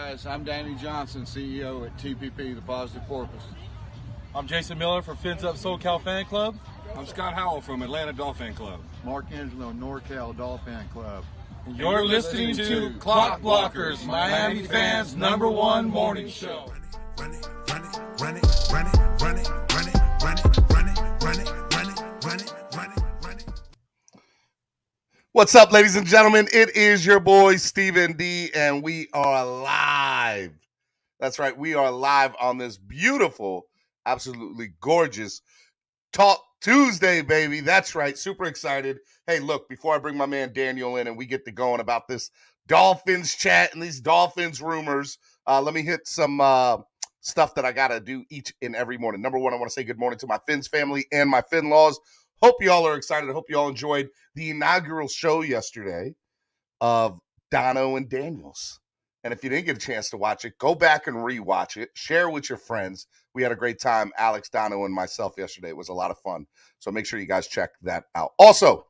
guys. I'm Danny Johnson, CEO at TPP, The Positive Porpoise. I'm Jason Miller for Fins Up SoCal Fan Club. I'm Scott Howell from Atlanta Dolphin Club. Mark Angelo, NorCal Dolphin Club. And you're listening to Clock Blockers, Miami fans' #1 morning show. Run it, run it, run it, run it, run it, run it, run it, run it, run it, run it, run it, run it, run it. What's up, ladies and gentlemen? It is your boy, Stephen D, and we are live. That's right. We are live on this beautiful, absolutely gorgeous Talk Tuesday, baby. That's right. Super excited. Hey, look, before I bring my man Daniel in and we get to going about this Dolphins chat and these Dolphins rumors, let me hit some stuff that I got to do each and every morning. Number one, I want to say good morning to my Fins family and my Fin-laws. Hope you all are excited. I hope you all enjoyed the inaugural show yesterday of Dono and Daniels. And if you didn't get a chance to watch it, go back and rewatch it. Share with your friends. We had a great time, Alex, Dono, and myself yesterday. It was a lot of fun. So make sure you guys check that out. Also,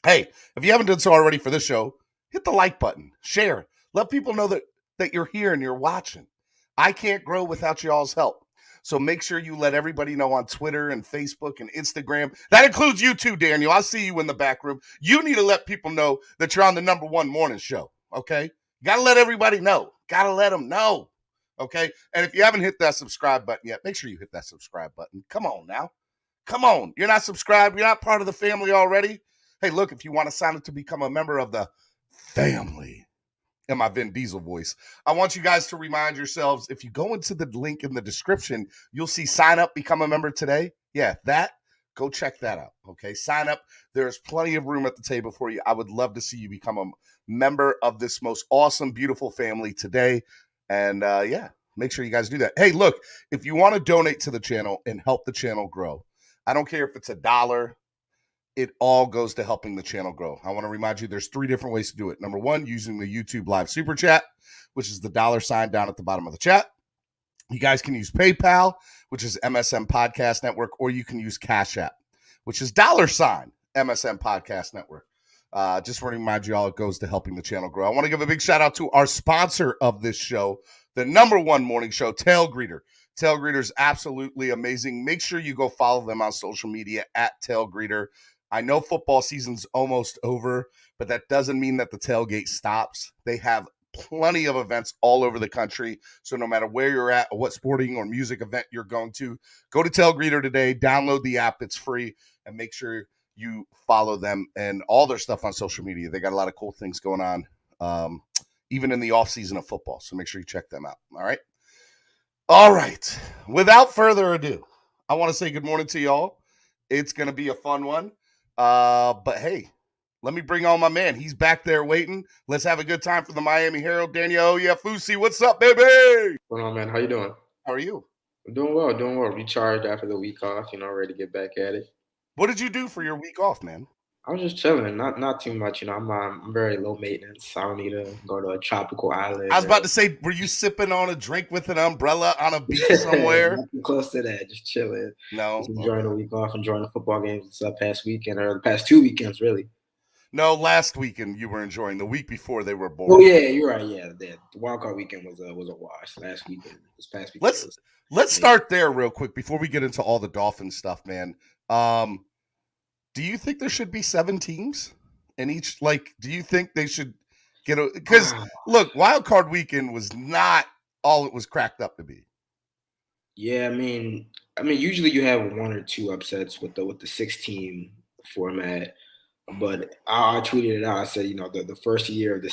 hey, if you haven't done so already for this show, hit the like button. Share. Let people know that you're here and you're watching. I can't grow without y'all's help. So make sure you let everybody know on Twitter and Facebook and Instagram. That includes you too, Daniel. I see you in the back room. You need to let people know that you're on the #1 morning show, okay? Got to let everybody know. Got to let them know, okay? And if you haven't hit that subscribe button yet, make sure you hit that subscribe button. Come on now. Come on. You're not subscribed. You're not part of the family already. Hey, look, if you want to sign up to become a member of the family, in my Vin Diesel voice, I want you guys to remind yourselves, if you go into the link in the description, you'll see sign up, become a member today. Yeah, go check that out, okay? Sign up. There's plenty of room at the table for you. I would love to see you become a member of this most awesome, beautiful family today. And yeah, make sure you guys do that. Hey, look, if you want to donate to the channel and help the channel grow, I don't care if it's $1, it all goes to helping the channel grow. I want to remind you there's 3 different ways to do it. Number one, using the YouTube live super chat, which is the $ down at the bottom of the chat. You guys can use PayPal, which is MSM Podcast Network, or you can use Cash App, which is $ MSM Podcast Network. Just want to remind you all, it goes to helping the channel grow. I want to give a big shout out to our sponsor of this show, the #1 morning show, Tail Greeter. Tail Greeter is absolutely amazing. Make sure you go follow them on social media at Tail Greeter. I know football season's almost over, but that doesn't mean that the tailgate stops. They have plenty of events all over the country. So no matter where you're at or what sporting or music event you're going to, go to Tail Greeter today, download the app. It's free, and make sure you follow them and all their stuff on social media. They got a lot of cool things going on, even in the off season of football. So make sure you check them out. All right. All right. Without further ado, I want to say good morning to y'all. It's going to be a fun one. But hey, let me bring on my man. He's back there waiting. Let's have a good time for the Miami Herald. Daniel Oyefusi, what's up, baby? What's going on, man? How you doing? How are you? I'm doing well, doing well. Recharged after the week off, ready to get back at it. What did you do for your week off, man? I was just chilling, not too much. I'm very low maintenance. I don't need to go to a tropical island. I was about to say, were you sipping on a drink with an umbrella on a beach somewhere? Not too close to that, just chilling. No. Just enjoying the week off, enjoying the football games this past weekend, or the past 2 weekends, really. No, last weekend you were enjoying. The week before they were boring. Oh yeah, you're right. Yeah, the wild card weekend was a wash. Last weekend, this past weekend. Let's start there real quick before we get into all the Dolphins stuff, man. Do you think there should be 7 teams in each? Like, do you think they should get a? Because look, wild card weekend was not all it was cracked up to be. Yeah, I mean, usually you have 1 or 2 upsets with the 6-team format. But I tweeted it out. I said, the first year of the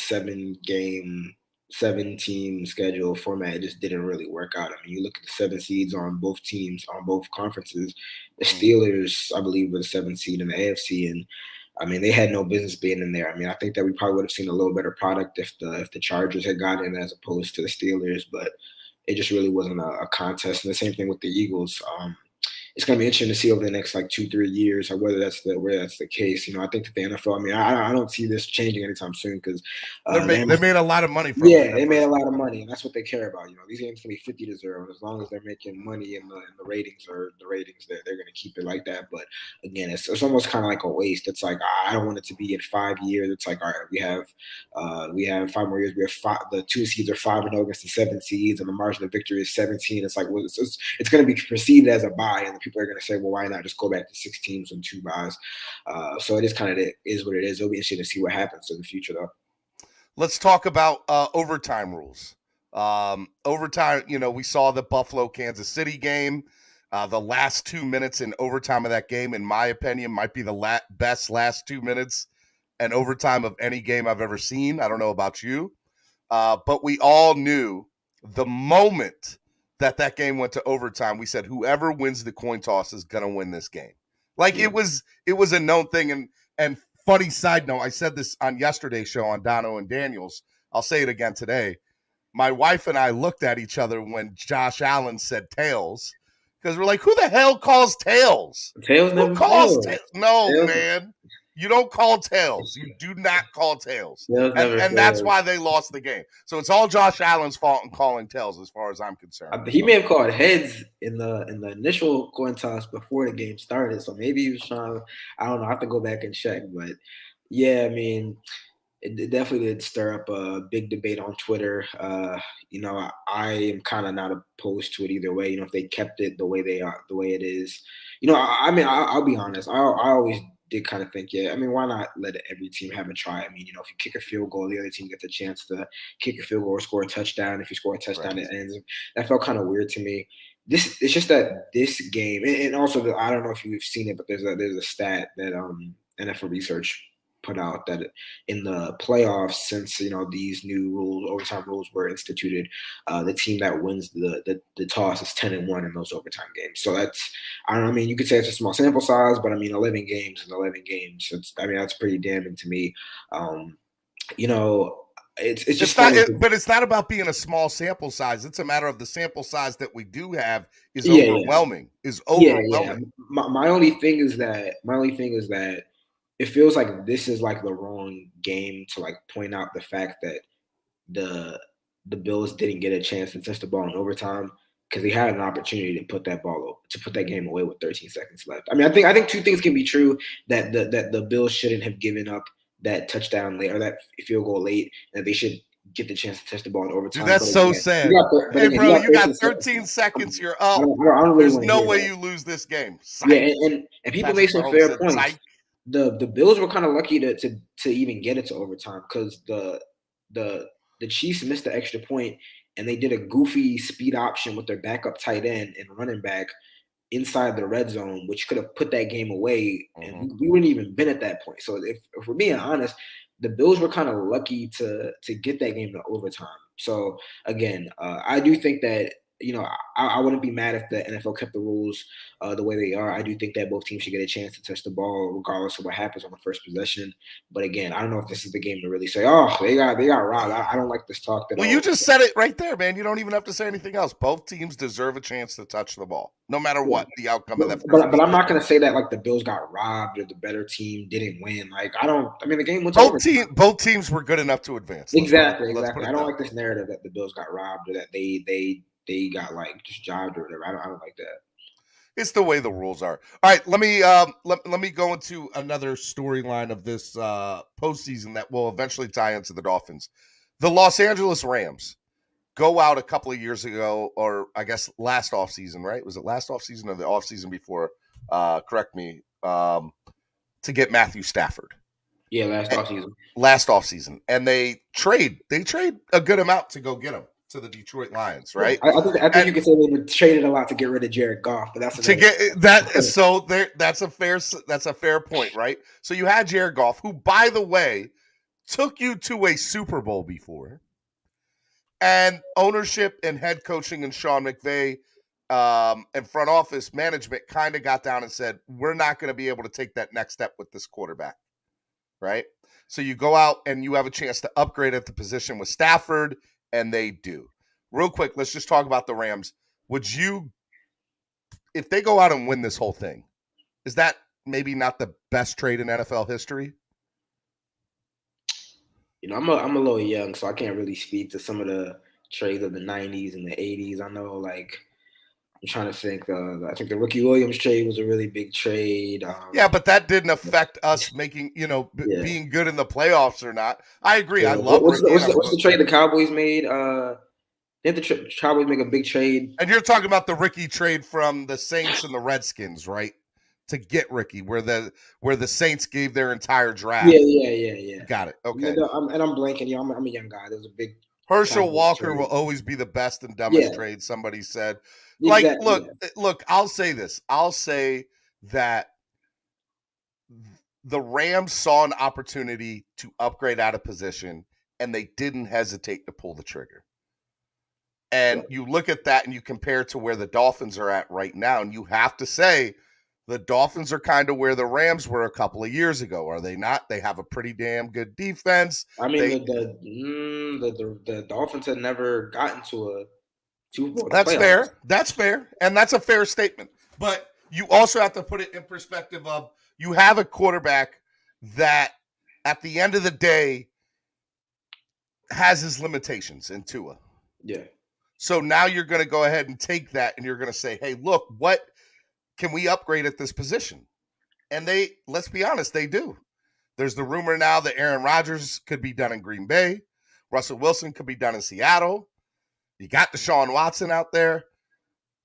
7-team schedule format just didn't really work out. I mean, you look at the 7 seeds on both teams, on both conferences. The Steelers, I believe, were the 7th seed in the AFC, and I mean, they had no business being in there. I mean, I think that we probably would have seen a little better product if the Chargers had gotten in as opposed to the Steelers, but it just really wasn't a contest. And the same thing with the Eagles. it's going to be interesting to see over the next like 2-3 years, or whether that's the case. I think that the NFL. I mean, I don't see this changing anytime soon because they made a lot of money from it. Yeah, they made a lot of money, and that's what they care about. These games can be 50-0, and as long as they're making money in the ratings they're going to keep it like that. But again, it's almost kind of like a waste. It's like I don't want it to be in 5 years. It's like, all right, we have 5 more years. We have the 2 seeds are 5-0 against the 7 seeds, and the margin of victory is 17. It's like, well, it's going to be perceived as a bye, and people are going to say, well, why not just go back to 6 teams and 2 byes? So it is kind of is what it is. It'll be interesting to see what happens in the future, though. Let's talk about overtime rules. Overtime, we saw the Buffalo-Kansas City game. The last 2 minutes in overtime of that game, in my opinion, might be the best last 2 minutes and overtime of any game I've ever seen. I don't know about you. But we all knew the moment that game went to overtime, we said whoever wins the coin toss is going to win this game. Like, it was a known thing. And funny side note, I said this on yesterday's show on Dono and Daniels. I'll say it again today. My wife and I looked at each other when Josh Allen said tails, because we're like, who the hell calls tails? Tails never calls tails? No, man. You don't call tails. You do not call tails. And that's why they lost the game. So it's all Josh Allen's fault in calling tails, as far as I'm concerned. He may have called heads in the initial coin toss before the game started. So maybe he was trying to, I don't know, I have to go back and check. But yeah, I mean, it definitely did stir up a big debate on Twitter. I am kind of not opposed to it either way. If they kept it the way it is. I'll be honest. I always did kind of think, why not let every team have a try? If you kick a field goal, the other team gets a chance to kick a field goal or score a touchdown. If you score a touchdown, it ends. That felt kind of weird to me. It's just that this game, and also I don't know if you've seen it, but there's a stat that NFL research put out that in the playoffs, since these new overtime rules were instituted, the team that wins the toss is 10-1 in those overtime games. So that's, you could say it's a small sample size, but 11 games is 11 games. That's pretty damning to me. It's just but it's not about being a small sample size. It's a matter of the sample size that we do have is overwhelming. Is overwhelming. My only thing is that it feels like this is like the wrong game to like point out the fact that the Bills didn't get a chance to touch the ball in overtime, because they had an opportunity to put that game away with 13 seconds left. I think 2 things can be true: that the Bills shouldn't have given up that touchdown late or that field goal late, and that they should get the chance to touch the ball in overtime. Dude, that's so sad. You got 13 seconds. You're up. There's no way you lose this game. Psych. Yeah, and people make some fair points. Psych. The Bills were kind of lucky to even get it to overtime, because the Chiefs missed the extra point, and they did a goofy speed option with their backup tight end and running back inside the red zone, which could have put that game away, and we wouldn't even been at that point. So if we're being honest, the Bills were kind of lucky to get that game to overtime. So again, I do think that I wouldn't be mad if the NFL kept the rules the way they are. I do think that both teams should get a chance to touch the ball regardless of what happens on the first possession. But again, I don't know if this is the game to really say, oh, they got robbed. I don't like this talk. Well, you just said it right there, man. You don't even have to say anything else. Both teams deserve a chance to touch the ball, no matter what the outcome of that. But I'm not going to say that like the Bills got robbed or the better team didn't win. Like the game went over. Both teams were good enough to advance. Exactly. I don't like this narrative that the Bills got robbed or that they got like just jobbed or whatever. I don't like that. It's the way the rules are. All right, let me go into another storyline of this postseason that will eventually tie into the Dolphins. The Los Angeles Rams go out a couple of years ago, or I guess last offseason, right? Was it last offseason or the offseason before? Correct me. To get Matthew Stafford. Yeah, last offseason. And they trade a good amount to go get him to the Detroit Lions, right? I think you could say they traded a lot to get rid of Jared Goff, but that's a fair point, right? So you had Jared Goff, who, by the way, took you to a Super Bowl before, and ownership and head coaching and Sean McVay and front office management kind of got down and said, we're not going to be able to take that next step with this quarterback, right? So you go out and you have a chance to upgrade at the position with Stafford, and they do. Real quick, let's just talk about the Rams. Would you if they go out and win this whole thing, is that maybe not the best trade in NFL history? I'm a little young, so I can't really speak to some of the trades of the 90s and the 80s. I know, like, I'm trying to think. I think the Ricky Williams trade was a really big trade. Yeah, but that didn't affect us making, being good in the playoffs or not. I agree. I love what's the trade the Cowboys made? Did the Cowboys make a big trade? And you're talking about the Ricky trade from the Saints and the Redskins, right? To get Ricky, where the Saints gave their entire draft. Yeah. Got it. Okay. I'm blanking. I'm a young guy. There was a big Herschel Walker trade. Will always be the best and dumbest trade. Somebody said, like, look. I'll say this. I'll say that the Rams saw an opportunity to upgrade out of position, and they didn't hesitate to pull the trigger. And you look at that and you compare to where the Dolphins are at right now, and you have to say the Dolphins are kind of where the Rams were a couple of years ago, are they not? They have a pretty damn good defense. I mean, the Dolphins had never gotten to a Super Bowl. That's fair. That's fair, and that's a fair statement. But you also have to put it in perspective of you have a quarterback that, at the end of the day, has his limitations in Tua. Yeah. So now you're going to go ahead and take that, and you're going to say, hey, look, what can we upgrade at this position? And let's be honest, they do. There's the rumor now that Aaron Rodgers could be done in Green Bay. Russell Wilson could be done in Seattle. You got Deshaun Watson out there.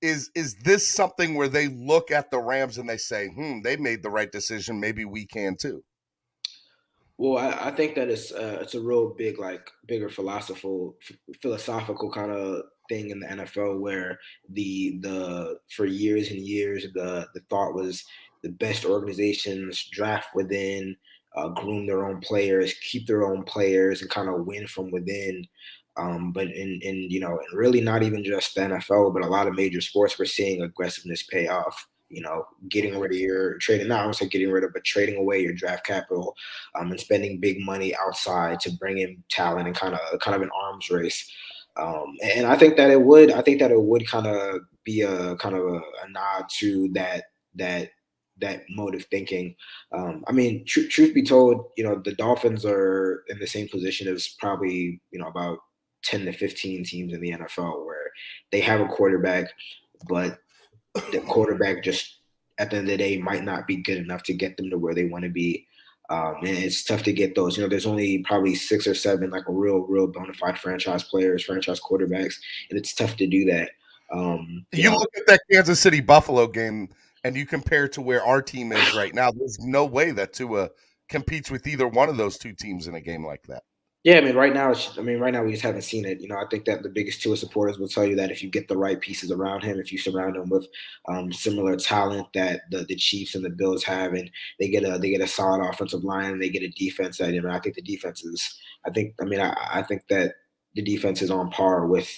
Is this something where they look at the Rams and they say, they made the right decision. Maybe we can too. Well, I think that it's a real bigger philosophical kind of thing in the NFL, where for years and years the thought was the best organizations draft within, groom their own players, keep their own players, and kind of win from within. But in really not even just the NFL, but a lot of major sports, we're seeing aggressiveness pay off. Getting rid of your trading. Not I would say getting rid of, but trading away your draft capital, and spending big money outside to bring in talent, and kind of an arms race. And I think that it would kind of be a nod to that mode of thinking. I mean, truth be told, the Dolphins are in the same position as probably about 10 to 15 teams in the NFL, where they have a quarterback, but the quarterback just at the end of the day might not be good enough to get them to where they want to be. And it's tough to get those. There's only probably 6 or 7 like a real bona fide franchise players, franchise quarterbacks, and it's tough to do that. You look at that Kansas City Buffalo game and you compare to where our team is right now. There's no way that Tua competes with either one of those two teams in a game like that. Yeah, right now we just haven't seen it. I think that the biggest Tua supporters will tell you that if you get the right pieces around him, if you surround him with similar talent that the Chiefs and the Bills have, and they get a solid offensive line, and they get a defense that I think the defense is. I think that the defense is on par with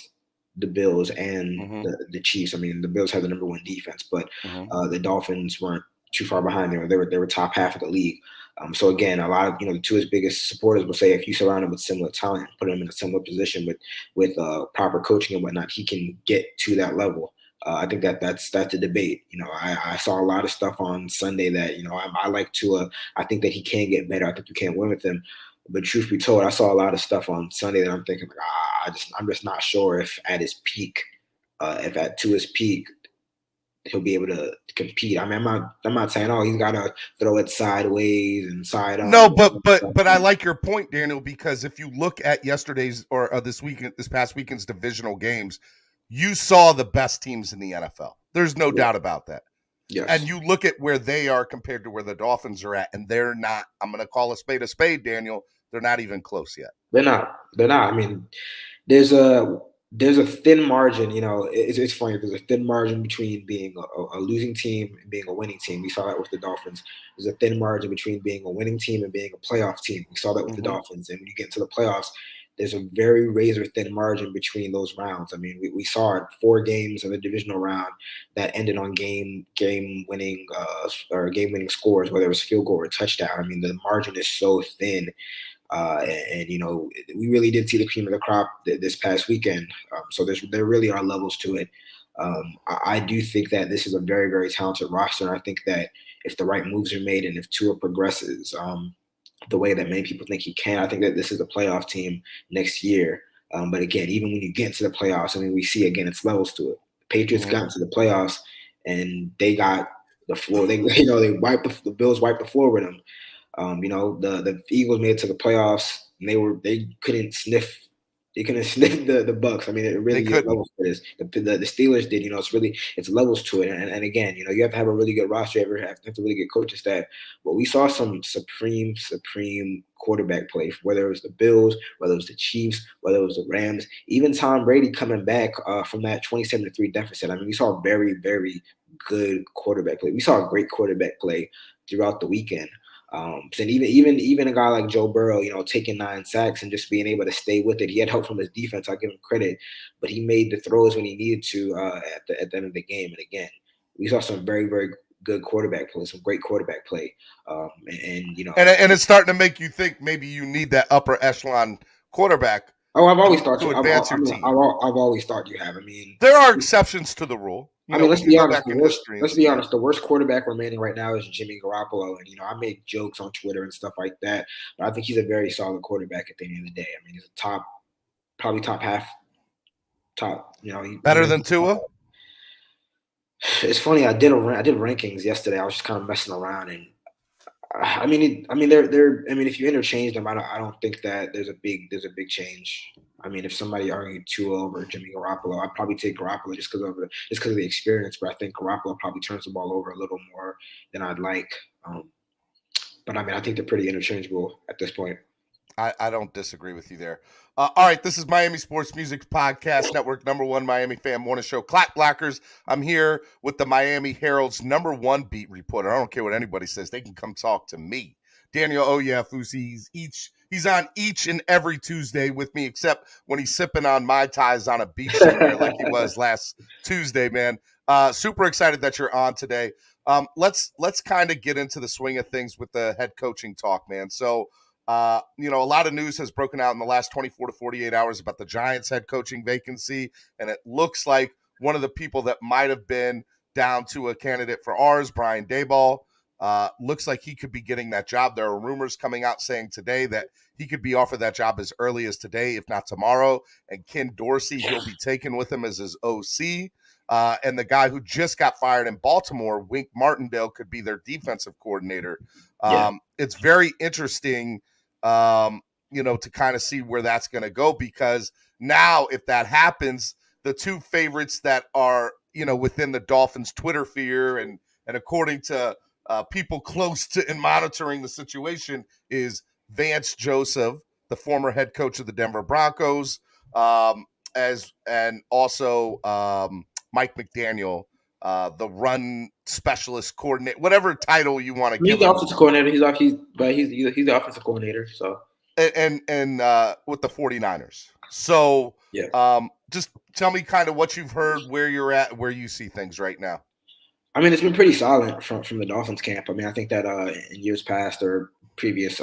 the Bills and the Chiefs. I mean, the Bills have the number 1 defense, but the Dolphins weren't too far behind. They were top half of the league. So again, a lot of the Tua's biggest supporters will say if you surround him with similar talent, put him in a similar position with proper coaching and whatnot, he can get to that level. I think that's a debate. I saw a lot of stuff on Sunday that I like Tua. I think that he can get better. I think you can win with him. But truth be told, I saw a lot of stuff on Sunday that I'm thinking I'm just not sure if at his peak, if at Tua's peak, he'll be able to compete. I mean, I'm not saying he's got to throw it sideways and side on. No, but I like your point, Daniel, because if you look at yesterday's or this past weekend's divisional games, you saw the best teams in the NFL. There's no doubt about that. Yes. And you look at where they are compared to where the Dolphins are at, and they're not. I'm going to call a spade, Daniel. They're not even close yet. They're not. I mean, there's a thin margin. It's funny. There's a thin margin between being a losing team and being a winning team. We saw that with the Dolphins. There's a thin margin between being a winning team and being a playoff team. We saw that with the Dolphins. And when you get into the playoffs, there's a very razor thin margin between those rounds. I mean, we saw it 4 games in the divisional round that ended on game winning scores, whether it was field goal or touchdown. I mean, the margin is so thin. And we really did see the cream of the crop this past weekend. So there really are levels to it. I do think that this is a very, very talented roster. And I think that if the right moves are made and if Tua progresses the way that many people think he can, I think that this is a playoff team next year. But again, even when you get into the playoffs, I mean, we see again, it's levels to it. The Patriots got into the playoffs and they got the floor. They wiped the Bills wiped the floor with them. The Eagles made it to the playoffs and they couldn't sniff. They couldn't sniff the Bucks. I mean, it really is levels to this. The Steelers did. It's levels to it. And again, you have to have a really good roster. You have to have a really good coaching staff. But we saw some supreme quarterback play, whether it was the Bills, whether it was the Chiefs, whether it was the Rams, even Tom Brady coming back from that 27-3 deficit. I mean, we saw very, very good quarterback play. We saw a great quarterback play throughout the weekend. And even a guy like Joe Burrow, taking 9 sacks and just being able to stay with it. He had help from his defense. I'll give him credit, but he made the throws when he needed to at the end of the game. And again, we saw some very, very good quarterback play, some great quarterback play. And it's starting to make you think maybe you need that upper echelon quarterback. Oh, I've always thought to advance your team. I've always thought you have. I mean, there are exceptions to the rule. Let's be honest. The worst quarterback remaining right now is Jimmy Garoppolo, and I make jokes on Twitter and stuff like that. But I think he's a very solid quarterback at the end of the day. I mean, he's a probably top half. Better than Tua. It's funny. I did rankings yesterday. I was just kind of messing around, and if you interchange them, I don't think that there's a big change. I mean, if somebody argued Tua over Jimmy Garoppolo, I'd probably take Garoppolo just because of the experience. But I think Garoppolo probably turns the ball over a little more than I'd like. But I mean, I think they're pretty interchangeable at this point. I don't disagree with you there. All right, this is Miami Sports Music Podcast Network, #1 Miami fan morning show. Clap Blockers. I'm here with the Miami Herald's #1 beat reporter. I don't care what anybody says. They can come talk to me. Daniel Oyefusi. He's on each and every Tuesday with me, except when he's sipping on Mai Tais on a beach somewhere like he was last Tuesday, man. Super excited that you're on today. Let's kind of get into the swing of things with the head coaching talk, man. So, a lot of news has broken out in the last 24 to 48 hours about the Giants head coaching vacancy, and it looks like one of the people that might have been down to a candidate for ours, Brian Daboll, looks like he could be getting that job. There are rumors coming out saying today that he could be offered that job as early as today, if not tomorrow. And Ken Dorsey, he'll be taken with him as his OC. And the guy who just got fired in Baltimore, Wink Martindale, could be their defensive coordinator. It's very interesting, to kind of see where that's going to go, because now if that happens, the two favorites that are, within the Dolphins Twitter sphere and according to people close to and monitoring the situation is Vance Joseph, the former head coach of the Denver Broncos, and also Mike McDaniel, the run specialist coordinator, whatever title you want to give him. He's the offensive coordinator. He's the offensive coordinator. So and with the 49ers. So just tell me kind of what you've heard, where you're at, where you see things right now. I mean, it's been pretty solid from the Dolphins camp. I mean, I think that in years past or previous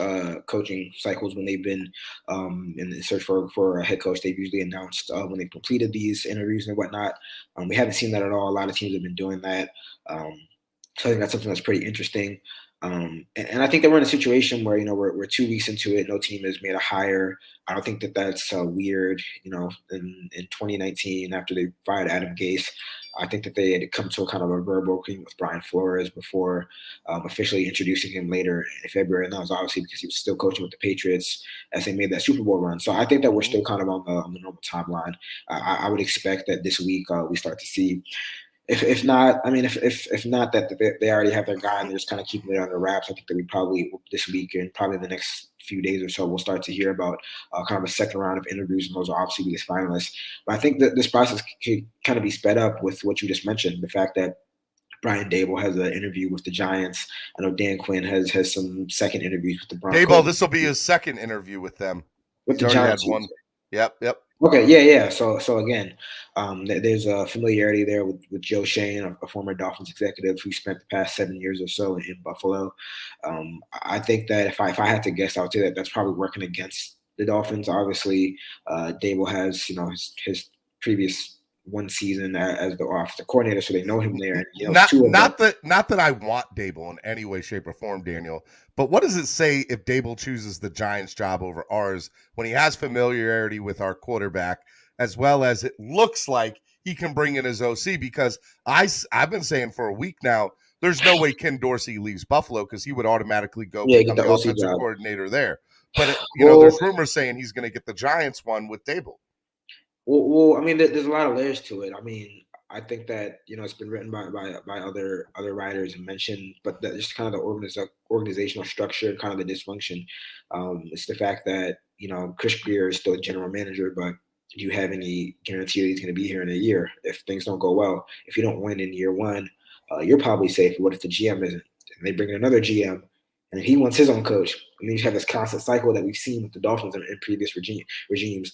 coaching cycles, when they've been in the search for a head coach, they've usually announced when they've completed these interviews and whatnot. We haven't seen that at all. A lot of teams have been doing that. So I think that's something that's pretty interesting. And I think that we're in a situation where, we're 2 weeks into it. No team has made a hire. I don't think that that's weird. In 2019, after they fired Adam Gase, I think that they had come to a kind of a verbal agreement with Brian Flores before officially introducing him later in February. And that was obviously because he was still coaching with the Patriots as they made that Super Bowl run. So I think that we're still kind of on the normal timeline. I would expect that this week we start to see. If not that they already have their guy and they're just kind of keeping it under wraps, I think that we probably this week and probably the next few days or so we'll start to hear about kind of a second round of interviews, and those are obviously these finalists. But I think that this process could kind of be sped up with what you just mentioned, the fact that Brian Daboll has an interview with the Giants. I know Dan Quinn has some second interviews with the Broncos. Daboll, this will be his second interview with them. With the Giants. Had one. Yep. Okay, yeah. So again, there's a familiarity there with Joe Shane, a former Dolphins executive who spent the past 7 years or so in Buffalo. I think that if I had to guess, I would say that that's probably working against the Dolphins. Obviously, Daboll has his previous one season as the offensive coordinator, so they know him there. And, Not that I want Dable in any way, shape, or form, Daniel. But what does it say if Dable chooses the Giants job over ours when he has familiarity with our quarterback, as well as it looks like he can bring in his OC? Because I've been saying for a week now, there's no way Ken Dorsey leaves Buffalo because he would automatically go become the offensive coordinator there. But there's rumors saying he's going to get the Giants one with Dable. Well, I mean, there's a lot of layers to it. I mean, I think that it's been written by other writers and mentioned, but just kind of the organizational structure, kind of the dysfunction. It's the fact that Chris Greer is still a general manager, but do you have any guarantee that he's going to be here in a year if things don't go well? If you don't win in year one, you're probably safe. What if the GM isn't? And they bring in another GM, and he wants his own coach. And then you have this constant cycle that we've seen with the Dolphins in previous regimes.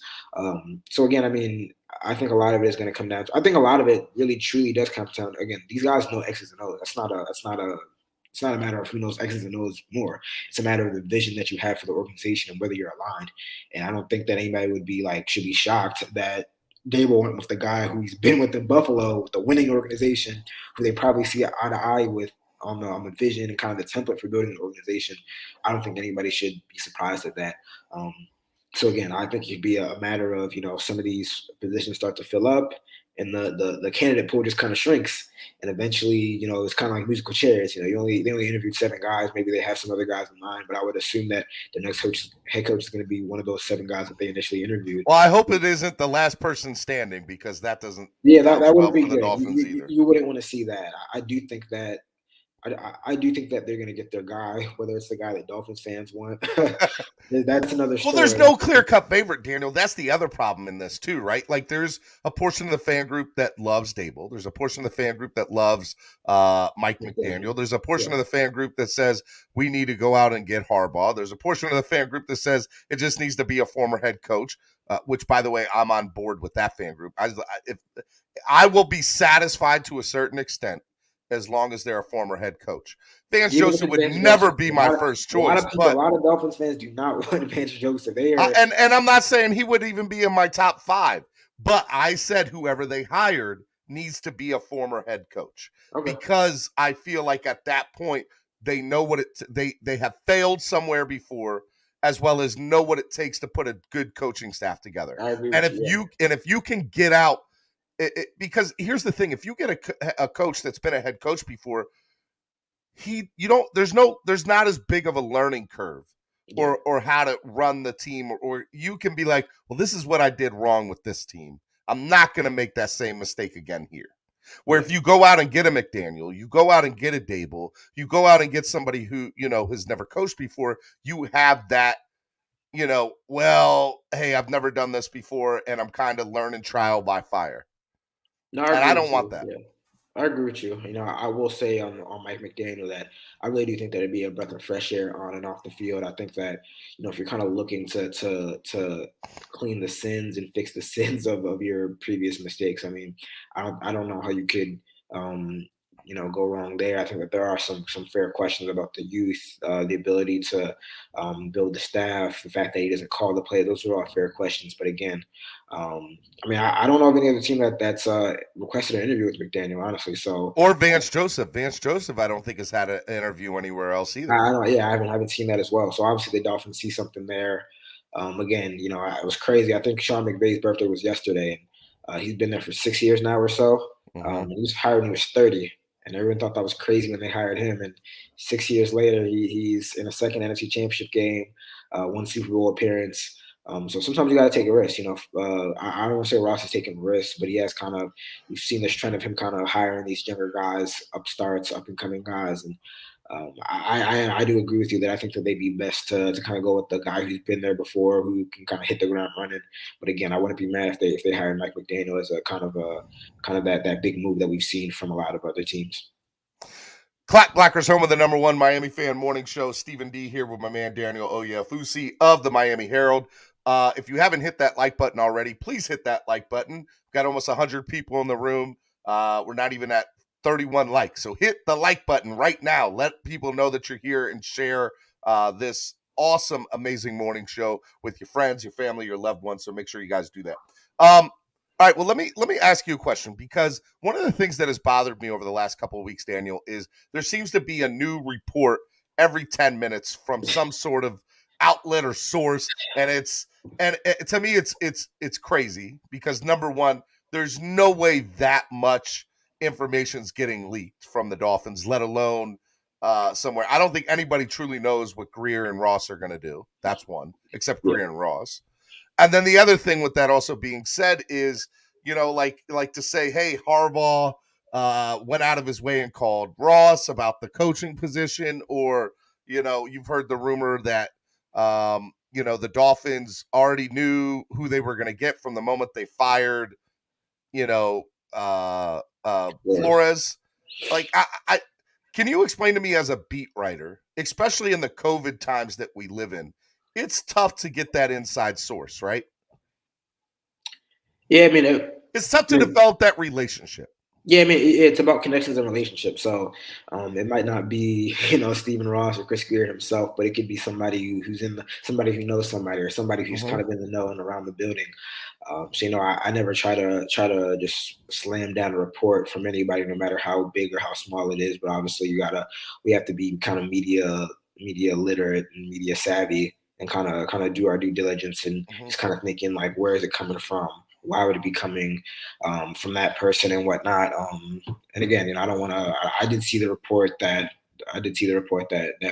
So again, I mean, I think a lot of it is going to come down to. I think a lot of it really truly does come down. Again, these guys know X's and O's. It's not a matter of who knows X's and O's more. It's a matter of the vision that you have for the organization and whether you're aligned. And I don't think that anybody should be shocked that Dable went with the guy who he's been with in Buffalo, with the winning organization, who they probably see eye to eye with on the vision and kind of the template for building an organization. I don't think anybody should be surprised at that. So again, I think it'd be a matter of some of these positions start to fill up, and the candidate pool just kind of shrinks, and eventually it's kind of like musical chairs. They only interviewed 7 guys. Maybe they have some other guys in mind, but I would assume that the next head coach is going to be one of those 7 guys that they initially interviewed. Well, I hope it isn't the last person standing, because that doesn't. Yeah, that wouldn't be good. The Dolphins either. You wouldn't want to see that. I do think that they're going to get their guy, whether it's the guy that Dolphins fans want. That's another story. Well, there's no clear-cut favorite, Daniel. That's the other problem in this too, right? Like, there's a portion of the fan group that loves Dable. There's a portion of the fan group that loves Mike McDaniel. There's a portion of the fan group that says we need to go out and get Harbaugh. There's a portion of the fan group that says it just needs to be a former head coach, which, by the way, I'm on board with that fan group. I will be satisfied to a certain extent as long as they're a former head coach. Vance Joseph would never be my first choice. A lot of Dolphins fans do not want Vance Joseph. And I'm not saying he would even be in my top 5, but I said whoever they hired needs to be a former head coach, because I feel like at that point they know what they have failed somewhere before, as well as know what it takes to put a good coaching staff together. And if you can get out. Because here's the thing: if you get a coach that's been a head coach before, there's not as big of a learning curve, or how to run the team, or you can be like, well, this is what I did wrong with this team. I'm not going to make that same mistake again here. Where if you go out and get a McDaniel, you go out and get a Dable, you go out and get somebody who has never coached before, you have that. Well, hey, I've never done this before, and I'm kind of learning trial by fire. No, I don't want that. Yeah. I agree with you. I will say on Mike McDaniel that I really do think that it'd be a breath of fresh air on and off the field. I think that if you're kind of looking to clean the sins and fix the sins of your previous mistakes, I mean, I don't know how you could go wrong there. I think that there are some fair questions about the youth, the ability to build the staff, the fact that he doesn't call the play. Those are all fair questions. But again, I don't know of any other team that's requested an interview with McDaniel, honestly. Or Vance Joseph. Vance Joseph, I don't think has had an interview anywhere else either. I haven't seen that as well. So obviously the Dolphins see something there. Again, it was crazy. I think Sean McVay's birthday was yesterday, and he's been there for 6 years now or so. He was hired when he was 30. And everyone thought that was crazy when they hired him. And 6 years later, he's in a second NFC Championship game, one Super Bowl appearance. So sometimes you got to take a risk. I don't want to say Ross is taking risks, but he has you've seen this trend of him kind of hiring these younger guys, upstarts, up-and-coming guys. And I do agree with you that I think that they'd be best to kind of go with the guy who's been there before, who can kind of hit the ground running. But again, I wouldn't be mad if they hired Mike McDaniel as a kind of that big move that we've seen from a lot of other teams. Clack Blackers, home of the #1 Miami fan morning show. Stephen D here with my man Daniel Oyefusi of the Miami Herald. If you haven't hit that like button already, please hit that like button. We've got almost 100 people in the room. We're not even at 31 likes. So hit the like button right now. Let people know that you're here and share this awesome, amazing morning show with your friends, your family, your loved ones. So make sure you guys do that. All right, well, let me ask you a question, because one of the things that has bothered me over the last couple of weeks, Daniel, is there seems to be a new report every 10 minutes from some sort of outlet or source, and to me it's crazy, because number one, there's no way that much information's getting leaked from the Dolphins, let alone somewhere. I don't think anybody truly knows what Greer and Ross are going to do. That's one, except Greer and Ross. And then the other thing with that also being said is, like to say, hey, Harbaugh went out of his way and called Ross about the coaching position, or you've heard the rumor that the Dolphins already knew who they were going to get from the moment they fired Flores. Like, I can you explain to me, as a beat writer, especially in the COVID times that we live in, it's tough to get that inside source, right? Yeah, I mean, it's tough to develop that relationship. Yeah, I mean, it's about connections and relationships. So it might not be, Stephen Ross or Chris Greer himself, but it could be somebody who's somebody who knows somebody, or somebody who's kind of in the know and around the building. So I never try to just slam down a report from anybody, no matter how big or how small it is. But obviously, we have to be kind of media literate and media savvy, and kind of do our due diligence, and just kind of thinking, like, where is it coming from? Why would it be coming from that person and whatnot? And again, I don't want to. I did see the report that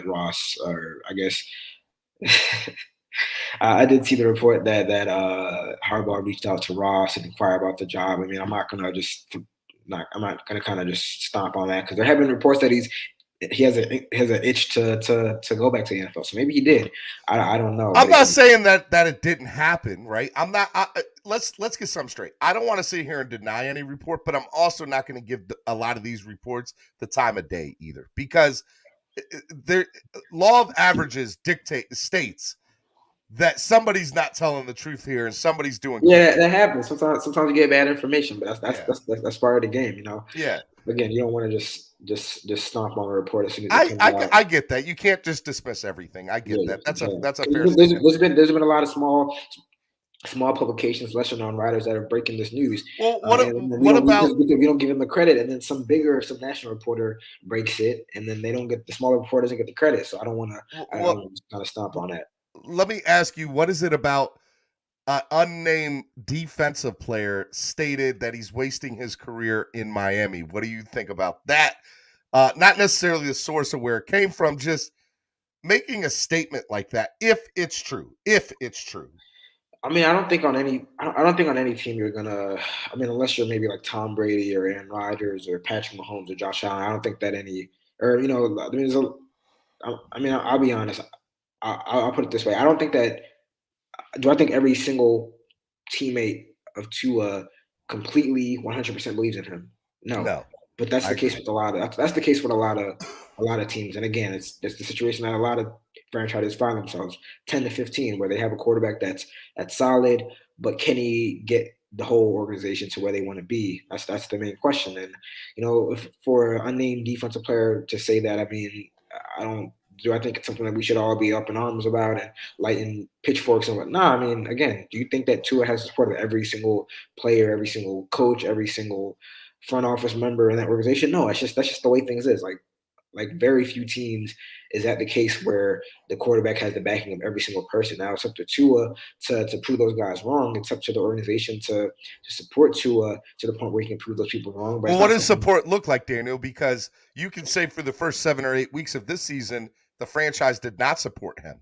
Ross, or I guess I did see the report that Harbaugh reached out to Ross and inquired about the job. I mean, I'm not gonna kind of just stomp on that, because there have been reports that he has an itch to go back to the NFL. So maybe he did. I don't know. I'm not saying that it didn't happen, right? I'm not. Let's get something straight. I don't want to sit here and deny any report, but I'm also not going to give a lot of these reports the time of day either, because the law of averages states that somebody's not telling the truth here, and somebody's doing. Yeah, that happens. Sometimes you get bad information, but that's part of the game, Yeah. Again, you don't want to just stomp on a report as soon as it comes out. I get that. You can't just dismiss everything. I get that. That's a fair. There's been a lot of small publications, lesser known writers that are breaking this news. Well, what about we don't give them the credit, and then some national reporter breaks it, and then the smaller reporter doesn't get the credit. So I don't want to kind of stomp on that. Let me ask you, what is it about unnamed defensive player stated that he's wasting his career in Miami? What do you think about that? Not necessarily the source of where it came from, just making a statement like that, if it's true. I mean, I don't think on any team you're gonna. I mean, unless you're maybe like Tom Brady or Aaron Rodgers or Patrick Mahomes or Josh Allen, I don't think that I'll be honest. I'll put it this way. I don't think that. Do I think every single teammate of Tua completely 100% believes in him? No. But that's the case with a lot of teams. And again, it's the situation that a lot of franchises find themselves 10 to 15, where they have a quarterback that's solid, but can he get the whole organization to where they want to be? That's the main question. And if for an unnamed defensive player to say that, I mean, I think it's something that we should all be up in arms about and lighting pitchforks and whatnot? I mean, again, do you think that Tua has the support of every single player, every single coach, every single front office member in that organization? No, that's just the way things is. Like very few teams is that the case where the quarterback has the backing of every single person. Now it's up to Tua to prove those guys wrong. It's up to the organization to support Tua to the point where he can prove those people wrong. But what does support look like, Daniel? Because you can say for the first 7 or 8 weeks of this season, the franchise did not support him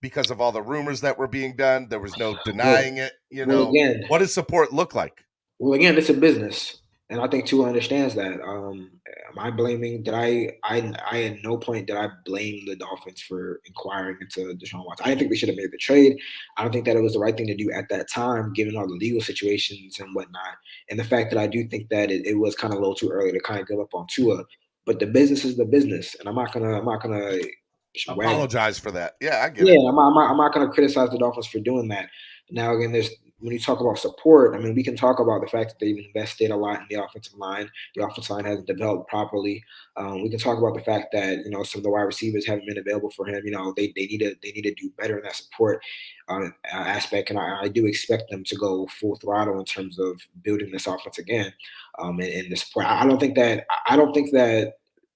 because of all the rumors that were being done. There was no denying it. What does support look like? Well, again, it's a business. And I think Tua understands that. Am I blaming? I at no point did I blame the Dolphins for inquiring into Deshaun Watson. I didn't think they should have made the trade. I don't think that it was the right thing to do at that time, given all the legal situations and whatnot. And the fact that I do think that it was kind of a little too early to kind of give up on Tua. But the business is the business, and I'm not gonna apologize for that. Yeah, I get it. Yeah, I'm not gonna criticize the Dolphins for doing that. Now again, there's when you talk about support, I mean, we can talk about the fact that they've invested a lot in the offensive line. The offensive line hasn't developed properly. We can talk about the fact that some of the wide receivers haven't been available for him. They need to do better in that support aspect, and I do expect them to go full throttle in terms of building this offense again. And the support. I don't think that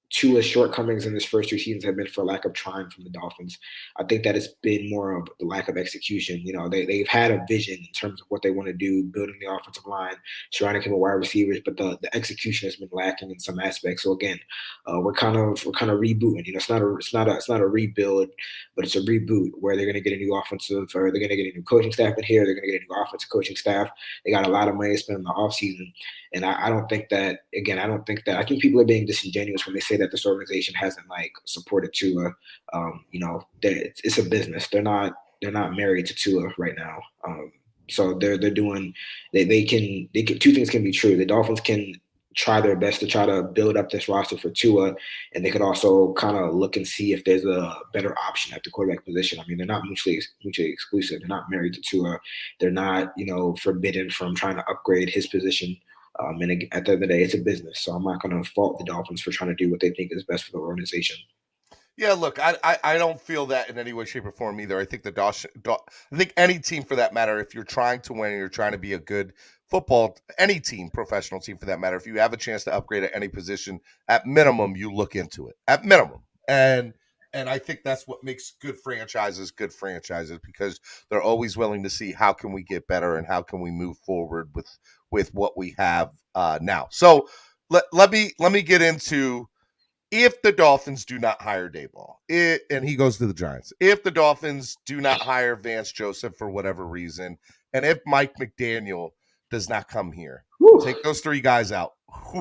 Tua's shortcomings in his first 2 seasons have been for lack of trying from the Dolphins. I think that it's been more of the lack of execution. They've had a vision in terms of what they want to do, building the offensive line, surrounding him with wide receivers, but the execution has been lacking in some aspects. So again, we're kind of rebooting. It's not a rebuild, but it's a reboot where they're going to get a new offensive, or they're going to get a new coaching staff in here. They're going to get a new offensive coaching staff. They got a lot of money to spend in the offseason. And I think that I think people are being disingenuous when they say that this organization hasn't supported Tua. It's a business. They're not married to Tua right now. So they're doing. They can. Two things can be true. The Dolphins can try their best to try to build up this roster for Tua, and they could also kind of look and see if there's a better option at the quarterback position. I mean, they're not mutually exclusive. They're not married to Tua. They're not forbidden from trying to upgrade his position. And at the end of the day, it's a business. So I'm not going to fault the Dolphins for trying to do what they think is best for the organization. Yeah, look, I don't feel that in any way, shape, or form either. I think I think any team for that matter, if you're trying to win and you're trying to be a good football, any team, professional team for that matter, if you have a chance to upgrade at any position, at minimum, you look into it. At minimum. And I think that's what makes good franchises because they're always willing to see how can we get better and how can we move forward with what we have now. So let me get into if the Dolphins do not hire Daboll, and he goes to the Giants. If the Dolphins do not hire Vance Joseph for whatever reason, and if Mike McDaniel does not come here, take those 3 guys out.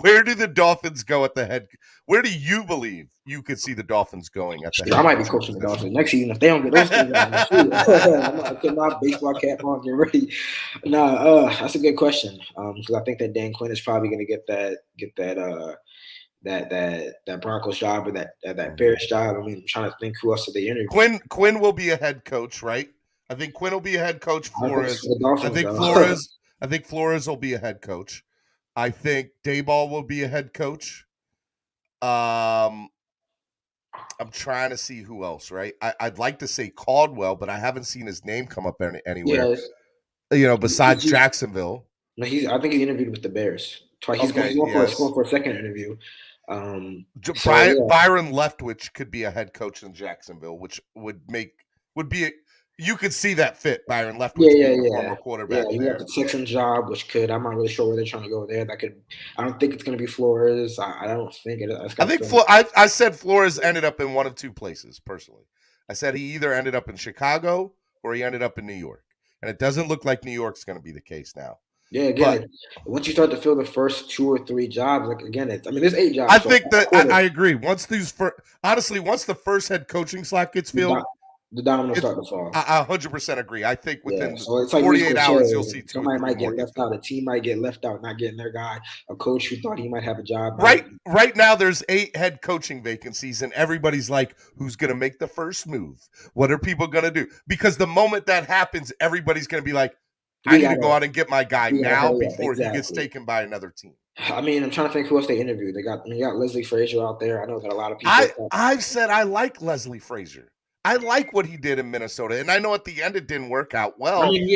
Where do the Dolphins go at the head? Where do you believe you could see the Dolphins going at the head? I might be coaching the Dolphins next season if they don't get those things out. I'm not putting my baseball cap on, get ready. That's a good question. Because I think that Dan Quinn is probably going to get that Broncos job or that Bears job. I mean, I'm trying to think who else did they interview. Quinn will be a head coach, right? I think Quinn will be a head coach. Flores. I think Flores will be a head coach. I think Daboll will be a head coach. I'm trying to see who else, right? I'd like to say Caldwell, but I haven't seen his name come up anywhere. Yeah, besides Jacksonville. No, I think he interviewed with the Bears twice. He's going for a second interview. Byron Leftwich could be a head coach in Jacksonville, which would be you could see that fit Byron Leftwich, former quarterback. Yeah, you got the Texans job, which could. I'm not really sure where they're trying to go there. I don't think it's going to be Flores. I don't think it. I said Flores ended up in one of 2 places. Personally, I said he either ended up in Chicago or he ended up in New York, and it doesn't look like New York's going to be the case now. Yeah, again, once you start to fill the first 2 or 3 jobs, there's 8 jobs. I think that I agree. Once the first head coaching slot gets filled, the dominoes start to fall. I 100% agree. I think within 48 hours, you'll see 2 somebody might get left out. A team might get left out, not getting their guy. A coach who thought he might have a job. Right now, there's 8 head coaching vacancies, and everybody's like, who's going to make the first move? What are people going to do? Because the moment that happens, everybody's going to be like, I need to go out and get my guy now before he gets taken by another team. I mean, I'm trying to think who else they interviewed. They got Leslie Frazier out there. I know that a lot of people. I've said I like Leslie Frazier. I like what he did in Minnesota, and I know at the end it didn't work out well. I mean, he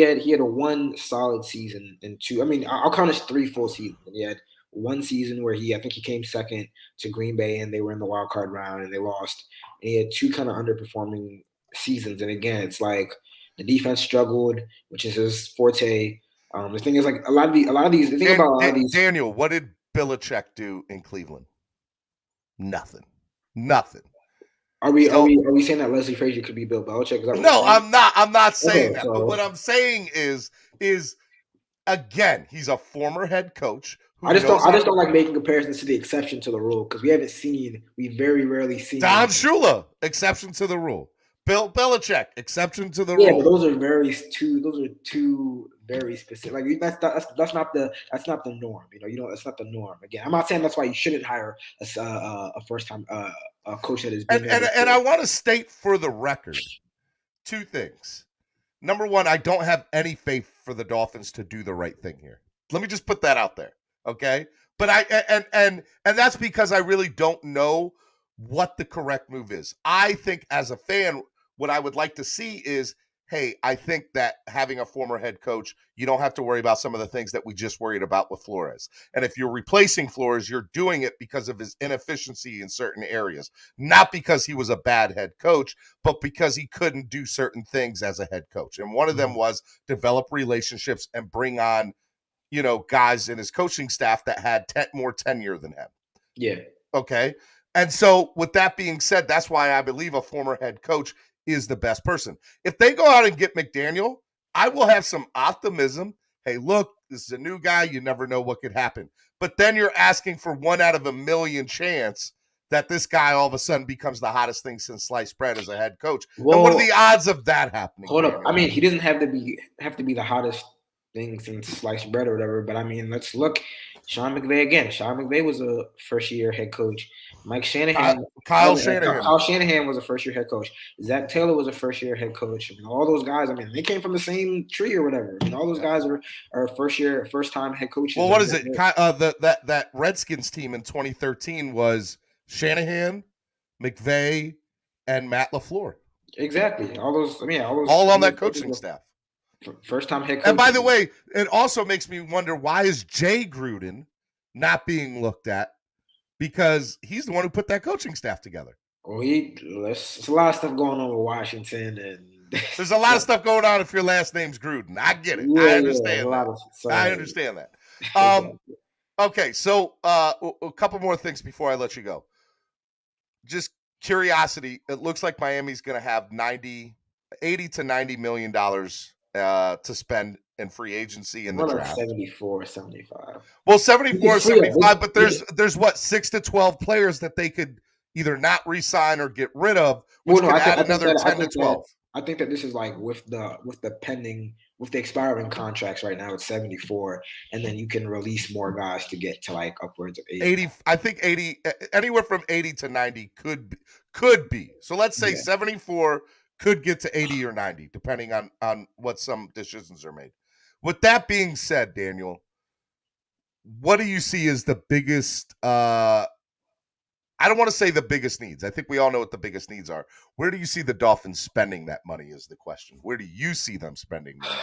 had a 1 solid season and 2. I mean, I'll count as 3 full seasons. He had 1 season where I think he came second to Green Bay, and they were in the wild card round and they lost. And he had 2 kind of underperforming seasons. And again, it's like the defense struggled, which is his forte. The thing is, a lot of these. Daniel, what did Belichick do in Cleveland? Nothing. Are we saying that Leslie Frazier could be Bill Belichick? No, I'm not. I'm not saying that. But what I'm saying is again, he's a former head coach. I just don't like making comparisons to the exception to the rule because we very rarely seen Don Shula, exception to the rule. Bill Belichick, exception to the rule. Yeah, but those are two very specific. That's not the norm. That's not the norm. Again, I'm not saying that's why you shouldn't hire a first time a coach that has been and I want to state for the record 2 things. number one, I don't have any faith for the Dolphins to do the right thing here. Let me just put that out there, okay? But and that's because I really don't know what the correct move is. I think as a fan, what I would like to see is, hey, I think that having a former head coach, you don't have to worry about some of the things that we just worried about with Flores. And if you're replacing Flores, you're doing it because of his inefficiency in certain areas, not because he was a bad head coach, but because he couldn't do certain things as a head coach. And one of them was develop relationships and bring on, guys in his coaching staff that had more tenure than him. Yeah. Okay. And so with that being said, that's why I believe a former head coach is the best person. If they go out and get McDaniel, I will have some optimism. Hey, look, this is a new guy. You never know what could happen. But then you're asking for 1 out of a million chance that this guy all of a sudden becomes the hottest thing since sliced bread as a head coach. Well, and what are the odds of that happening? Hold up. I mean, he doesn't have to be the hottest thing since sliced bread or whatever. But I mean, let's look. Sean McVay again. Sean McVay was a first-year head coach. Mike Shanahan. Kyle Shanahan. Kyle Shanahan was a first-year head coach. Zach Taylor was a first-year head coach. I mean, all those guys, they came from the same tree or whatever. I mean, all those guys are first-time head coaches. Well, what is it? That Redskins team in 2013 was Shanahan, McVay, and Matt LaFleur. Exactly. All on that coaching staff. First-time head coach. And by the way, it also makes me wonder, why is Jay Gruden not being looked at? Because he's the one who put that coaching staff together. Well, there's a lot of stuff going on with Washington, and there's a lot of stuff going on if your last name's Gruden. I get it. Yeah, I understand that. I understand that. Okay, so a couple more things before I let you go. Just curiosity. It looks like Miami's going to have $80 to $90 million to spend in free agency in the draft. 74, 75. Well, 74 or 75, but there's what, 6 to 12 players that they could either not re-sign or get rid of, which could add another 10 to 12. I think that this is like with the expiring contracts right now, it's 74, and then you can release more guys to get to like upwards of 80. I think 80, anywhere from 80 to 90 could be. So let's say 74 could get to 80 or 90, depending on what some decisions are made. With that being said, Daniel, what do you see as the biggest I don't want to say the biggest needs. I think we all know what the biggest needs are. Where do you see the Dolphins spending that money is the question. Where do you see them spending the money?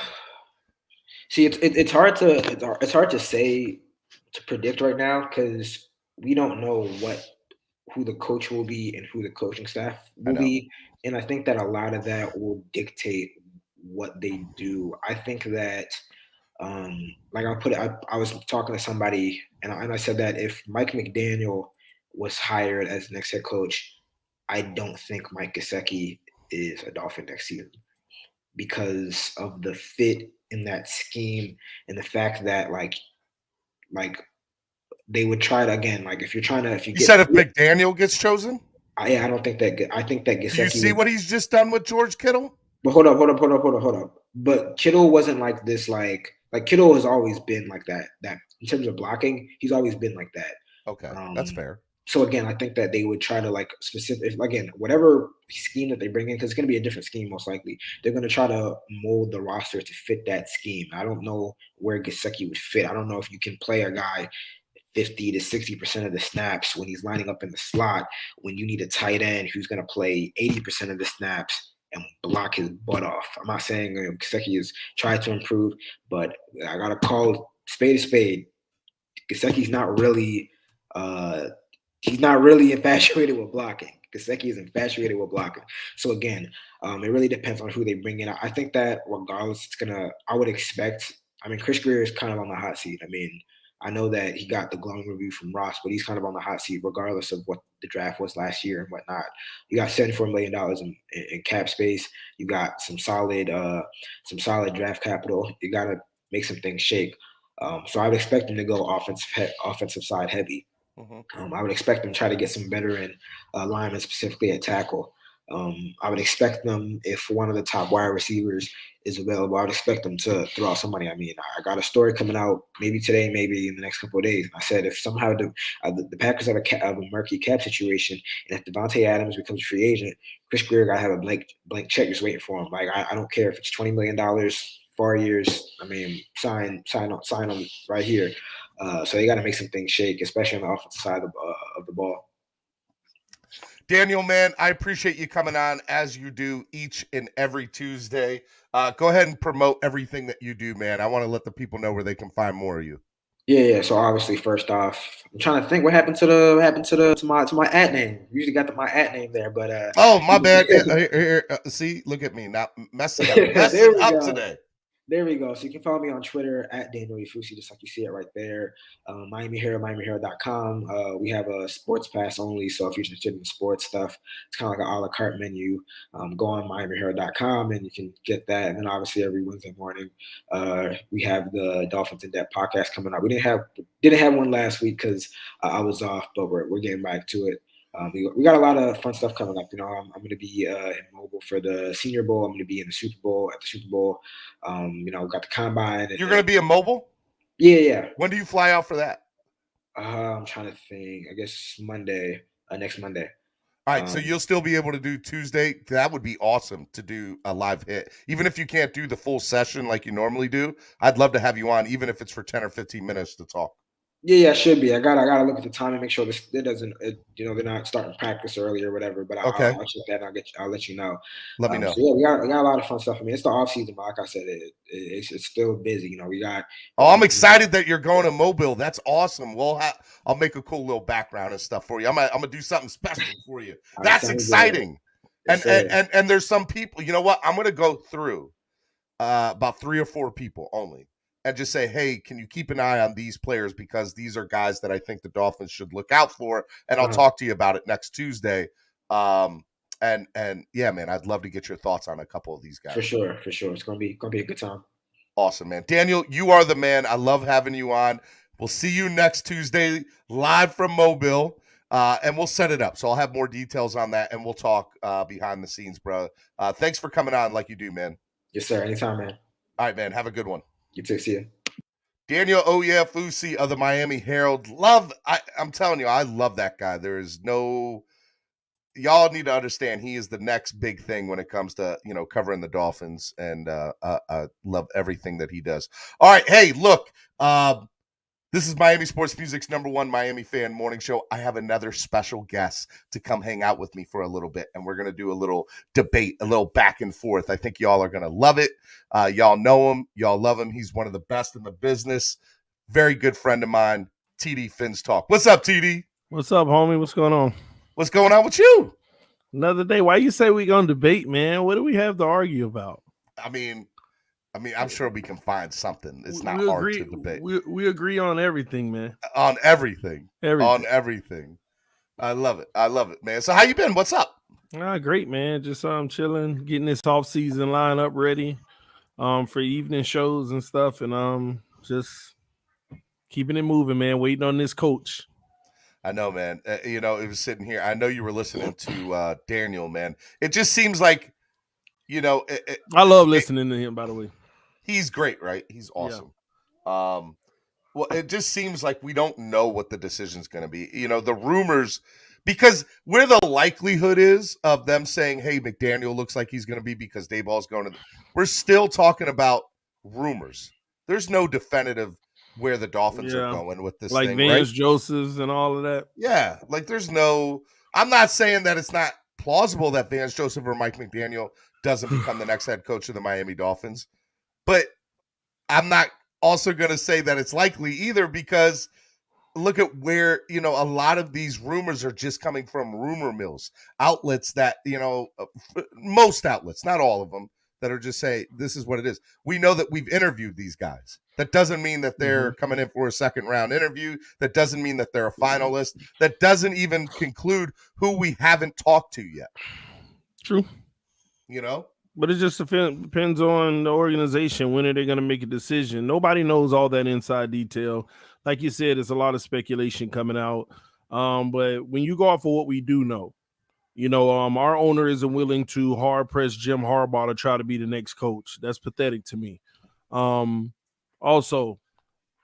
See, it's hard to say, to predict right now, because we don't know who the coach will be and who the coaching staff will be. And I think that a lot of that will dictate what they do. I think that I was talking to somebody and I said that if Mike McDaniel was hired as next head coach, I don't think Mike Gesicki is a Dolphin next season because of the fit in that scheme and the fact that like they would try to, again, like if McDaniel gets chosen? I don't think that. I think that Gesicki. Do you see what he's just done with George Kittle? But hold up. But Kittle wasn't like this. Like Kittle has always been like that. That in terms of blocking, he's always been like that. Okay, that's fair. So again, I think that they would try to like whatever scheme that they bring in, because it's going to be a different scheme most likely. They're going to try to mold the roster to fit that scheme. I don't know where Gesicki would fit. I don't know if you can play a guy 50 to 60% of the snaps when he's lining up in the slot, when you need a tight end who's going to play 80% of the snaps and block his butt off. I'm not saying Gesicki has tried to improve, but I got to call spade a spade. Gesicki's not really he's not really infatuated with blocking. Gesicki is infatuated with blocking. So again, it really depends on who they bring in. I think that regardless, I would expect, Chris Greer is kind of on the hot seat. I know that he got the glowing review from Ross, but he's kind of on the hot seat regardless of what the draft was last year and whatnot. You got $74 million in cap space. You got some solid draft capital. You got to make some things shake. So I would expect him to go offensive side heavy. Mm-hmm. I would expect them to try to get some veteran linemen, specifically at tackle. I would expect them, if one of the top wide receivers is available, I would expect them to throw out some money. I mean, I got a story coming out maybe today, maybe in the next couple of days. I said if somehow the Packers have a murky cap situation, and if Devontae Adams becomes a free agent, Chris Greer got to have a blank check just waiting for him. Like I don't care if it's $20 million, 4 years. I mean, sign on right here. So they got to make some things shake, especially on the offensive side of the ball. Daniel, man, I appreciate you coming on as you do each and every Tuesday. Go ahead and promote everything that you do, man. I want to let the people know where they can find more of you. Yeah. So obviously, first off, I'm trying to think what happened to my ad name. Usually got my ad name there, but oh, my bad. Here, see, look at me now messing up today. There we go. So you can follow me on Twitter at Daniel Oyefusi, just like you see it right there. Miami Herald, MiamiHerald.com. We have a sports pass only, so if you're interested in sports stuff, it's kind of like an a la carte menu. Go on MiamiHerald.com and you can get that. And then obviously every Wednesday morning, we have the Dolphins in Depth podcast coming up. We didn't have one last week because I was off, but we're getting back to it. We got a lot of fun stuff coming up. You know, I'm going to be in mobile for the Senior Bowl. I'm going to be in the Super Bowl at the Super Bowl. You know, got the combine. You're going to be in mobile? Yeah. When do you fly out for that? I'm trying to think. I guess Monday, next Monday. All right, so you'll still be able to do Tuesday. That would be awesome to do a live hit. Even if you can't do the full session like you normally do, I'd love to have you on, even if it's for 10 or 15 minutes to talk. Yeah, it should be. I gotta look at the time and make sure they're not starting practice early or whatever. But I'll check that. And I'll let you know. Let me know. So yeah, we got a lot of fun stuff. I mean, it's the off season, but like I said, it's still busy. You know, we got. Oh, I'm excited that you're going to Mobile. That's awesome. Well, I'll make a cool little background and stuff for you. I'm gonna do something special for you. That's exciting. Yes, and there's some people. You know what? I'm gonna go through about 3 or 4 people only. And just say, hey, can you keep an eye on these players because these are guys that I think the Dolphins should look out for, and I'll talk to you about it next Tuesday. And yeah, man, I'd love to get your thoughts on a couple of these guys. For sure, it's gonna be a good time. Awesome, man. Daniel, you are the man. I love having you on. We'll see you next Tuesday live from Mobile, and we'll set it up. So I'll have more details on that, and we'll talk behind the scenes, bro. Thanks for coming on like you do, man. Yes, sir. Anytime, man. All right, man. Have a good one. You too. See you. Daniel Oyefusi of the Miami Herald. I'm telling you, I love that guy. There is no, y'all need to understand he is the next big thing when it comes to, you know, covering the Dolphins, and I love everything that he does. All right. Hey, look, this is Miami Sports Music's #1 Miami fan morning show. I have another special guest to come hang out with me for a little bit, and we're going to do a little debate, a little back and forth. I think y'all are going to love it. Y'all know him. Y'all love him. He's one of the best in the business. Very good friend of mine, TD Fins Talk. What's up, TD? What's up, homie? What's going on? What's going on with you? Another day. Why you say we going to debate, man? What do we have to argue about? I mean, I'm sure we can find something. It's not hard to debate. We agree on everything, man. On everything. On everything. I love it, man. So how you been? What's up? Great, man. Just chilling, getting this off season lineup ready for evening shows and stuff, and just keeping it moving, man. Waiting on this coach. I know, man. You know, it was sitting here. I know you were listening to Daniel, man. It just seems like, you know, I love listening to him, by the way. He's great, right? He's awesome. Yeah. Well, it just seems like we don't know what the decision's going to be. You know, the rumors, because where the likelihood is of them saying, hey, McDaniel looks like he's going to be because Dayball's going to, we're still talking about rumors. There's no definitive where the Dolphins are going with this like thing, Vance right? Josephs and all of that. Yeah, like there's no, I'm not saying that it's not plausible that Vance Joseph or Mike McDaniel doesn't become the next head coach of the Miami Dolphins. But I'm not also going to say that it's likely either, because look at where, you know, a lot of these rumors are just coming from rumor mills, outlets that, you know, most outlets, not all of them, that are just saying this is what it is. We know that we've interviewed these guys. That doesn't mean that they're coming in for a second round interview. That doesn't mean that they're a finalist. That doesn't even conclude who we haven't talked to yet. True. You know? But it just depends on the organization. When are they going to make a decision? Nobody knows all that inside detail. Like you said, there's a lot of speculation coming out. But when you go off of what we do know, Our owner isn't willing to hard press Jim Harbaugh to try to be the next coach. That's pathetic to me. Also,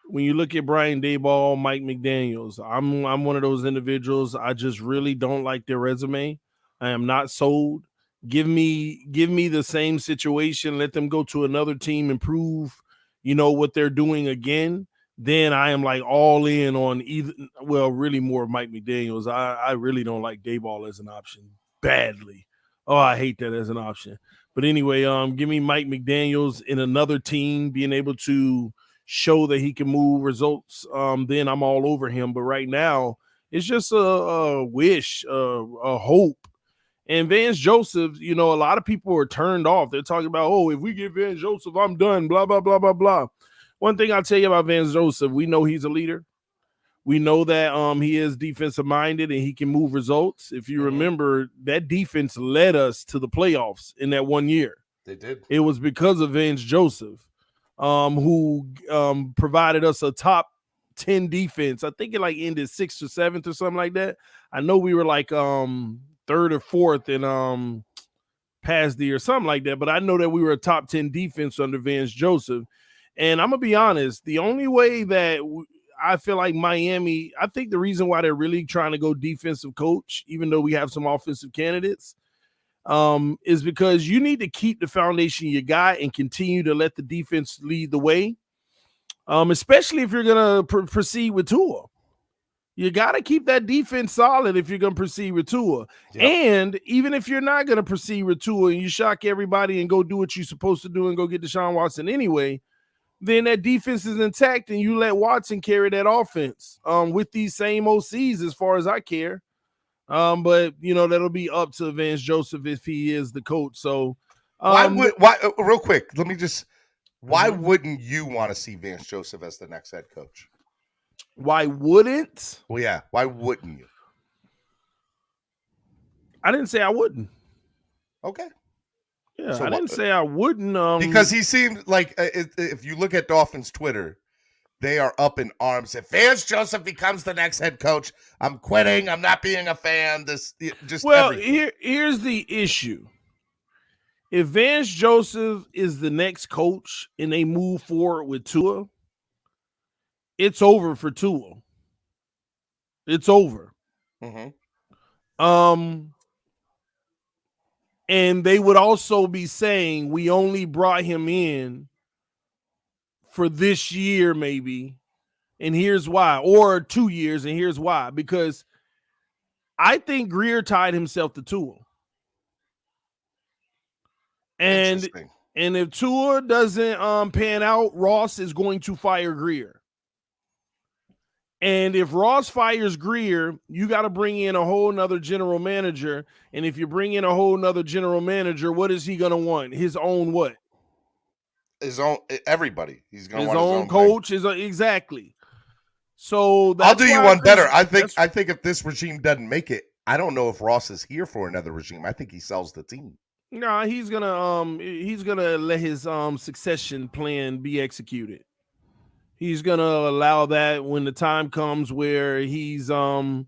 when you look at Brian Daboll, Mike McDaniels, I'm one of those individuals. I just really don't like their resume. I am not sold. Give me the same situation. Let them go to another team and prove, what they're doing again. Then I am like all in on really more of Mike McDaniels. I really don't like Daboll as an option badly. Oh, I hate that as an option. But anyway, give me Mike McDaniels in another team being able to show that he can move results. Then I'm all over him. But right now, it's just a wish, a hope. And Vance Joseph, a lot of people are turned off. They're talking about, if we get Vance Joseph, I'm done, blah, blah, blah, blah, blah. One thing I'll tell you about Vance Joseph, we know he's a leader. We know that he is defensive minded and he can move results. If you remember, that defense led us to the playoffs in that 1 year. They did. It was because of Vance Joseph, who provided us a top 10 defense. I think it ended 6th or 7th or something like that. I know we were 3rd or 4th in past the or something like that, but I know that we were a top 10 defense under Vance Joseph. And I'm going to be honest, the only way that I feel like Miami, I think the reason why they're really trying to go defensive coach, even though we have some offensive candidates, is because you need to keep the foundation you got and continue to let the defense lead the way, especially if you're going to proceed with Tua. You got to keep that defense solid if you're going to proceed with Tua. Yep. And even if you're not going to proceed with Tua and you shock everybody and go do what you're supposed to do and go get Deshaun Watson anyway, then that defense is intact and you let Watson carry that offense with these same OCs as far as I care. But, that'll be up to Vance Joseph if he is the coach. So why real quick, why wouldn't you want to see Vance Joseph as the next head coach? Why wouldn't? Well, yeah. Why wouldn't you? I didn't say I wouldn't. Okay. Yeah, so I didn't say I wouldn't. Because he seemed like, if you look at Dolphins Twitter, they are up in arms. If Vance Joseph becomes the next head coach, I'm quitting. I'm not being a fan. Here's the issue. If Vance Joseph is the next coach and they move forward with Tua, it's over for Tua. It's over. Mm-hmm. And they would also be saying we only brought him in for this year, maybe, and here's why, or 2 years, and here's why. Because I think Greer tied himself to Tua. And if Tua doesn't pan out, Ross is going to fire Greer. And if Ross fires Greer, you got to bring in a whole nother general manager. And if you bring in a whole nother general manager, what is he going to want? His own what? His own everybody. He's going to want his own coach. Exactly. So I'll do you one better. I think if this regime doesn't make it, I don't know if Ross is here for another regime. I think he sells the team. No, he's gonna let his succession plan be executed. He's going to allow that when the time comes where he's, and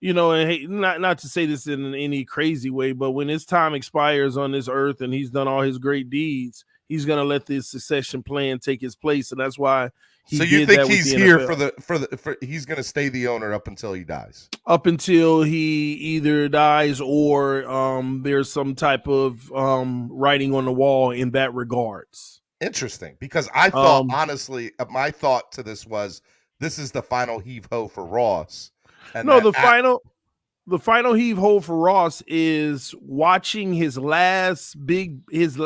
not to say this in any crazy way, but when his time expires on this earth and he's done all his great deeds, he's going to let this succession plan take his place. And that's why So you think he's here for he's going to stay the owner up until he dies? Up until he either dies or there's some type of writing on the wall in that regards. Interesting, because I thought, honestly, my thought to this was this is the final heave-ho for Ross. And no, the final heave-ho for Ross is watching his last baby, his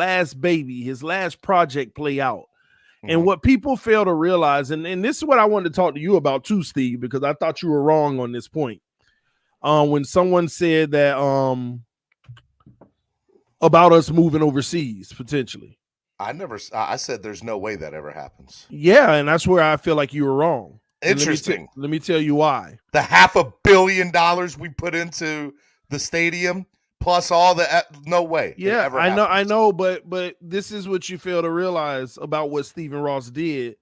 last project play out. Mm-hmm. And what people fail to realize, and this is what I wanted to talk to you about too, Steve, because I thought you were wrong on this point. When someone said that about us moving overseas, potentially. I said there's no way that ever happens. Yeah, and that's where I feel like you were wrong. Interesting. Let me tell you why. The $500 million we put into the stadium, plus all the no way. Yeah, I know, but this is what you fail to realize about what Stephen Ross did.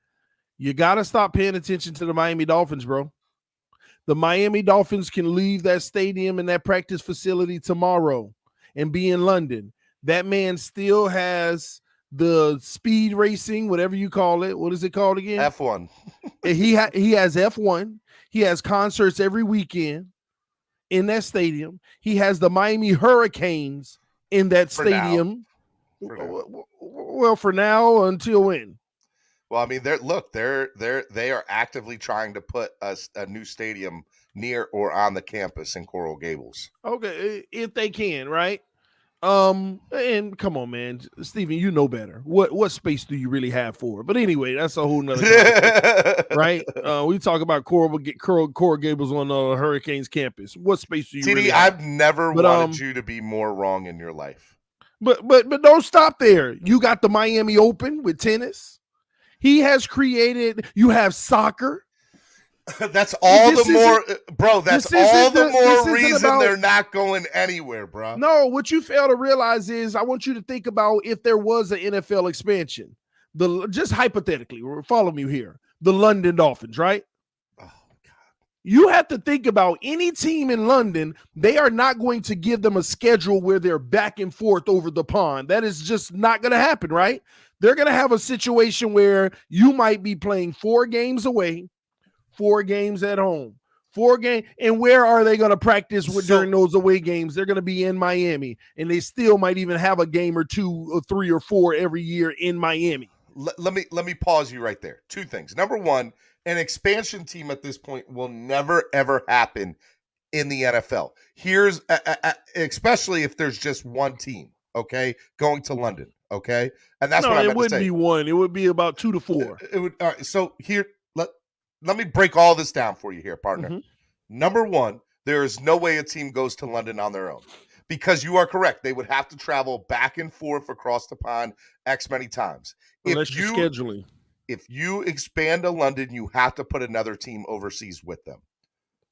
You got to stop paying attention to the Miami Dolphins, bro. The Miami Dolphins can leave that stadium and that practice facility tomorrow and be in London. That man still has the speed racing, whatever you call it. What is it called again? F1. He has F1. He has concerts every weekend in that stadium. He has the Miami Hurricanes in that stadium. Well, for now, until when? Well, I mean, they are actively trying to put a new stadium near or on the campus in Coral Gables. Okay, if they can, right? And come on, man, Steven, you know better. What space do you really have for it? But anyway, that's a whole nother conversation, right? We talk about Coral Gables on the Hurricanes campus. What space do you really have? I've never wanted you to be more wrong in your life. But don't stop there. You got the Miami Open with tennis. He has created. You have soccer. That's all the more, bro. That's all the more reason they're not going anywhere, bro. No, what you fail to realize is I want you to think about if there was an NFL expansion. Just hypothetically, follow me here. The London Dolphins, right? Oh God. You have to think about any team in London. They are not going to give them a schedule where they're back and forth over the pond. That is just not going to happen, right? They're going to have a situation where you might be playing 4 games away, 4 games at home, 4 games. And where are they going to practice during those away games? They're going to be in Miami, and they still might even have a game or 2 or 3 or 4 every year in Miami. Let me pause you right there. 2 things. Number one, an expansion team at this point will never, ever happen in the NFL. Here's especially if there's just one team, okay, going to London, okay? And that's what I meant to say. It wouldn't be one. It would be about 2 to 4. It would. All right, so here, let me break all this down for you here, partner. Mm-hmm. Number one, there is no way a team goes to London on their own because you are correct. They would have to travel back and forth across the pond X many times. Unless you're scheduling. If you expand to London, you have to put another team overseas with them.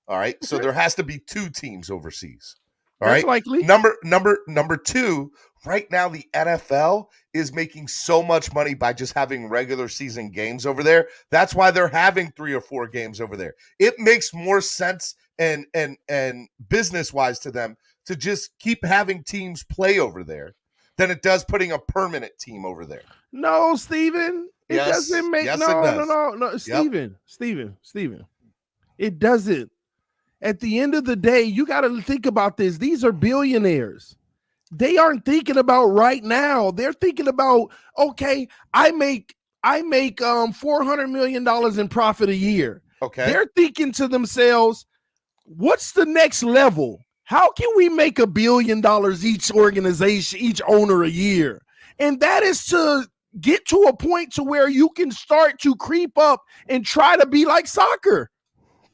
All right. So there has to be 2 teams overseas. All That's right. likely. Number 2, right now the NFL is making so much money by just having regular season games over there. That's why they're having 3 or 4 games over there. It makes more sense and business-wise to them to just keep having teams play over there than it does putting a permanent team over there. No, Steven. It doesn't make no, Steven. It doesn't. At the end of the day, you got to think about this. These are billionaires. They aren't thinking about right now. They're thinking about, okay, I make $400 million in profit a year. Okay. They're thinking to themselves, what's the next level? How can we make $1 billion each organization, each owner a year? And that is to get to a point to where you can start to creep up and try to be like soccer.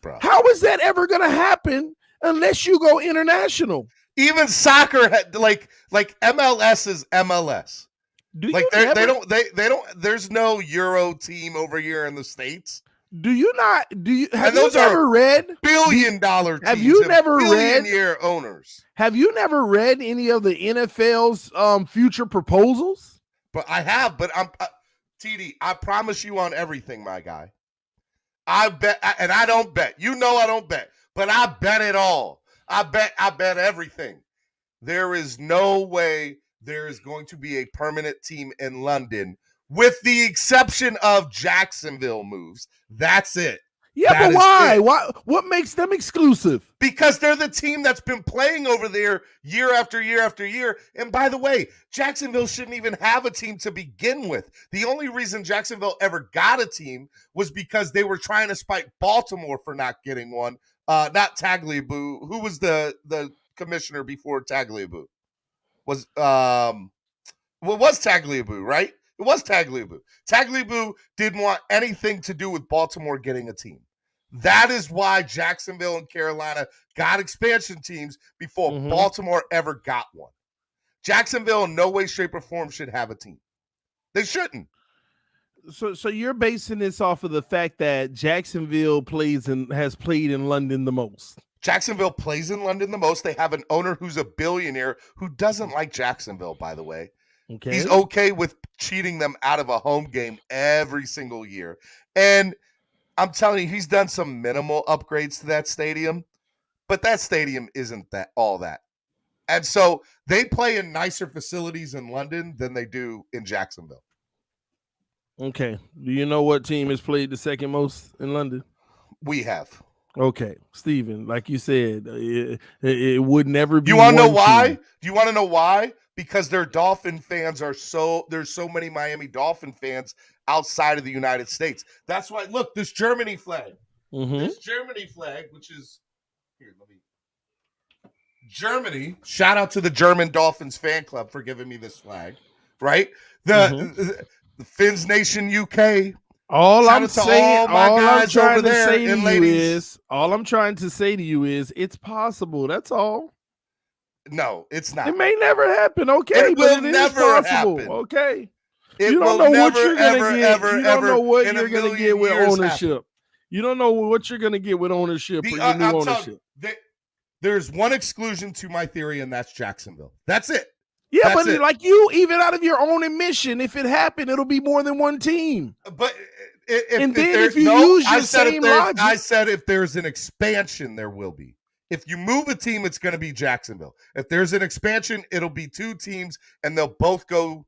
Bro. How is that ever going to happen unless you go international? Even soccer, like MLS is MLS. They don't. There's no Euro team over here in the States. Have you never read $1 billion teams? Have you never read billion-year owners? Have you never read any of the NFL's future proposals? But I have. But I'm TD. I promise you on everything, my guy. I bet, and I don't bet. You know I don't bet, but I bet it all. I bet everything. There is no way there is going to be a permanent team in London, with the exception of Jacksonville moves. That's it. Yeah, but why? What makes them exclusive? Because they're the team that's been playing over there year after year after year. And by the way, Jacksonville shouldn't even have a team to begin with. The only reason Jacksonville ever got a team was because they were trying to spite Baltimore for not getting one. Not Tagliabue. Who was the commissioner before Tagliabue? Was Tagliabue, right? It was Tagliabue. Tagliabue didn't want anything to do with Baltimore getting a team. That is why Jacksonville and Carolina got expansion teams before Baltimore ever got one. Jacksonville in no way, shape, or form should have a team. They shouldn't. So you're basing this off of the fact that Jacksonville has played in London the most. Jacksonville plays in London the most. They have an owner who's a billionaire who doesn't like Jacksonville, by the way. Okay. He's okay with cheating them out of a home game every single year. And I'm telling you, he's done some minimal upgrades to that stadium, but that stadium isn't that all that. And so they play in nicer facilities in London than they do in Jacksonville. Okay. Do you know what team has played the second most in London? We have. Okay, Steven, like you said, it would never be. You want to know one why? team. Do you want to know why? Because their Dolphin fans there's so many Miami Dolphin fans outside of the United States. That's why, look, this Germany flag. This Germany flag, which is here, let me. Germany, shout out to the German Dolphins fan club for giving me this flag, right? The Finns Nation UK. All Shout I'm out to saying, all my all I'm guys trying over to there say to and you ladies. is, all I'm trying to say to you is, it's possible. That's all. No, it's not. It may never happen. Okay, It but will it is never possible. happen. Okay. It You don't will know what never, you're gonna ever, get. ever, You don't know ever what in a you're gonna million get with years ownership. happen. You don't know what you're gonna get with ownership or your new I'm telling ownership. you, there's one exclusion to my theory, and that's Jacksonville. That's it. Yeah, That's but it. like you, even out of your own admission, if it happened, it'll be more than one team. But if you use your same logic, I said if there's an expansion, there will be. If you move a team, it's going to be Jacksonville. If there's an expansion, it'll be two teams, and they'll both go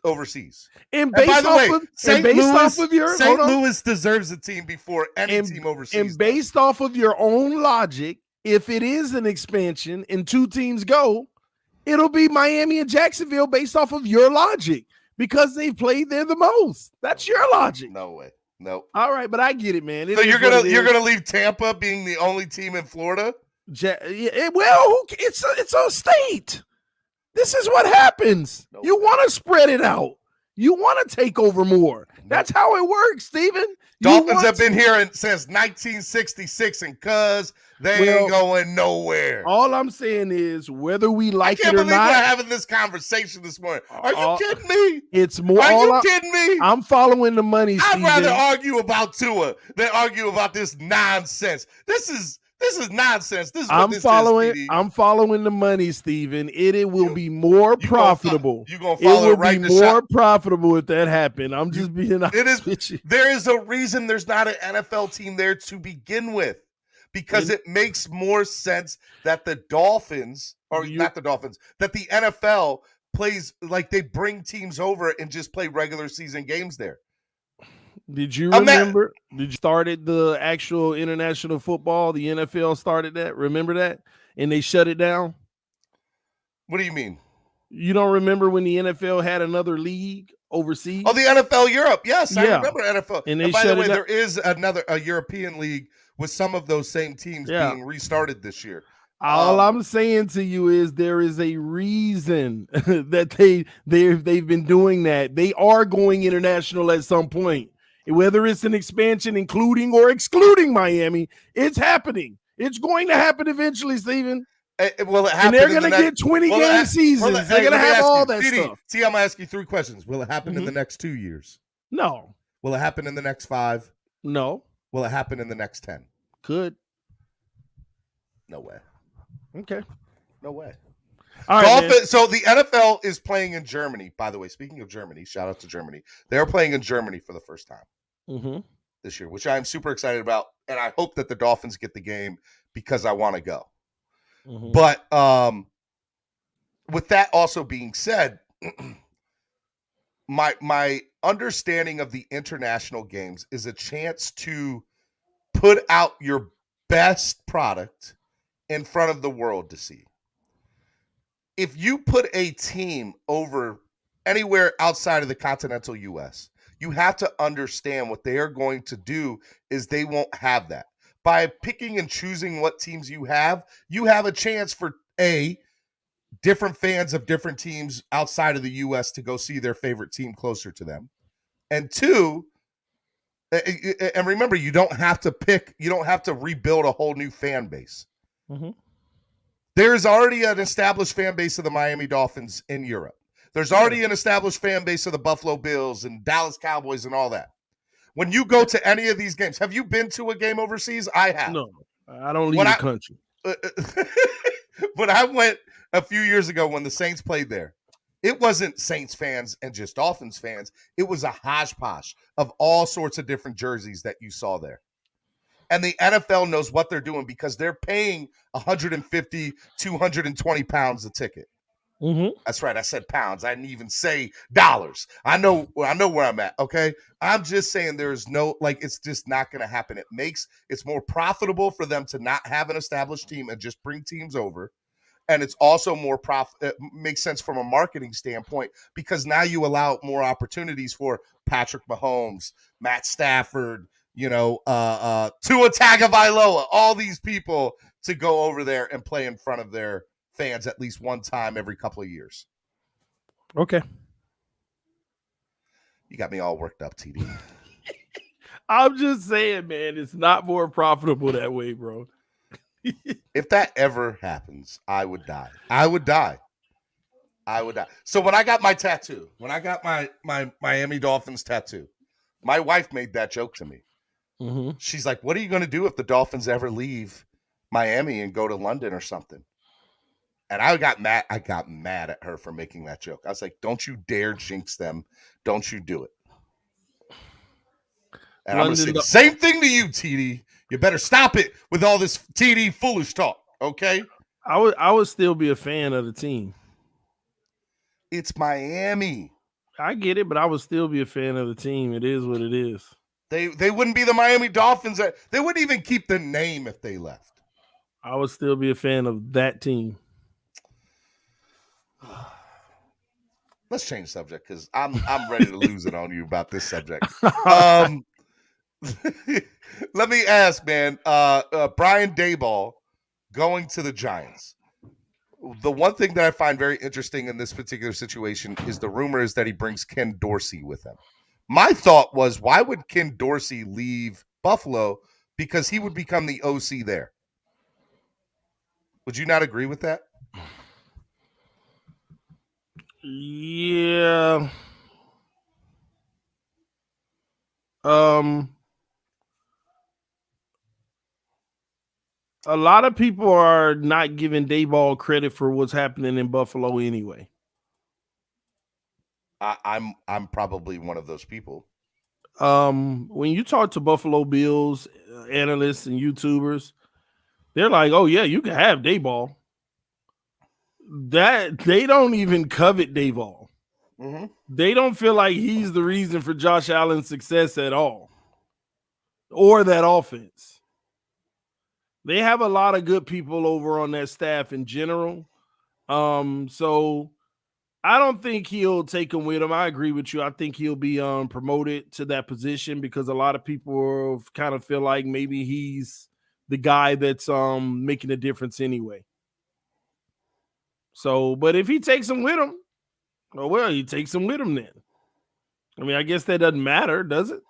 overseas. And by the way, St. Louis deserves a team before any team overseas. And based off of your own logic, if it is an expansion and two teams go, it'll be Miami and Jacksonville based off of your logic because they've played there the most. That's your logic. No way. Nope. All right, but I get it, man. So you're gonna leave Tampa being the only team in Florida? Well, it's a state. This is what happens. Nope. You want to spread it out. You want to take over more. Nope. That's how it works, Steven. Dolphins have been here since 1966, and they ain't going nowhere. All I'm saying is, whether we like it or not, I can't believe we're having this conversation this morning. Are you kidding me? It's more. Are you kidding me? I'm following the money. I'd rather argue about Tua than argue about this nonsense. This is nonsense. This is what this is. I'm following the money, Steven. It will be more profitable. You're gonna follow it will be more profitable if that happened. I'm just being honest with you. There is a reason there's not an NFL team there to begin with, because it makes more sense that the Dolphins, not the Dolphins, that the NFL plays like they bring teams over and just play regular season games there. Did you remember? Did you started the actual international football? The NFL started that. Remember that? And they shut it down. What do you mean? You don't remember when the NFL had another league overseas? Oh, the NFL Europe. Yes, I remember NFL. And by the way, there is a European league with some of those same teams being restarted this year. All I'm saying to you is there is a reason that they've been doing that. They are going international at some point. Whether it's an expansion, including or excluding Miami, it's happening. It's going to happen eventually, Steven. Will it happen? And they're going to get 20-game seasons. They're going to have all that stuff. See, I'm going to ask you 3 questions. Will it happen in the next 2 years? No. Will it happen in the next 5? No. Will it happen in the next 10? Could. No way. Okay. No way. All right, so the NFL is playing in Germany. By the way, speaking of Germany, shout out to Germany. They're playing in Germany for the first time this year, which I'm super excited about. And I hope that the Dolphins get the game because I want to go. But with that also being said, my understanding of the international games is a chance to put out your best product in front of the world to see. If you put a team over anywhere outside of the continental U.S., you have to understand what they are going to do is they won't have that. By picking and choosing what teams you have a chance for different fans of different teams outside of the U.S. to go see their favorite team closer to them. And 2, and remember, you don't have to rebuild a whole new fan base. There's already an established fan base of the Miami Dolphins in Europe. There's already an established fan base of the Buffalo Bills and Dallas Cowboys and all that. When you go to any of these games, have you been to a game overseas? I have. No, I don't leave the country. When I went a few years ago when the Saints played there, It wasn't Saints fans and just Dolphins fans. It was a hodgepodge of all sorts of different jerseys that you saw there. And the NFL knows what they're doing because they're paying 150, 220 pounds a ticket. Mm-hmm. That's right. I said pounds. I didn't even say dollars. I know where I'm at. Okay. I'm just saying there's no, like, it's just not going to happen. It's more profitable for them to not have an established team and just bring teams over. And it's also more it makes sense from a marketing standpoint because now you allow more opportunities for Patrick Mahomes, Matt Stafford, Tua Tagovailoa, all these people to go over there and play in front of their fans at least one time every couple of years. Okay. You got me all worked up, TD. I'm just saying, man, it's not more profitable that way, bro. If that ever happens, I would die. I would die. So when I got my tattoo, when I got my Miami Dolphins tattoo, my wife made that joke to me. Mm-hmm. She's like, what are you going to do if the Dolphins ever leave Miami and go to London or something? And I got mad at her for making that joke. I was like, don't you dare jinx them. Don't you do it. And I'm going to say the same thing to you, TD. You better stop it with all this TD foolish talk, okay? I would still be a fan of the team. It's Miami. I get it, but I would still be a fan of the team. It is what it is. They wouldn't be the Miami Dolphins. They wouldn't even keep the name if they left. I would still be a fan of that team. Let's change subject because I'm ready to lose it on you about this subject. Let me ask, man. Brian Daboll going to the Giants. The one thing that I find very interesting in this particular situation is the rumor is that he brings Ken Dorsey with him. My thought was, why would Ken Dorsey leave Buffalo? Because he would become the OC there. Would you not agree with that? Yeah. A lot of people are not giving Daboll credit for what's happening in Buffalo anyway. I'm probably one of those people. When you talk to Buffalo Bills analysts and YouTubers, they're like, "Oh yeah, you can have Daboll." That they don't even covet Daboll. Mm-hmm. They don't feel like he's the reason for Josh Allen's success at all, or that offense. They have a lot of good people over on that staff in general. So I don't think he'll take him with him. I agree with you. I think he'll be promoted to that position because a lot of people kind of feel like maybe he's the guy that's making a difference anyway. So, but if he takes him with him, oh well, he takes him with him then. I mean, I guess that doesn't matter, does it?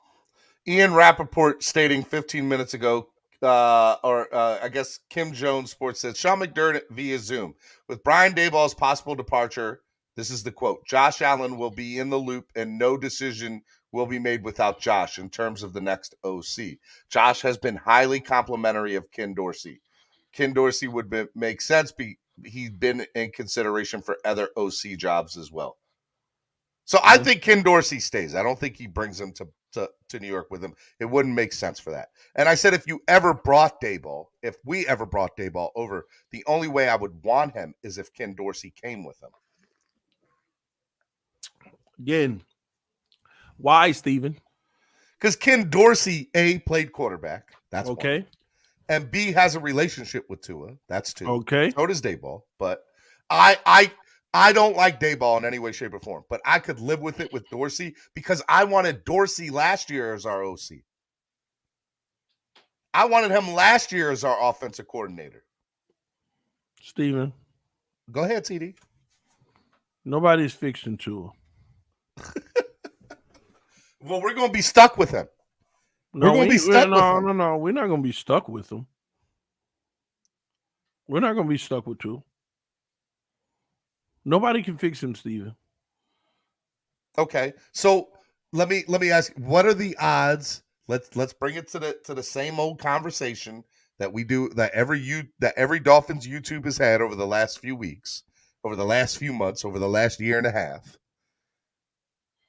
Ian Rappaport stating 15 minutes ago, I guess Kim Jones Sports said, Sean McDermott via Zoom. With Brian Daboll's possible departure, this is the quote, Josh Allen will be in the loop and no decision will be made without Josh in terms of the next OC. Josh has been highly complimentary of Ken Dorsey. Ken Dorsey would make sense. He's been in consideration for other OC jobs as well. So I think Ken Dorsey stays. I don't think he brings him to New York with him. It wouldn't make sense for that. And I said, if we ever brought Daboll over, the only way I would want him is if Ken Dorsey came with him. Again, why, Steven? Because Ken Dorsey, A, played quarterback. That's okay. One. And B, has a relationship with Tua. That's two. Okay. So does Daboll. But I don't like Daboll in any way, shape, or form. But I could live with it with Dorsey because I wanted Dorsey last year as our OC. I wanted him last year as our offensive coordinator. Steven. Go ahead, TD. Nobody's fixing Tua. Well, we're going to be stuck with him. No, we're going to be stuck with him. No. We're not going to be stuck with him. We're not going to be stuck with Tua. Nobody can fix him, Steven. Okay. So let me ask, what are the odds? Let's bring it to the same old conversation that we do that every Dolphins YouTube has had over the last few weeks. over the last few months, over the last year and a half,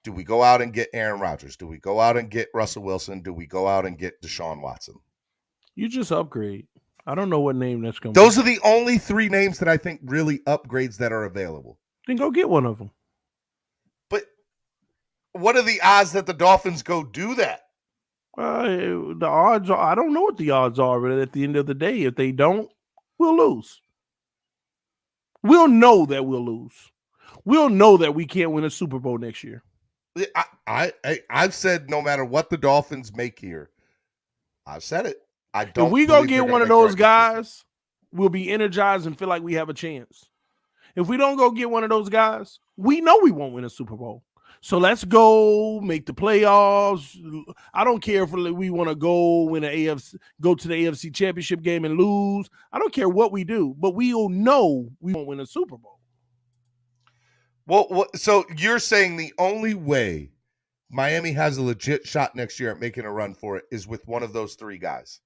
do we go out and get Aaron Rodgers? Do we go out and get Russell Wilson? Do we go out and get Deshaun Watson? You just upgrade. I don't know what name that's going to be. Those are the only 3 names that I think really upgrades that are available. Then go get one of them. But what are the odds that the Dolphins go do that? The odds are, I don't know what the odds are, but at the end of the day, if they don't, we'll lose. We'll know that we'll lose. We'll know that we can't win a Super Bowl next year. I've said no matter what the Dolphins make here, I've said it. I don't. If we go get one of those guys, we'll be energized and feel like we have a chance. If we don't go get one of those guys, we know we won't win a Super Bowl. So let's go make the playoffs. I don't care if we want to go to the AFC Championship game and lose. I don't care what we do, but we'll know we won't win a Super Bowl. Well, so you're saying the only way Miami has a legit shot next year at making a run for it is with one of those 3 guys?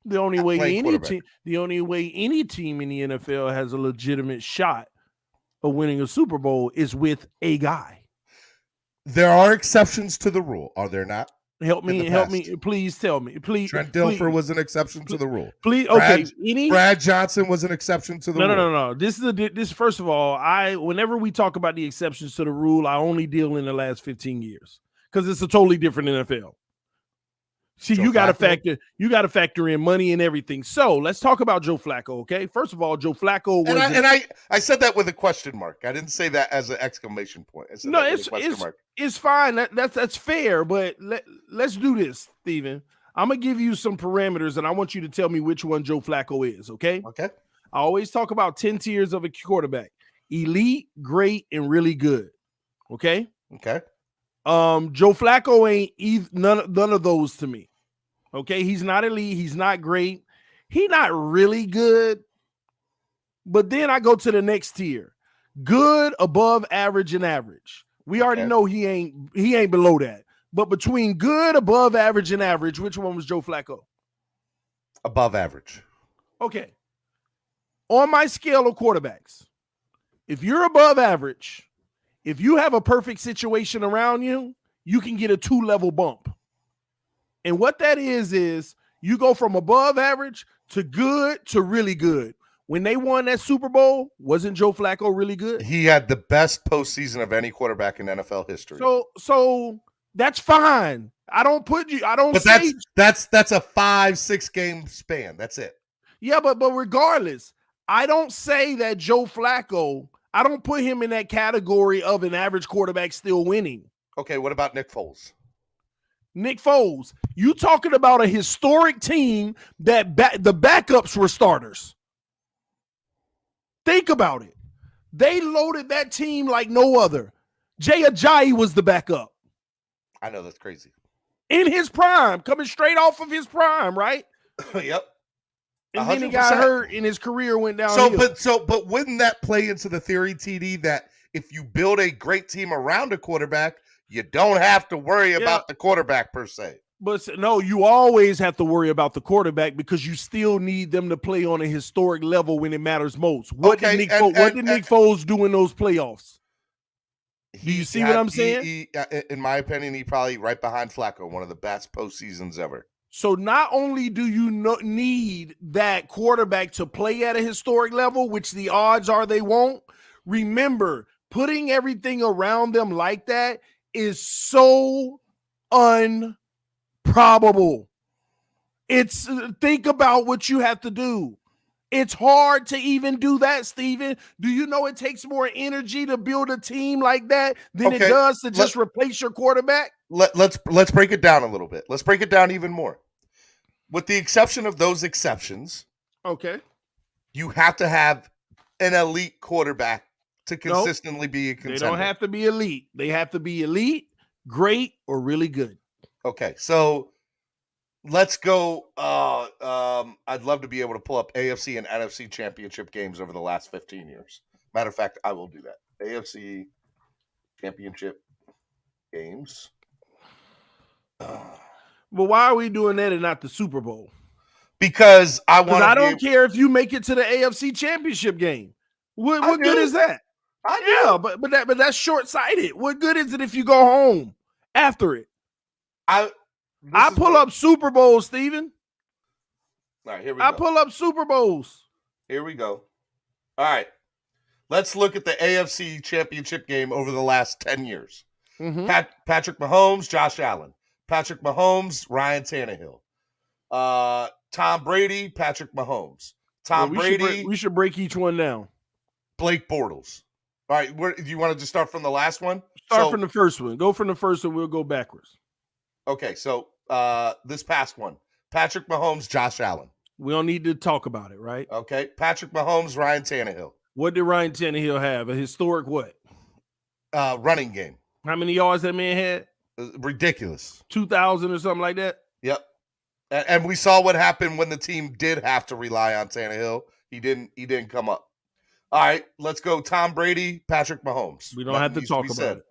The only way any team in the NFL has a legitimate shot of winning a Super Bowl is with a guy. There are exceptions to the rule, are there not? Help me, please tell me. Please. Trent Dilfer was an exception to the rule. Please, okay. Brad Johnson was an exception to the rule. No. This first of all, whenever we talk about the exceptions to the rule, I only deal in the last 15 years because it's a totally different NFL. See, you got to factor in money and everything. So let's talk about Joe Flacco, okay? First of all, Joe Flacco was I said that with a question mark. I didn't say that as an exclamation point. It's fine. That's fair, but let's do this, Steven. I'm gonna give you some parameters, and I want you to tell me which one Joe Flacco is, okay? Okay. I always talk about 10 tiers of a quarterback: elite, great, and really good. Okay. Okay. Joe Flacco ain't none of those to me. Okay, he's not elite, he's not great, he's not really good. But then I go to the next tier: good, above average, and average. We already know he ain't below that. But between good, above average, and average, which one was Joe Flacco? Above average. Okay. On my scale of quarterbacks, if you're above average, if you have a perfect situation around you, you can get a 2-level bump. And what that is you go from above average to good to really good. When they won that Super Bowl, wasn't Joe Flacco really good? He had the best postseason of any quarterback in NFL history. So that's fine. But that's a 5-6 game span. That's it. Yeah, but regardless, I don't say that Joe Flacco, I don't put him in that category of an average quarterback still winning. Okay, what about Nick Foles? Nick Foles, you talking about a historic team that the backups were starters. Think about it. They loaded that team like no other. Jay Ajayi was the backup. I know, that's crazy. In his prime, coming straight off of his prime, right? Yep. And 100%. Then he got hurt and his career went down. But wouldn't that play into the theory, TD, that if you build a great team around a quarterback, you don't have to worry about the quarterback per se? But no, you always have to worry about the quarterback because you still need them to play on a historic level when it matters most. What did Nick Foles do in those playoffs? Do you see what I'm saying? In my opinion, he probably right behind Flacco, one of the best postseasons ever. So not only do you need that quarterback to play at a historic level, which the odds are they won't, remember, putting everything around them like that is so improbable. Think about what you have to do. It's hard to even do that, Steven. Do you know it takes more energy to build a team like that than it does to just replace your quarterback? Let's break it down a little bit. Let's break it down even more. With the exception of those exceptions, you have to have an elite quarterback to consistently be a contender. They don't have to be elite. They have to be elite, great, or really good. Okay, so let's go. I'd love to be able to pull up AFC and NFC championship games over the last 15 years. Matter of fact, I will do that. AFC championship games. But why are we doing that and not the Super Bowl? Because I want. I don't care if you make it to the AFC championship game. What good is that? But that's short-sighted. What good is it if you go home after it? I pull up Super Bowls, Steven. All right, here we go. I pull up Super Bowls. Here we go. All right. Let's look at the AFC Championship game over the last 10 years. Mm-hmm. Patrick Mahomes, Josh Allen. Patrick Mahomes, Ryan Tannehill. Tom Brady, Patrick Mahomes. We should break each one down. Blake Bortles. All right, do you want to just start from the last one? Start from the first one. Go from the first one. We'll go backwards. Okay, so this past one. Patrick Mahomes, Josh Allen. We don't need to talk about it, right? Okay, Patrick Mahomes, Ryan Tannehill. What did Ryan Tannehill have? A historic what? Running game. How many yards that man had? Ridiculous. 2,000 or something like that? Yep. And we saw what happened when the team did have to rely on Tannehill. He didn't come up. All right, let's go Tom Brady, Patrick Mahomes. We don't have to talk about it.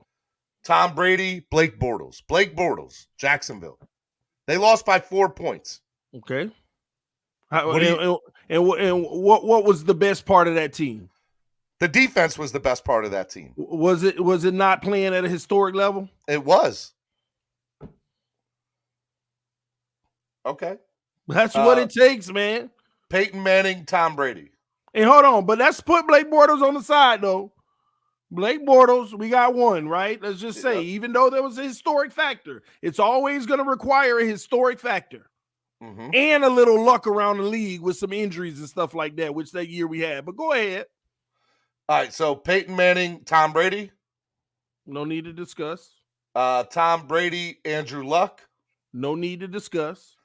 Tom Brady, Blake Bortles. Blake Bortles, Jacksonville. They lost by 4 points. Okay. What was the best part of that team? The defense was the best part of that team. Was it not playing at a historic level? It was. Okay. That's what it takes, man. Peyton Manning, Tom Brady. Hey, hold on, but let's put Blake Bortles on the side, though. Blake Bortles, we got one, right? Let's just say, even though there was a historic factor, it's always going to require a historic factor. Mm-hmm. And a little luck around the league with some injuries and stuff like that, which that year we had. But go ahead. All right, so Peyton Manning, Tom Brady. No need to discuss. Tom Brady, Andrew Luck. No need to discuss.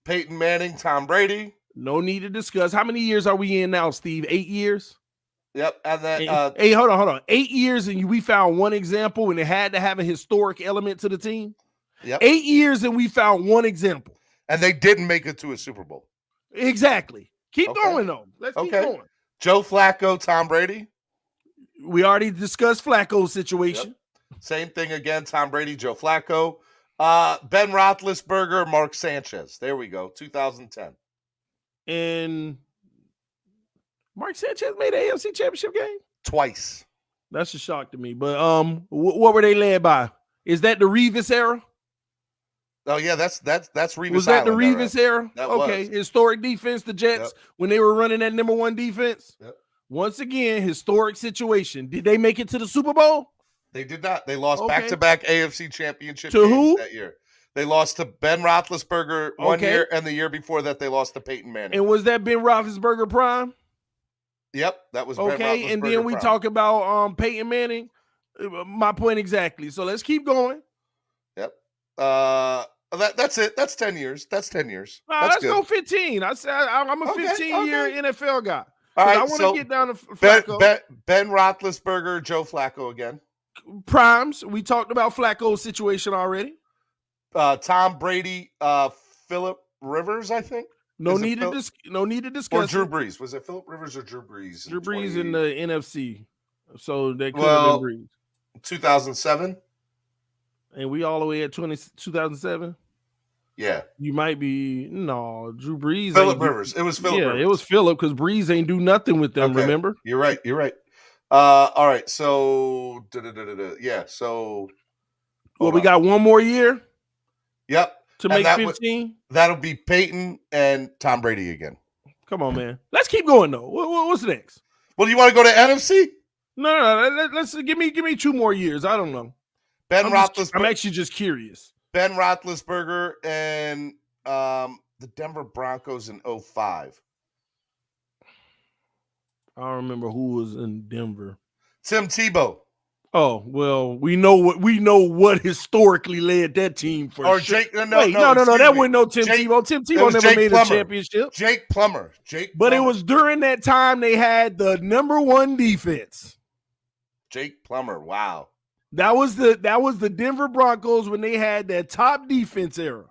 Peyton Manning, Tom Brady. No need to discuss. How many years are we in now, Steve? 8 years? Yep. And then hey, hold on. 8 years and we found one example and it had to have a historic element to the team. Yep. 8 years and we found one example. And they didn't make it to a Super Bowl. Exactly. Keep going, though. Let's keep going. Joe Flacco, Tom Brady. We already discussed Flacco's situation. Yep. Same thing again, Tom Brady, Joe Flacco. Ben Roethlisberger, Mark Sanchez. There we go, 2010. And Mark Sanchez made an AFC Championship game? Twice. That's a shock to me. But what were they led by? Is that the Revis era? Oh, yeah, that's Revis. Was that the Revis era? That okay, was. Historic defense, the Jets, when they were running that number one defense. Yep. Once again, historic situation. Did they make it to the Super Bowl? They did not. They lost back-to-back AFC Championship to games who? that year. They lost to Ben Roethlisberger one year, and the year before that, they lost to Peyton Manning. And was that Ben Roethlisberger prime? Yep, that was Ben Roethlisberger and then we prime. Talk about Peyton Manning. My point exactly. So let's keep going. Yep. That's it. That's 10 years. That's 10 years. Let's go 15. I said I'm a 15-year NFL guy. All right, I want to get down to Flacco. Ben Roethlisberger, Joe Flacco again. Primes. We talked about Flacco's situation already. Tom Brady, Phillip Rivers, I think. No need to discuss. Or Drew Brees. Was it Phillip Rivers or Drew Brees? Drew Brees in the NFC. So that could have been Brees. 2007. And we all the way at 2007? Yeah. You might be Drew Brees. Phillip Rivers. It was Phillip Rivers. It was Phillip because Brees ain't do nothing with them, remember? You're right. All right. So yeah. So we got one more year. Yep. To make 15. That'll be Peyton and Tom Brady again. Come on, man. Let's keep going though. What's next? Well, do you want to go to NFC? No. Let's give me 2 more years. I don't know. I'm actually just curious. Ben Roethlisberger and the Denver Broncos in 2005. I don't remember who was in Denver. Tim Tebow. Oh, well, we know what historically led that team for or sure. Jake, no, that wasn't no Tim Tebow. Tim Tebow never made a championship. Jake Plummer. But it was during that time they had the number one defense. Jake Plummer, wow. That was the Denver Broncos when they had that top defense era.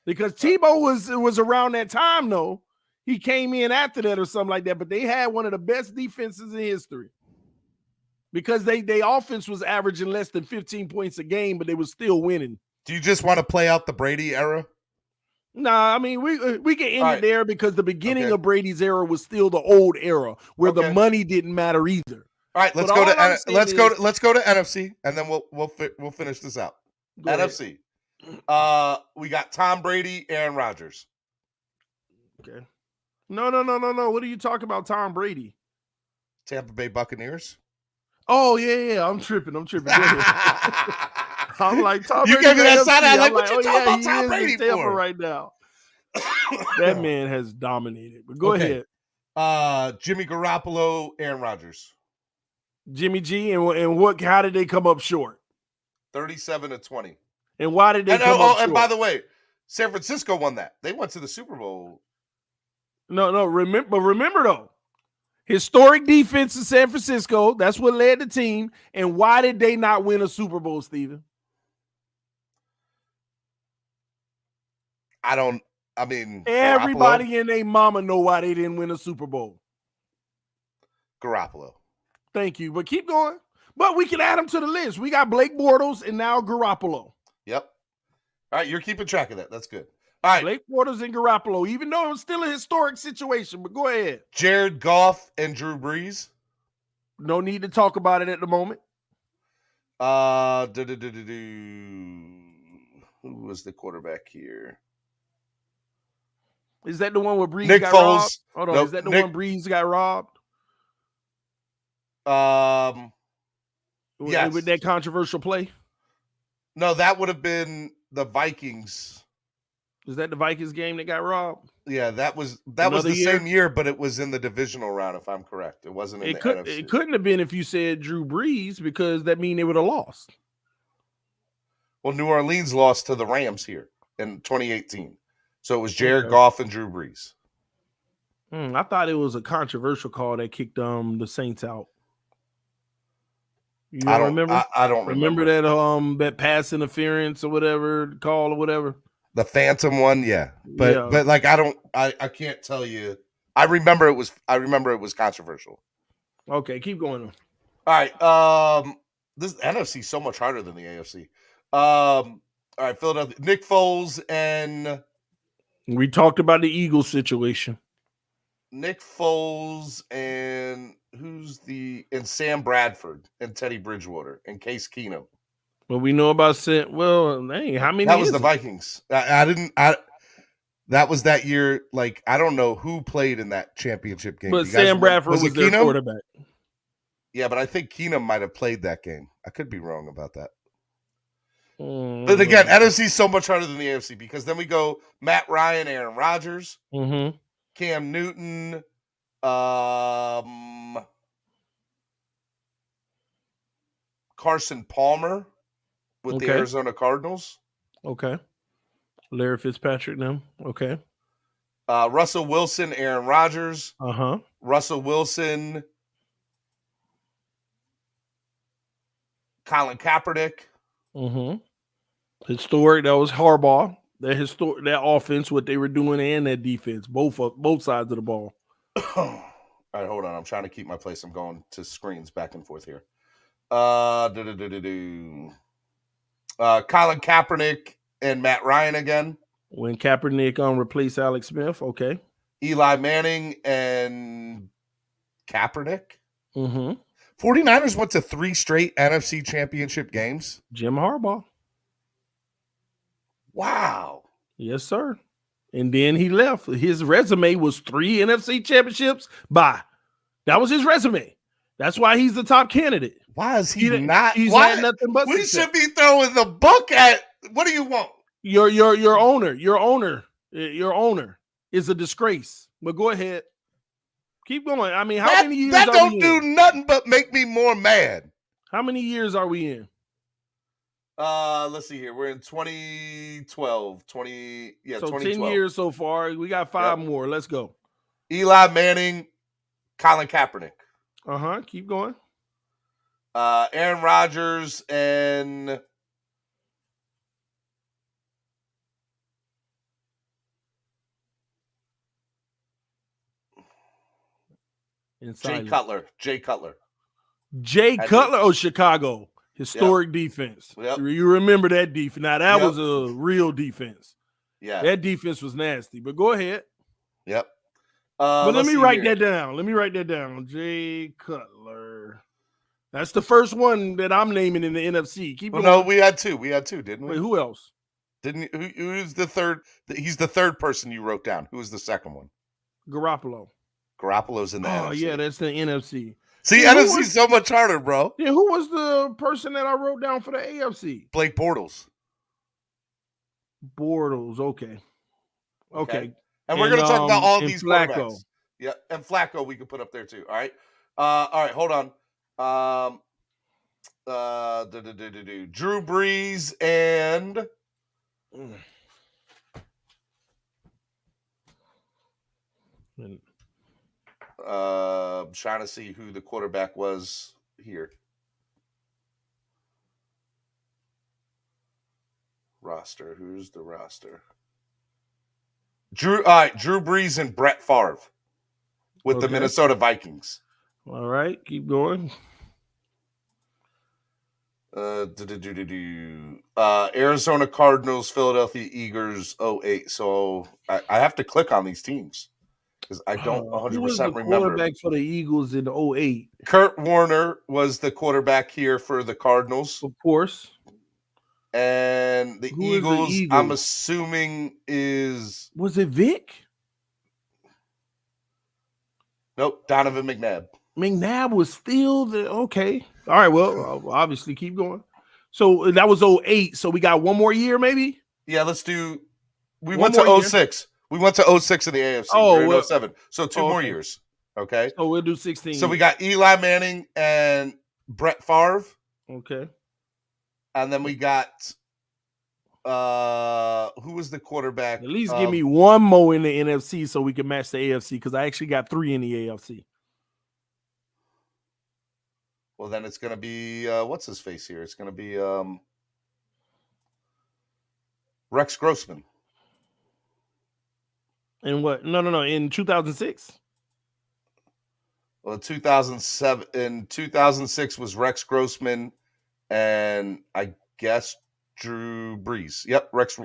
Because Tebow was around that time, though. He came in after that or something like that, but they had one of the best defenses in history. Because they offense was averaging less than 15 points a game, but they was still winning. Do you just want to play out the Brady era? Nah, I mean, we can end it there because the beginning of Brady's era was still the old era where the money didn't matter either. All right, let's But go all to I'm saying let's go to NFC, and then we'll finish this out. Go ahead. NFC. We got Tom Brady, Aaron Rodgers. Okay. No. What are you talking about, Tom Brady? Tampa Bay Buccaneers. Oh, yeah. I'm tripping. Go ahead. I'm like, Tom You Brady. gave me that AFC. side eye, like, I'm what you talking about he Tom is Brady in Tampa for? right now. That man has dominated. But go ahead. Jimmy Garoppolo, Aaron Rodgers. Jimmy G, and what? How did they come up short? 37-20. And why did they come up short? And by the way, San Francisco won that. They went to the Super Bowl. No. Remember though, historic defense in San Francisco. That's what led the team. And why did they not win a Super Bowl, Steven? Everybody and their mama know why they didn't win a Super Bowl. Garoppolo. Thank you. But keep going. But we can add them to the list. We got Blake Bortles and now Garoppolo. Yep. All right, you're keeping track of that. That's good. All right. Blake Bortles and Garoppolo, even though it was still a historic situation. But go ahead. Jared Goff and Drew Brees. No need to talk about it at the moment. Who was the quarterback here? Is that the one where Brees Nick got Foles. robbed? Hold on. Nope. Is that the one Brees got robbed? Yes. With that controversial play? No, that would have been the Vikings. Is that the Vikings game that got robbed? Yeah, that was the same year, but it was in the divisional round, if I'm correct. It wasn't in the NFC. It couldn't have been if you said Drew Brees, because that mean they would have lost. Well, New Orleans lost to the Rams here in 2018. So it was Jared Goff and Drew Brees. I thought it was a controversial call that kicked the Saints out. You don't remember? I don't remember that that pass interference or whatever call or whatever. The Phantom one, yeah. But like I can't tell you. I remember it was controversial. Okay, keep going on. All right. This NFC is so much harder than the AFC. All right, Philadelphia. Nick Foles and we talked about the Eagles situation. Nick Foles and Sam Bradford and Teddy Bridgewater and Case Keenum. Well, we know about how many? That was the Vikings. That was that year. Like, I don't know who played in that championship game. But Sam Bradford was their quarterback. Yeah, but I think Keenum might have played that game. I could be wrong about that. But again, NFC is so much harder than the AFC, because then we go Matt Ryan, Aaron Rodgers, Cam Newton, Carson Palmer with the Arizona Cardinals. Okay. Larry Fitzpatrick now. Okay. Russell Wilson, Aaron Rodgers. Russell Wilson, Colin Kaepernick. Historic. That was Harbaugh. That offense, what they were doing, and that defense, both sides of the ball. All right, hold on. I'm trying to keep my place. I'm going to screens back and forth here. Colin Kaepernick and Matt Ryan again. When Kaepernick replaced Alex Smith, okay. Eli Manning and Kaepernick. 49ers went to 3 straight NFC championship games. Jim Harbaugh. Wow. Yes, sir. And then he left. His resume was 3 NFC championships. That was his resume. That's why he's the top candidate. Why is he not? He's had nothing but we success. should be throwing the book at. What do you want? Your owner is a disgrace. But go ahead. Keep going. I mean, how many years that are don't we do in? nothing but make me more mad. How many years are we in? Let's see here. We're in 2012. 2012. 10 years so far. We got 5 more. Let's go. Eli Manning, Colin Kaepernick. Keep going. Aaron Rodgers and Jay Cutler. Jay Cutler. Oh, Chicago. Historic defense. Yep. You remember that defense. Now, that was a real defense. Yeah. That defense was nasty. But go ahead. Yep. But let me write that down. Jay Cutler. That's the first one that I'm naming in the NFC. Keep Well, going. no, we had two, didn't we? Wait, who else? Didn't who's the third? He's the third person you wrote down. Who was the second one? Garoppolo. Garoppolo's in the NFC. Oh, yeah, that's the NFC. See, Yeah, NFC's so much harder, bro. Yeah, who was the person that I wrote down for the AFC? Blake Bortles. Bortles, okay. And we're going to talk about all these Flacco. quarterbacks. Yeah, and Flacco we could put up there too. All right. All right, hold on. Drew Brees and trying to see who the quarterback was here. Roster. Who's the roster? Drew Brees and Brett Favre with the Minnesota Vikings. All right, keep going. Arizona Cardinals, Philadelphia Eagles, 08. So I have to click on these teams because I don't 100% who was the remember. Quarterback for the Eagles in 08. Kurt Warner was the quarterback here for the Cardinals, of course. And the Eagles, I'm assuming was it Vic? Nope, Donovan McNabb. McNabb was still the okay. All right, well, obviously keep going. So that was 08. So we got one more year, maybe? Yeah, let's do. We went to 06. We went to 06 in the AFC. Oh, well, 07. So two more years. Okay. So we'll do 16. So we got Eli Manning and Brett Favre. Okay. And then we got who was the quarterback? At least give me one more in the NFC so we can match the AFC because I actually got 3 in the AFC. Well, then it's going to be what's his face here? It's going to be Rex Grossman. In what? No. In 2006. Well, in 2007, in 2006 was Rex Grossman, and I guess Drew Brees. Yep, Rex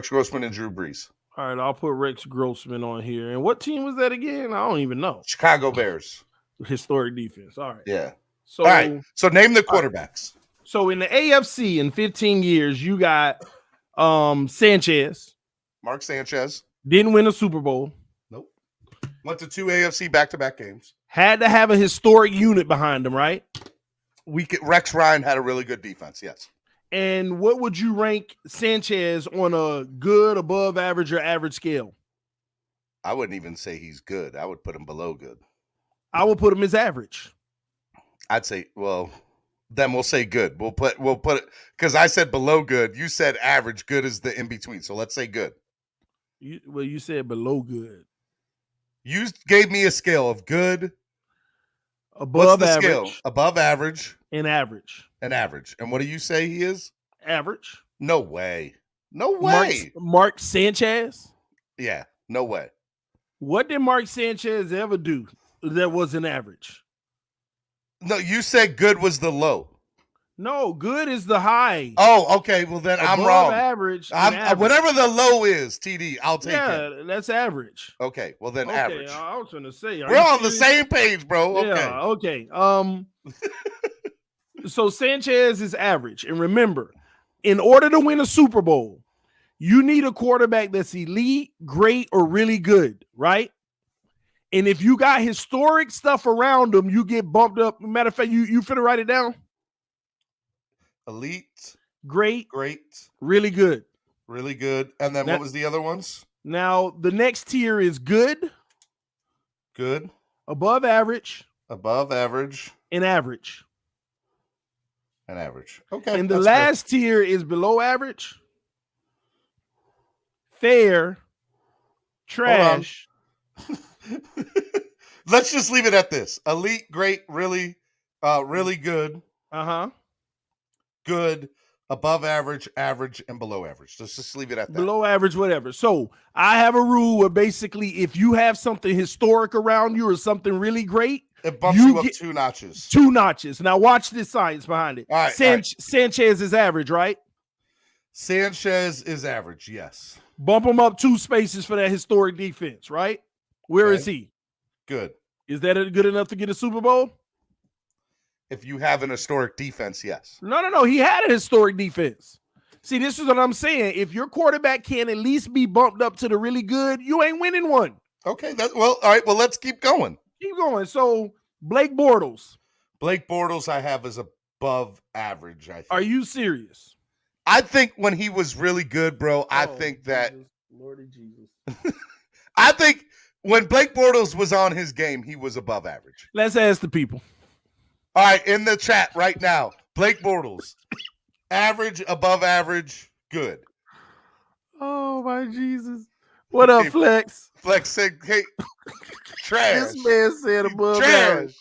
Grossman and Drew Brees. All right, I'll put Rex Grossman on here. And what team was that again? I don't even know. Chicago Bears. Historic defense. All right. Yeah. So, all right. So name the quarterbacks. Right. So in the AFC in 15 years, you got Sanchez. Mark Sanchez. Didn't win a Super Bowl. Nope. Went to 2 AFC back-to-back games. Had to have a historic unit behind him, right? Rex Ryan had a really good defense, yes. And what would you rank Sanchez on a good, above average, or average scale? I wouldn't even say he's good. I would put him below good. I would put him as average. I'd say, well, then we'll say good. We'll put it because I said below good. You said average. Good is the in between. So let's say good. You said below good. You gave me a scale of good, above What's the average, scale? Above average, and average. And average. And what do you say he is? Average. No way. No way. Mark Sanchez? Yeah, no way. What did Mark Sanchez ever do that wasn't average? No, you said good was the low. No, good is the high. Oh, okay. Well, then I'm wrong. Average, whatever the low is, TD, I'll take it. Yeah, that's average. Okay, well then average. I was going to say. We're on the same page, bro. Okay. Yeah, okay. So Sanchez is average. And remember, in order to win a Super Bowl, you need a quarterback that's elite, great, or really good, right? And if you got historic stuff around them, you get bumped up. Matter of fact, you finna write it down? Elite, great, really good. And then what was the other ones? Now, the next tier is good, above average, and average. Okay. And the last tier is below average, fair, trash. Let's just leave it at this. Elite, great, really good. Good, above average, average, and below average. Let's just leave it at that. Below average, whatever. So I have a rule where basically if you have something historic around you or something really great, it bumps you up 2 notches. 2 notches. Now watch this science behind it. All right, Sanchez is average, right? Sanchez is average, yes. Bump him up 2 spaces for that historic defense, right? Where is he? Good. Is that good enough to get a Super Bowl? If you have an historic defense, yes. No. He had a historic defense. See, this is what I'm saying. If your quarterback can at least be bumped up to the really good, you ain't winning one. Okay. All right. Well, let's keep going. Keep going. So, Blake Bortles. Blake Bortles, I have as above average. I think. Are you serious? I think when he was really good, bro, I think that. Jesus, Lordy Jesus. I think when Blake Bortles was on his game, he was above average. Let's ask the people. All right, in the chat right now, Blake Bortles, average, above average, good. Oh, my Jesus. What up, Flex? Flex said, hey, trash. This man said above Trash. average.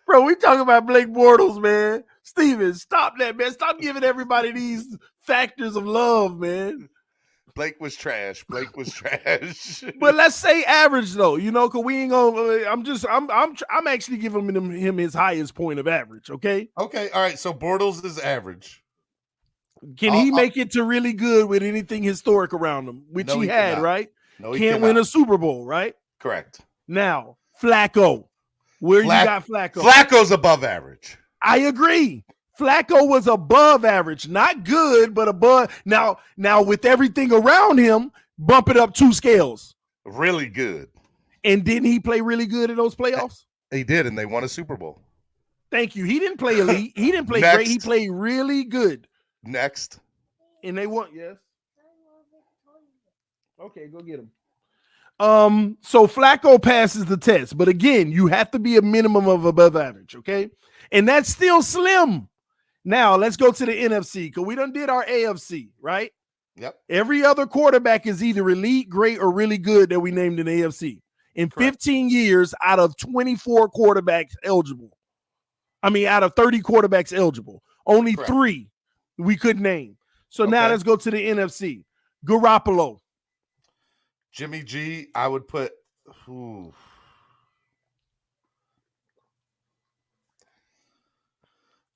Bro, we talking about Blake Bortles, man. Steven, stop that, man. Stop giving everybody these factors of love, man. Blake was trash. Blake was trash. But let's say average though, because we ain't gonna. I'm actually giving him his highest point of average. Okay. Okay. All right. So Bortles is average. Can he make it to really good with anything historic around him, which No, he he had, cannot. right? No, he Can't cannot. win a Super Bowl, right? Correct. Now Flacco, where you got Flacco? Flacco's above average. I agree. Flacco was above average, not good, but above. Now with everything around him, bump it up 2 scales. Really good. And didn't he play really good in those playoffs? He did, and they won a Super Bowl. Thank you. He didn't play elite. He didn't play Next. great. He played really good. Next. And they won. Yes. Okay, go get him. So Flacco passes the test, but again, you have to be a minimum of above average, okay? And that's still slim. Now let's go to the NFC because we done did our AFC, right? Yep. Every other quarterback is either elite, great, or really good that we named in the AFC. In Correct. 15 years, out of 24 quarterbacks eligible, out of 30 quarterbacks eligible, only Correct. 3 we could name. So now Okay. let's go to the NFC. Garoppolo. Jimmy G, I would put. Ooh.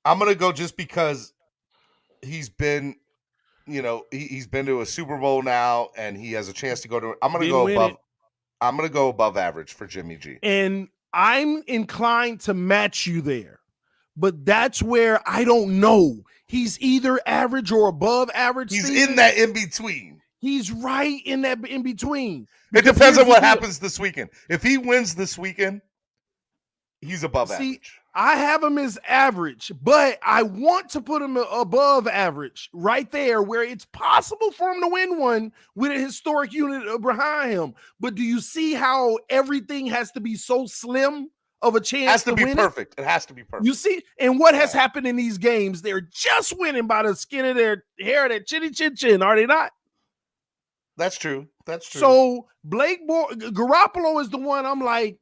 I'm gonna go just because he's been, he's been to a Super Bowl now, and he has a chance to go to. I'm gonna go above. I'm gonna go above average for Jimmy G. And I'm inclined to match you there, but that's where I don't know. He's either average or above average. He's Steven. in that in between. He's right in that in between. It depends on what happens this weekend. If he wins this weekend, he's above average. I have him as average, but I want to put him above average right there where it's possible for him to win one with a historic unit behind him. But do you see how everything has to be so slim of a chance It has to be win perfect. It has to be perfect. You see, and what has happened in these games? They're just winning by the skin of their hair, their chinny chin chin, are they not? That's true. That's true. So Garoppolo is the one I'm like,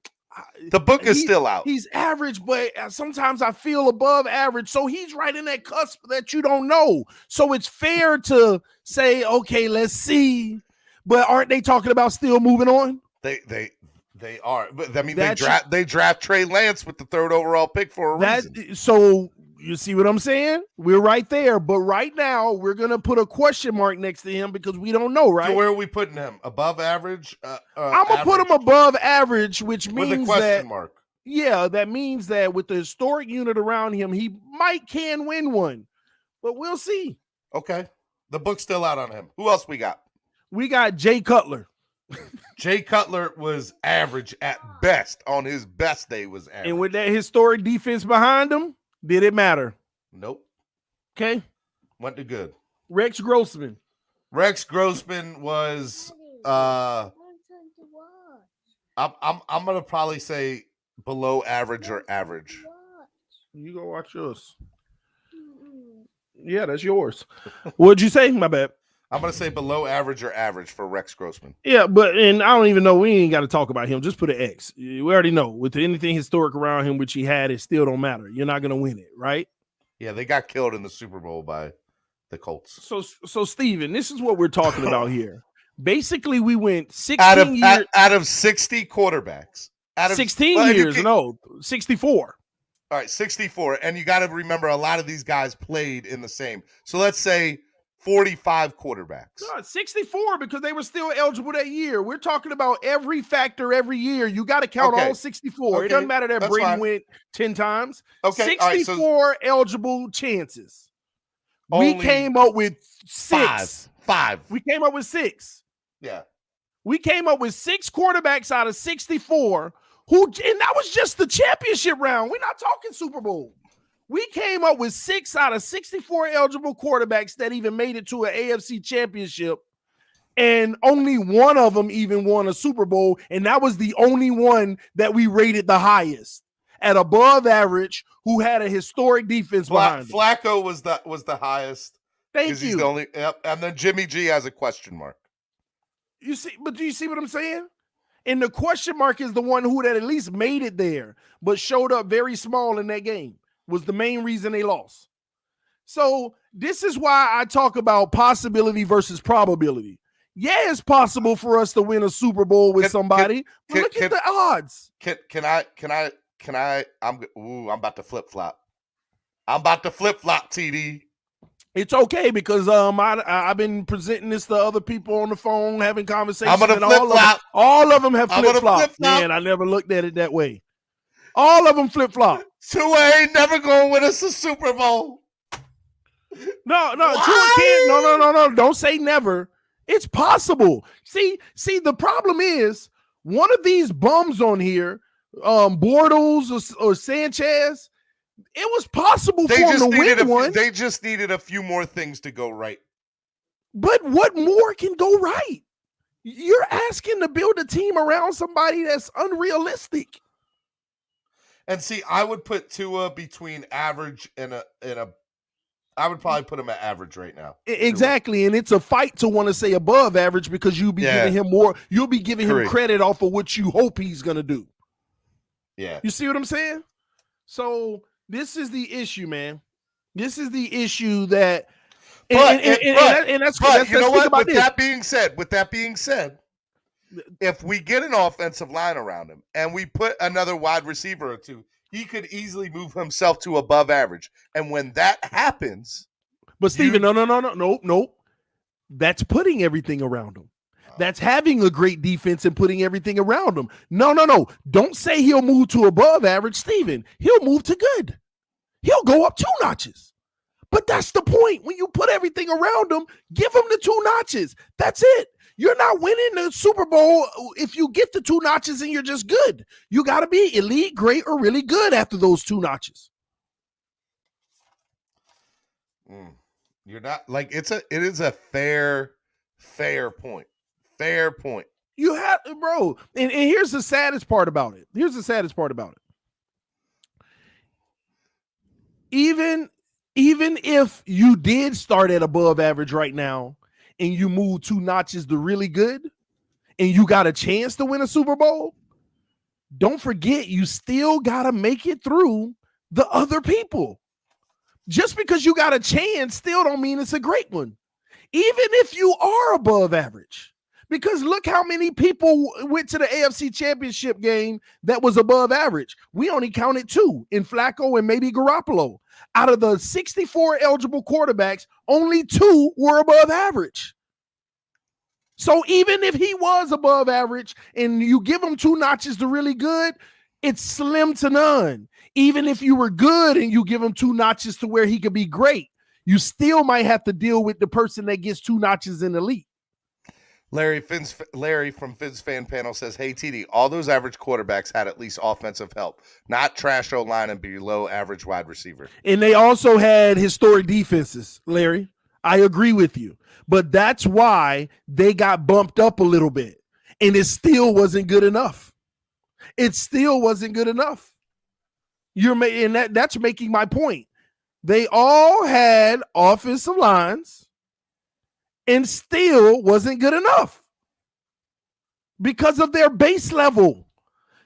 the book is still out. He's average, but sometimes I feel above average. So he's right in that cusp that you don't know. So it's fair to say, okay, let's see. But aren't they talking about still moving on? They are. But I mean, they draft Trey Lance with the 3rd overall pick for a reason. So you see what I'm saying? We're right there. But right now, we're going to put a question mark next to him because we don't know, right? So where are we putting him? Above average? I'm going to put him above average, which means with a question mark. Yeah, that means that with the historic unit around him, he can win one. But we'll see. Okay. The book's still out on him. Who else we got? We got Jay Cutler. Jay Cutler was average at best. On his best day was average. And with that historic defense behind him, did it matter? Nope. Okay. Went to good. Rex Grossman. Rex Grossman was I'm gonna probably say below average or average. You go watch yours. Yeah, that's yours. What'd you say? My bad. I'm gonna say below average or average for Rex Grossman. Yeah, and I don't even know. We ain't got to talk about him. Just put an X. We already know with anything historic around him, which he had, it still don't matter. You're not gonna win it, right? Yeah, they got killed in the Super Bowl by the Colts. So Steven, this is what we're talking about here. Basically, we went 16 years out of 60 quarterbacks. 16 years, no, 64. All right, 64. And you got to remember a lot of these guys played in the same. So let's say 45 quarterbacks. No, 64 because they were still eligible that year. We're talking about every factor every year. You got to count all 64. Okay. It doesn't matter that That's Brady fine. went 10 times. Okay. 64 eligible chances. Only We came up with 6. Five. We came up with 6. Yeah. We came up with 6 quarterbacks out of 64 and that was just the championship round. We're not talking Super Bowl. We came up with 6 out of 64 eligible quarterbacks that even made it to an AFC championship, and only one of them even won a Super Bowl, and that was the only one that we rated the highest at above average, who had a historic defense behind him. Flacco was the highest. Thank He's you. the only, and then Jimmy G has a question mark. You see, but do you see what I'm saying? And the question mark is the one who that at least made it there, but showed up very small in that game. Was the main reason they lost. So this is why I talk about possibility versus probability. Yeah, it's possible for us to win a Super Bowl with somebody. But look at the odds. Can I? I'm about to flip flop. I'm about to flip flop, TD. It's okay because I've been presenting this to other people on the phone, having conversations. I'm gonna flip flop. All of them have flip flop. Man, I never looked at it that way. All of them flip flop. Tua ain't never gonna win us a Super Bowl. No, Tua can't. No. Don't say never. It's possible. See, the problem is one of these bums on here, Bortles or Sanchez, it was possible for them to win one. They just needed a few more things to go right. But what more can go right? You're asking to build a team around somebody that's unrealistic. And see, I would put Tua between average and I would probably put him at average right now. Exactly, Tua. And it's a fight to want to say above average because you'll be giving him more. You'll be giving him credit off of what you hope he's going to do. Yeah. You see what I'm saying? So this is the issue, man. This is the issue that. But you know what? With that being said, if we get an offensive line around him and we put another wide receiver or two, he could easily move himself to above average. And when that happens, but Steven, no. That's putting everything around him. That's having a great defense and putting everything around him. No. Don't say he'll move to above average, Steven. He'll move to good. He'll go up 2 notches. But that's the point. When you put everything around him, give him the 2 notches. That's it. You're not winning the Super Bowl if you get the 2 notches and you're just good. You got to be elite, great, or really good after those 2 notches. You're not like it is a fair point. Fair point. You have, bro. And here's the saddest part about it. Even if you did start at above average right now and you move 2 notches to really good and you got a chance to win a Super Bowl, don't forget you still got to make it through the other people. Just because you got a chance still don't mean it's a great one. Even if you are above average. Because look how many people went to the AFC Championship game that was above average. We only counted 2 in Flacco and maybe Garoppolo. Out of the 64 eligible quarterbacks, only 2 were above average. So even if he was above average and you give him 2 notches to really good, it's slim to none. Even if you were good and you give him 2 notches to where he could be great, you still might have to deal with the person that gets 2 notches in elite. Larry from Finn's Fan Panel says, hey, TD, all those average quarterbacks had at least offensive help, not trash O-line and below average wide receiver. And they also had historic defenses, Larry. I agree with you. But that's why they got bumped up a little bit. And it still wasn't good enough. That's making my point. They all had offensive lines and still wasn't good enough because of their base level.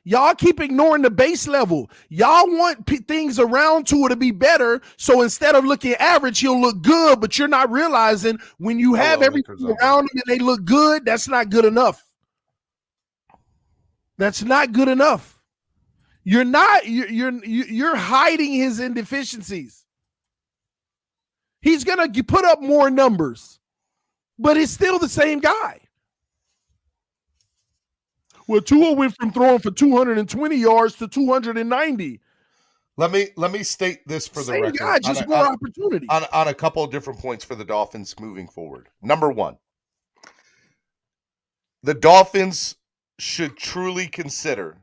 Y'all keep ignoring the base level. Y'all want things around Tua to be better, so instead of looking average, he'll look good, but you're not realizing when you have everything around him and they look good, that's not good enough. That's not good enough. You're hiding his inefficiencies. He's going to put up more numbers, but it's still the same guy. Well, Tua went from throwing for 220 yards to 290. Let me state this for the Same record. guy, just more opportunity. On a couple of different points for the Dolphins moving forward. Number one, the Dolphins should truly consider.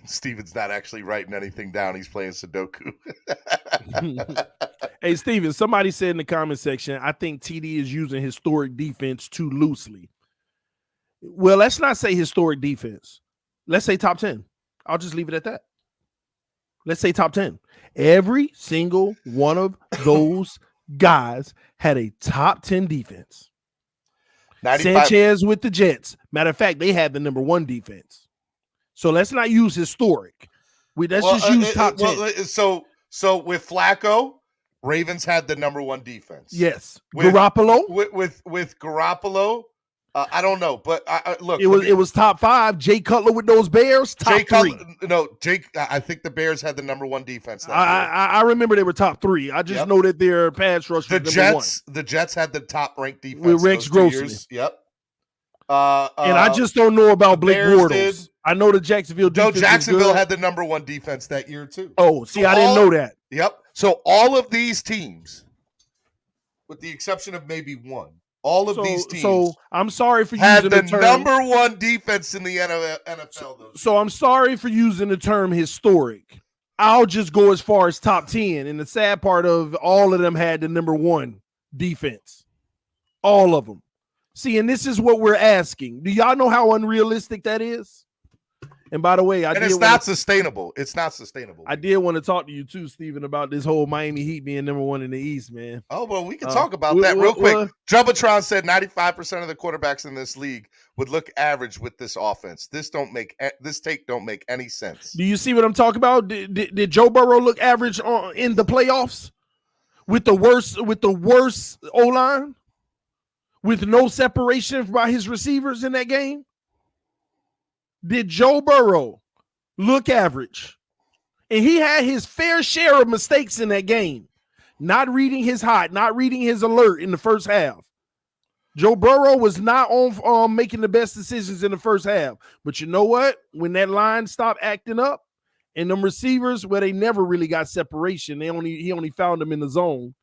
Steven's not actually writing anything down. He's playing Sudoku. Hey, Steven, somebody said in the comment section, I think TD is using historic defense too loosely. Well, let's not say historic defense. Let's say top 10. I'll just leave it at that. Let's say top 10. Every single one of those guys had a top 10 defense. 95. Sanchez with the Jets. Matter of fact, they had the number 1 defense. So let's not use historic. Let's just use top 10. So with Flacco, Ravens had the number 1 defense. Yes. Garoppolo? With Garoppolo, I don't know, but look, it was top 5. Jay Cutler with those Bears, top 3. I think the Bears had the number 1 defense. I remember they were top 3. I just know that their pass rush was number 1. The Jets had the top ranked defense with Rex Grossman. Yep. And I just don't know about Blake Bortles. I know the Jacksonville defense. Jacksonville had the number 1 defense that year too. Oh, see, I didn't know that. Yep. So all of these teams, with the exception of maybe one, all of these teams. So I'm sorry for using the term. number 1 defense in the NFL. So I'm sorry for using the term historic. I'll just go as far as top 10. And the sad part of all of them had the number 1 defense. All of them. See, and this is what we're asking. Do y'all know how unrealistic that is? And by the way, it's not sustainable. It's not sustainable. I did want to talk to you too, Steven, about this whole Miami Heat being number 1 in the East, man. Oh, well, we can talk about that real quick. Jumbotron said 95% of the quarterbacks in this league would look average with this offense. This take don't make any sense. Do you see what I'm talking about? Did Joe Burrow look average in the playoffs with the worst O-line? With no separation by his receivers in that game? Did Joe Burrow look average? And he had his fair share of mistakes in that game. Not reading his hot, not reading his alert in the first half. Joe Burrow was not on making the best decisions in the first half. But you know what? When that line stopped acting up and them receivers, where they never really got separation, he only found them in the zone.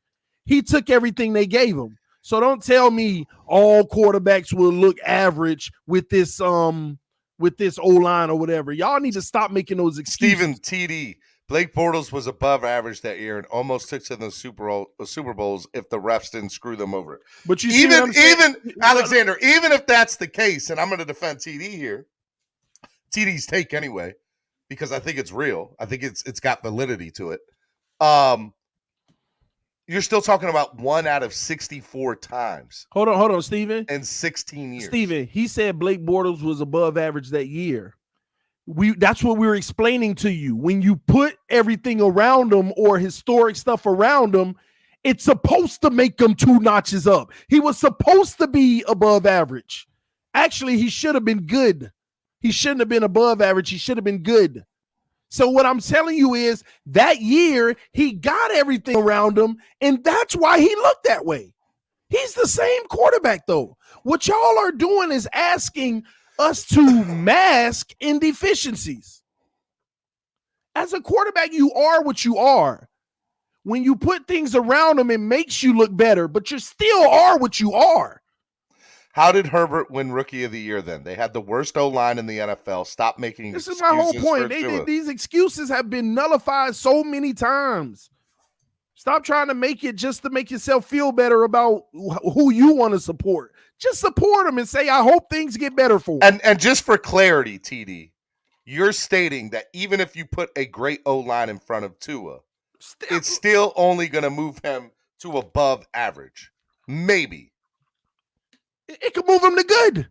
He took everything they gave him. So don't tell me all quarterbacks will look average with this O-line or whatever. Y'all need to stop making those excuses. Steven TD, Blake Bortles was above average that year and almost took to the Super Bowls if the refs didn't screw them over. But you even Alexander, even if that's the case, and I'm going to defend TD here, TD's take anyway, because I think it's real. I think it's got validity to it. You're still talking about 1 out of 64 times. Hold on, Steven. In 16 years. Steven, he said Blake Bortles was above average that year. That's what we were explaining to you. When you put everything around him or historic stuff around him, it's supposed to make him 2 notches up. He was supposed to be above average. Actually, he should have been good. He shouldn't have been above average. He should have been good. So what I'm telling you is that year he got everything around him, and that's why he looked that way. He's the same quarterback, though. What y'all are doing is asking us to mask indeficiencies. As a quarterback, you are what you are. When you put things around him, it makes you look better, but you still are what you are. How did Herbert win Rookie of the Year then? They had the worst O-line in the NFL. Stop making This excuses. This is my whole point. Tua. These excuses have been nullified so many times. Stop trying to make it just to make yourself feel better about who you want to support. Just support them and say, I hope things get better for them. And just for clarity, TD, you're stating that even if you put a great O-line in front of Tua, it's still only going to move him to above average. Maybe. It could move him to good.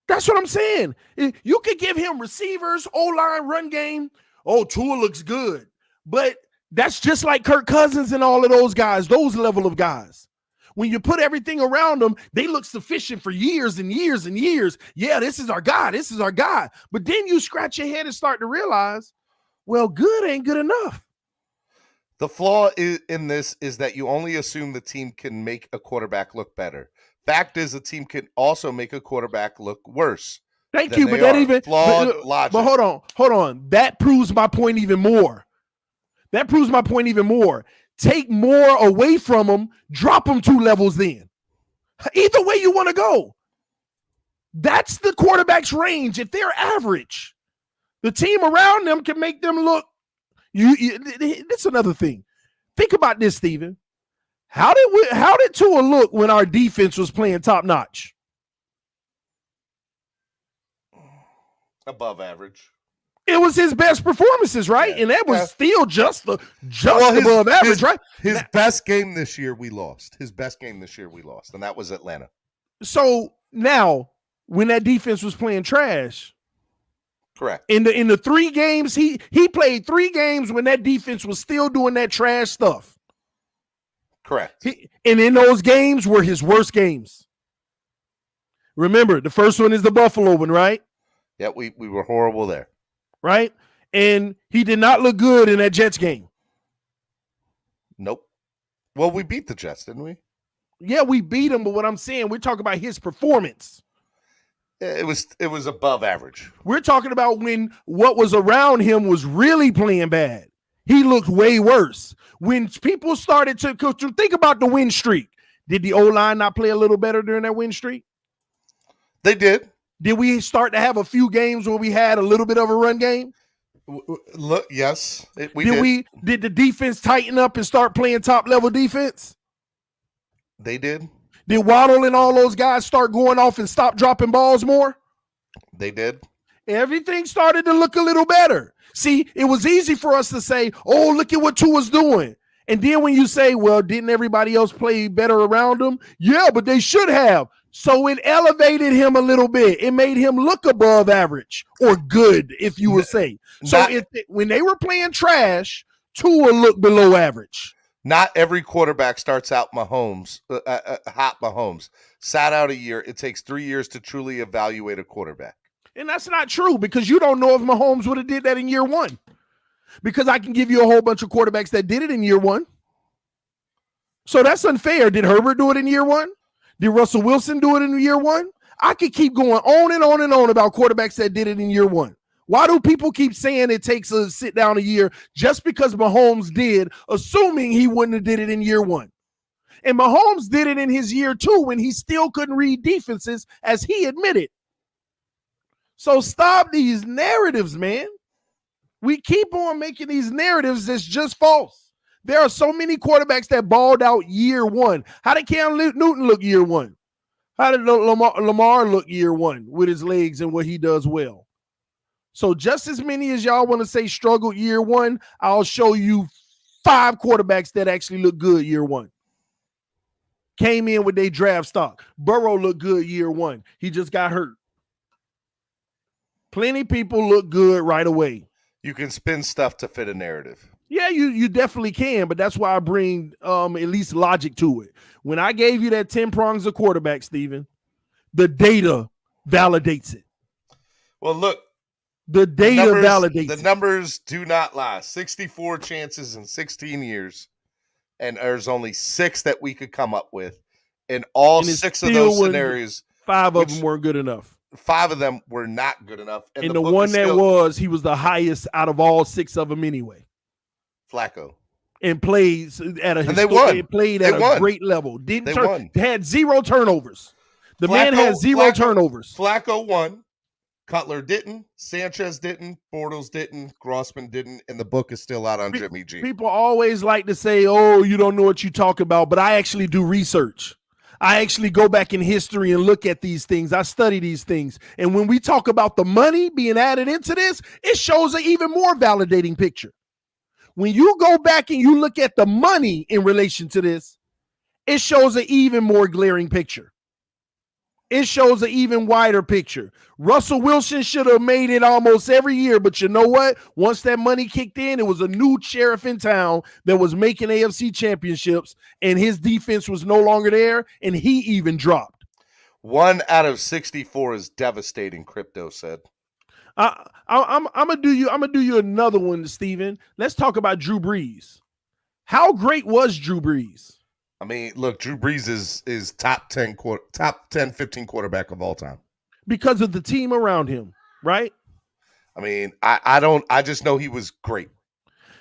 That's what I'm saying. You could give him receivers, O-line, run game. Oh, Tua looks good. But that's just like Kirk Cousins and all of those guys, those level of guys. When you put everything around them, they look sufficient for years and years and years. Yeah, this is our guy. This is our guy. But then you scratch your head and start to realize, well, good ain't good enough. The flaw in this is that you only assume the team can make a quarterback look better. Fact is, the team can also make a quarterback look worse. Thank you, but that even flawed logic. But hold on. That proves my point even more. Take more away from them, drop them 2 levels then. Either way you want to go. That's the quarterback's range. If they're average, the team around them can make them look. That's another thing. Think about this, Steven. How did Tua look when our defense was playing top notch? Above average. It was his best performances, right? Yeah. And that was still just above average, right? His best game this year we lost. And that was Atlanta. So now, when that defense was playing trash, correct. In the 3 games, he played 3 games when that defense was still doing that trash stuff. Correct. And in those games were his worst games. Remember, the first one is the Buffalo one, right? Yeah, we were horrible there. Right? And he did not look good in that Jets game. Nope. Well, we beat the Jets, didn't we? Yeah, we beat him, but what I'm saying, we're talking about his performance. It was above average. We're talking about when what was around him was really playing bad. He looked way worse. When people started to think about the win streak, did the O-line not play a little better during that win streak? They did. Did we start to have a few games where we had a little bit of a run game? Look, yes, we did. Did the defense tighten up and start playing top-level defense? They did. Did Waddle and all those guys start going off and stop dropping balls more? They did. Everything started to look a little better. See, it was easy for us to say, oh, look at what Tua's doing. And then when you say, well, didn't everybody else play better around him? Yeah, but they should have. So it elevated him a little bit. It made him look above average or good, if you would say. So when they were playing trash, Tua looked below average. Not every quarterback starts out hot Mahomes. Sat out a year. It takes 3 years to truly evaluate a quarterback. And that's not true because you don't know if Mahomes would have did that in year 1. Because I can give you a whole bunch of quarterbacks that did it in year 1. So that's unfair. Did Herbert do it in year 1? Did Russell Wilson do it in year 1? I could keep going on and on and on about quarterbacks that did it in year 1. Why do people keep saying it takes a sit down a year just because Mahomes did, assuming he wouldn't have did it in year 1? And Mahomes did it in his year 2 when he still couldn't read defenses, as he admitted. So stop these narratives, man. We keep on making these narratives that's just false. There are so many quarterbacks that balled out year 1. How did Cam Newton look year 1? How did Lamar look year 1 with his legs and what he does well? So just as many as y'all want to say struggled year 1, I'll show you 5 quarterbacks that actually look good year 1. Came in with their draft stock. Burrow looked good year 1. He just got hurt. Plenty of people look good right away. You can spin stuff to fit a narrative. Yeah, you definitely can, but that's why I bring at least logic to it. When I gave you that 10 prongs of quarterback, Steven, the data validates it. Well, look. The data validates it. The numbers do not lie. 64 chances in 16 years, and there's only 6 that we could come up with. In all 6 of those scenarios, 5 of them weren't good enough. 5 of them were not good enough. And the one that he was the highest out of all 6 of them anyway. Flacco. And plays at a great level. Had 0 turnovers. The man had 0 turnovers. Flacco won. Cutler didn't. Sanchez didn't. Bortles didn't. Grossman didn't. And the book is still out on Jimmy G. People always like to say, oh, you don't know what you talk about. But I actually do research. I actually go back in history and look at these things. I study these things. And when we talk about the money being added into this, it shows an even more validating picture. When you go back and you look at the money in relation to this, it shows an even more glaring picture. It shows an even wider picture. Russell Wilson should have made it almost every year, but you know what? Once that money kicked in, it was a new sheriff in town that was making AFC championships, and his defense was no longer there, and he even dropped. 1 out of 64 is devastating, Crypto said. I'm gonna do you another one, Steven. Let's talk about Drew Brees. How great was Drew Brees? I mean, look, Drew Brees is top 10, 15 quarterback of all time. Because of the team around him, right? I mean, I just know he was great.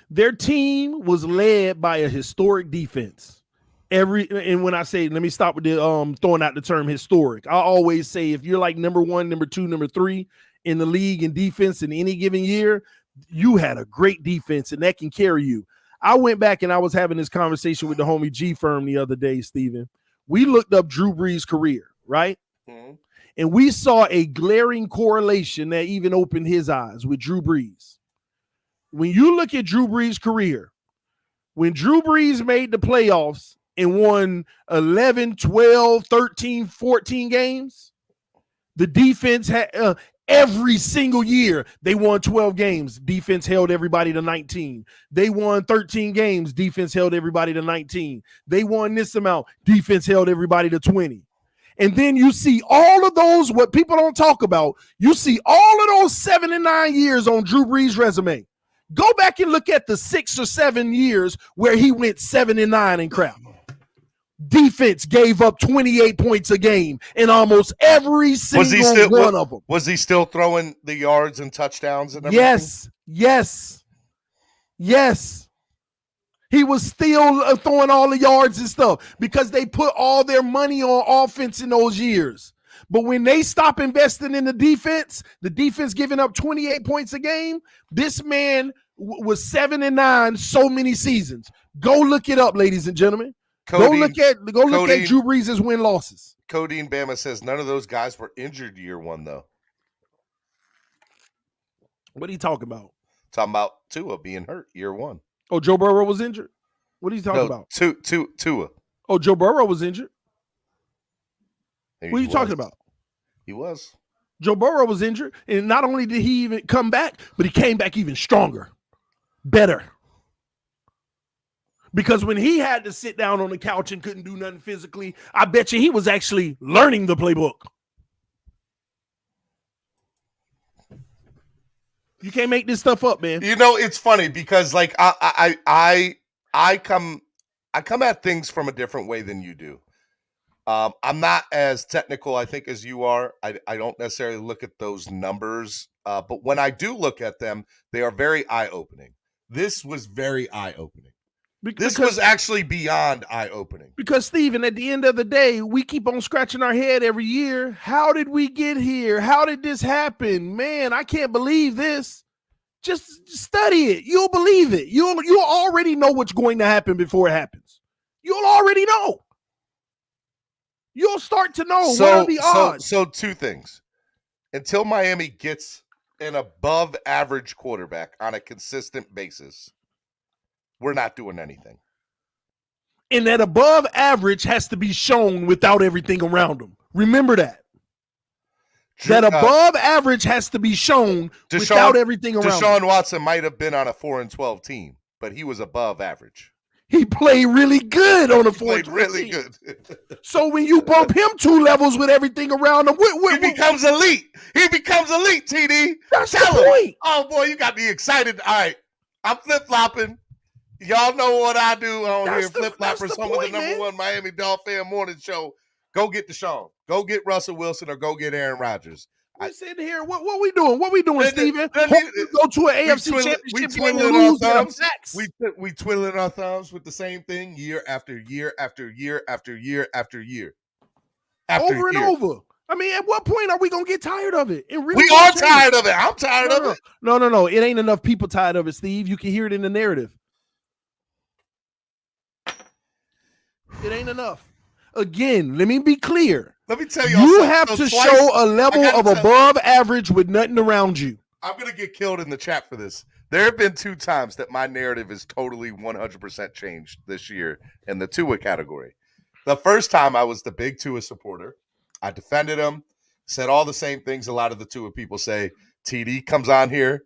Their team was led by a historic defense. And when I say, let me stop with the throwing out the term historic. I always say if you're like number 1, number 2, number 3 in the league in defense in any given year, you had a great defense and that can carry you. I went back and I was having this conversation with the homie G Firm the other day, Steven. We looked up Drew Brees' career, right? Mm-hmm. And we saw a glaring correlation that even opened his eyes with Drew Brees. When you look at Drew Brees' career, when Drew Brees made the playoffs and won 11, 12, 13, 14 games, the defense had every single year they won 12 games. Defense held everybody to 19. They won 13 games. Defense held everybody to 19. They won this amount. Defense held everybody to 20. And then you see all of those, what people don't talk about, you see all of those 7 and 9 years on Drew Brees' resume. Go back and look at the 6 or 7 years where he went 7 and 9 and crap. Defense gave up 28 points a game in almost every single one of them. Was he still throwing the yards and touchdowns and everything? Yes. He was still throwing all the yards and stuff because they put all their money on offense in those years. But when they stop investing in the defense giving up 28 points a game, this man was 7 and 9 so many seasons. Go look it up, ladies and gentlemen. Go look at Drew Brees' win-losses. Codeine Bama says none of those guys were injured year 1, though. What are you talking about? Talking about Tua being hurt year 1. Oh, Joe Burrow was injured? What are you talking about? Tua. Oh, Joe Burrow was injured? What are you talking about? He was. Joe Burrow was injured, and not only did he even come back, but he came back even stronger, better. Because when he had to sit down on the couch and couldn't do nothing physically, I bet you he was actually learning the playbook. You can't make this stuff up, man. You know, it's funny because like I come at things from a different way than you do. I'm not as technical, I think, as you are. I don't necessarily look at those numbers, but when I do look at them, they are very eye-opening. This was very eye-opening. This was actually beyond eye-opening. Because, Steven, at the end of the day, we keep on scratching our head every year. How did we get here? How did this happen? Man, I can't believe this. Just study it. You'll believe it. You'll already know what's going to happen before it happens. You'll already know. You'll start to know what are the odds. So 2 things. Until Miami gets an above-average quarterback on a consistent basis, we're not doing anything. And that above average has to be shown without everything around them. Remember that. That above average has to be shown without everything around Deshaun them. Watson might have been on a 4-12 team, but he was above average. He played really good on a 4-12 team. Really good. So when you bump him 2 levels with everything around him, he becomes elite. He becomes elite, TD. That's the point. Oh, boy, you got me excited. All right, I'm flip-flopping. Y'all know what I do on here, flip-flop for some of the number 1 Miami Dolphin morning show. Go get Deshaun. Go get Russell Wilson or go get Aaron Rodgers. We're sitting here. What we doing? What we doing, Steven? Go to an AFC championship game and lose we twiddling our thumbs with the same thing year after year after year after year after year. Over and over. I mean, at what point are we going to get tired of it? We are tired of it. I'm tired of it. No. It ain't enough people tired of it, Steve. You can hear it in the narrative. It ain't enough. Again, let me be clear. Let me tell you. You have to show a level of above average with nothing around you. I'm going to get killed in the chat for this. There have been 2 times that my narrative is totally 100% changed this year in the Tua category. The first time I was the big Tua supporter. I defended him, said all the same things a lot of the Tua people say. TD comes on here,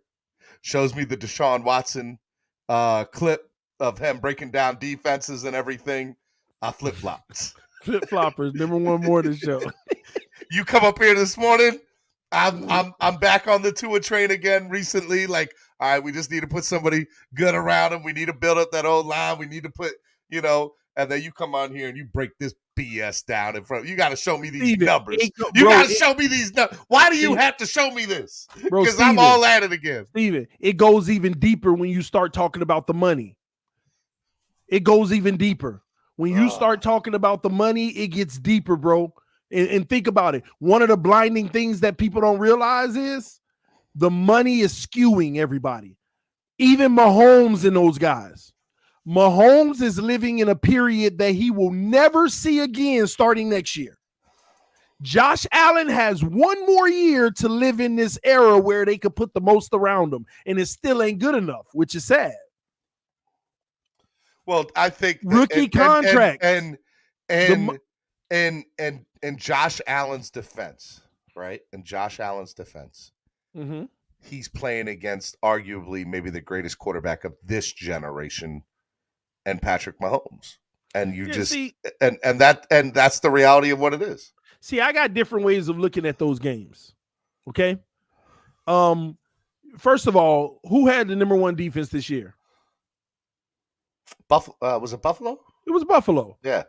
shows me the Deshaun Watson clip of him breaking down defenses and everything. I flip-flopped. Flip-floppers, number 1 morning show. You come up here this morning. I'm back on the Tua train again recently. Like, All right, we just need to put somebody good around him. We need to build up that old line. We need to put, and then you come on here and you break this BS down in front. You got to show me these numbers. You got to show me these numbers. Why do you have to show me this? Because I'm all at it again. Steven, it goes even deeper when you start talking about the money. It goes even deeper. When you start talking about the money, it gets deeper, bro. And think about it. One of the blinding things that people don't realize is the money is skewing everybody. Even Mahomes and those guys. Mahomes is living in a period that he will never see again starting next year. Josh Allen has one more year to live in this era where they could put the most around him, and it still ain't good enough, which is sad. Well, I think rookie contracts and Josh Allen's defense, right? And Josh Allen's defense, he's playing against arguably maybe the greatest quarterback of this generation, and Patrick Mahomes. And you that's the reality of what it is. See, I got different ways of looking at those games. Okay. First of all, who had the number one defense this year? Was it Buffalo? It was Buffalo. Yeah.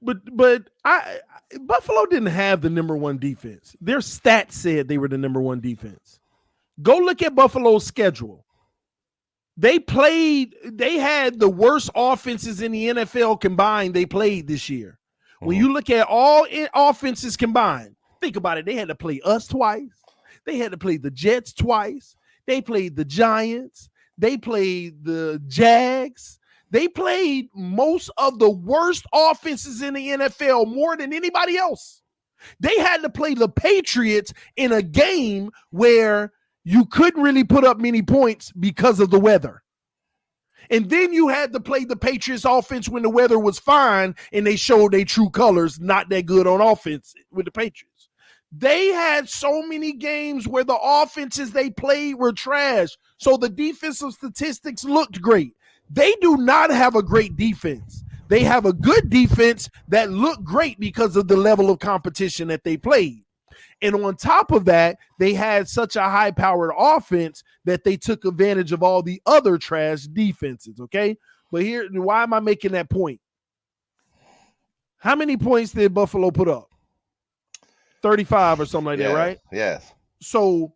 But Buffalo didn't have the number one defense. Their stats said they were the number one defense. Go look at Buffalo's schedule. They had the worst offenses in the NFL combined they played this year. When you look at all offenses combined, think about it. They had to play us twice. They had to play the Jets twice. They played the Giants. They played the Jags. They played most of the worst offenses in the NFL more than anybody else. They had to play the Patriots in a game where you couldn't really put up many points because of the weather. And then you had to play the Patriots offense when the weather was fine and they showed their true colors, not that good on offense with the Patriots. They had so many games where the offenses they played were trash. So the defensive statistics looked great. They do not have a great defense. They have a good defense that looked great because of the level of competition that they played. And on top of that, they had such a high-powered offense that they took advantage of all the other trash defenses, okay? But here, why am I making that point? How many points did Buffalo put up? 35 or something like that, right? Yes. So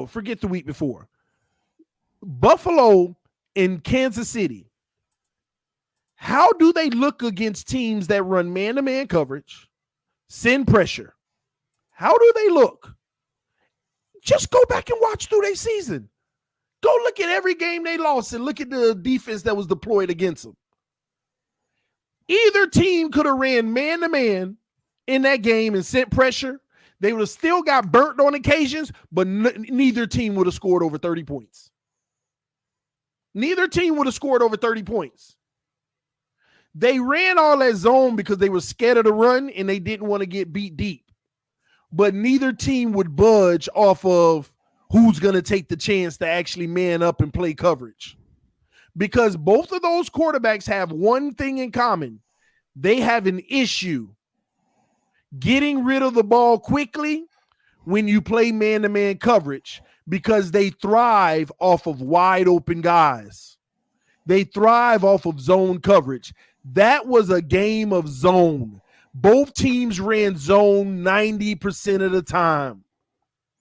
forget the week before. Buffalo and Kansas City. How do they look against teams that run man-to-man coverage, send pressure? How do they look? Just go back and watch through their season. Go look at every game they lost and look at the defense that was deployed against them. Either team could have ran man-to-man in that game and sent pressure. They would have still got burnt on occasions, but neither team would have scored over 30 points. Neither team would have scored over 30 points. They ran all that zone because they were scared of the run and they didn't want to get beat deep. But neither team would budge off of who's going to take the chance to actually man up and play coverage. Because both of those quarterbacks have one thing in common. They have an issue getting rid of the ball quickly when you play man-to-man coverage because they thrive off of wide open guys. They thrive off of zone coverage. That was a game of zone. Both teams ran zone 90% of the time.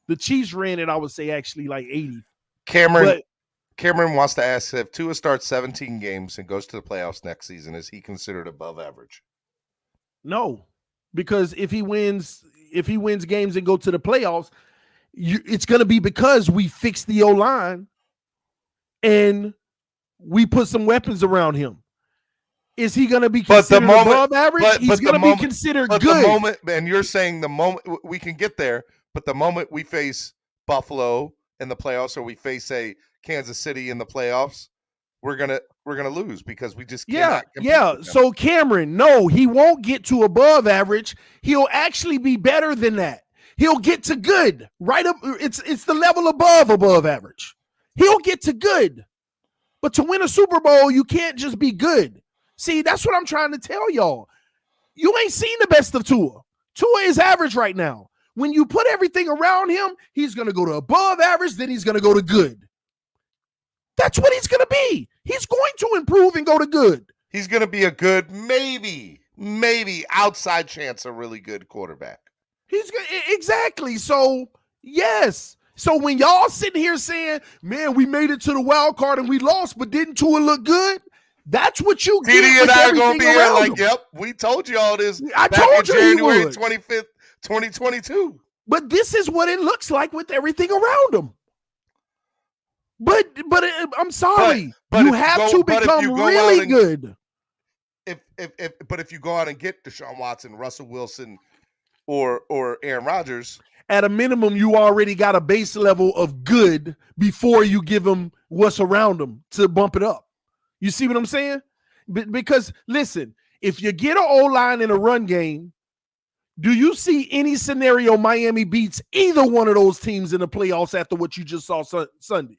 The Chiefs ran it, I would say, actually like 80. Cameron wants to ask if Tua starts 17 games and goes to the playoffs next season, is he considered above average? No, because if he wins games and go to the playoffs, it's going to be because we fixed the O-line and we put some weapons around him. Is he going to be considered above average? He's going to be considered good. The moment, and you're saying the moment we can get there, but the moment we face Buffalo in the playoffs or we face, say, Kansas City in the playoffs, we're gonna lose because we just cannot compete with them. So Cameron, no, he won't get to above average. He'll actually be better than that. He'll get to good, right up. It's the level above average. He'll get to good, but to win a Super Bowl, you can't just be good. See, that's what I'm trying to tell y'all. You ain't seen the best of Tua. Tua is average right now. When you put everything around him, he's going to go to above average, then he's going to go to good. That's what he's going to be. He's going to improve and go to good. He's going to be a good, maybe outside chance, a really good quarterback. Exactly. So, yes. So when y'all sitting here saying, man, we made it to the wild card and we lost, but didn't Tua look good? That's what you get. TD and I are going to be here like, him. Yep, we told you all this back in January 25th, 2022. But this is what it looks like with everything around him. But I'm sorry. But you have to become really good. But if you go out and get Deshaun Watson, Russell Wilson, or Aaron Rodgers, at a minimum, you already got a base level of good before you give them what's around them to bump it up. You see what I'm saying? Because, listen, if you get an O-line in a run game, do you see any scenario Miami beats either one of those teams in the playoffs after what you just saw Sunday?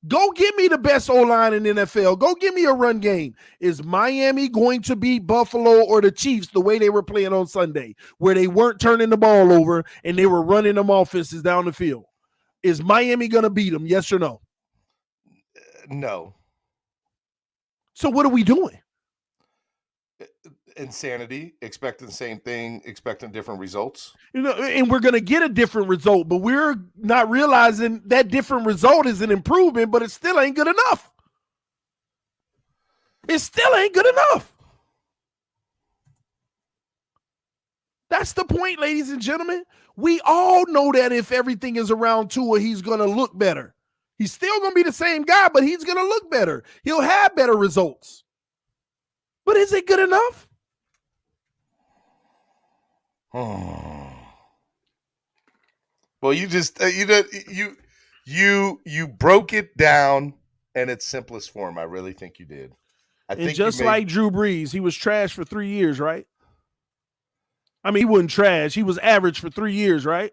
Go get me the best O-line in the NFL. Go give me a run game. Is Miami going to beat Buffalo or the Chiefs the way they were playing on Sunday, where they weren't turning the ball over and they were running them offenses down the field? Is Miami going to beat them, yes or no? No. So what are we doing? Insanity, expecting the same thing, expecting different results. And we're going to get a different result, but we're not realizing that different result is an improvement, but it still ain't good enough. It still ain't good enough. That's the point, ladies and gentlemen. We all know that if everything is around Tua, he's going to look better. He's still going to be the same guy, but he's going to look better. He'll have better results. But is it good enough? Well, you just you broke it down in its simplest form. I really think you did. Like Drew Brees, he was trash for 3 years, right? I mean, he wasn't trash. He was average for 3 years, right?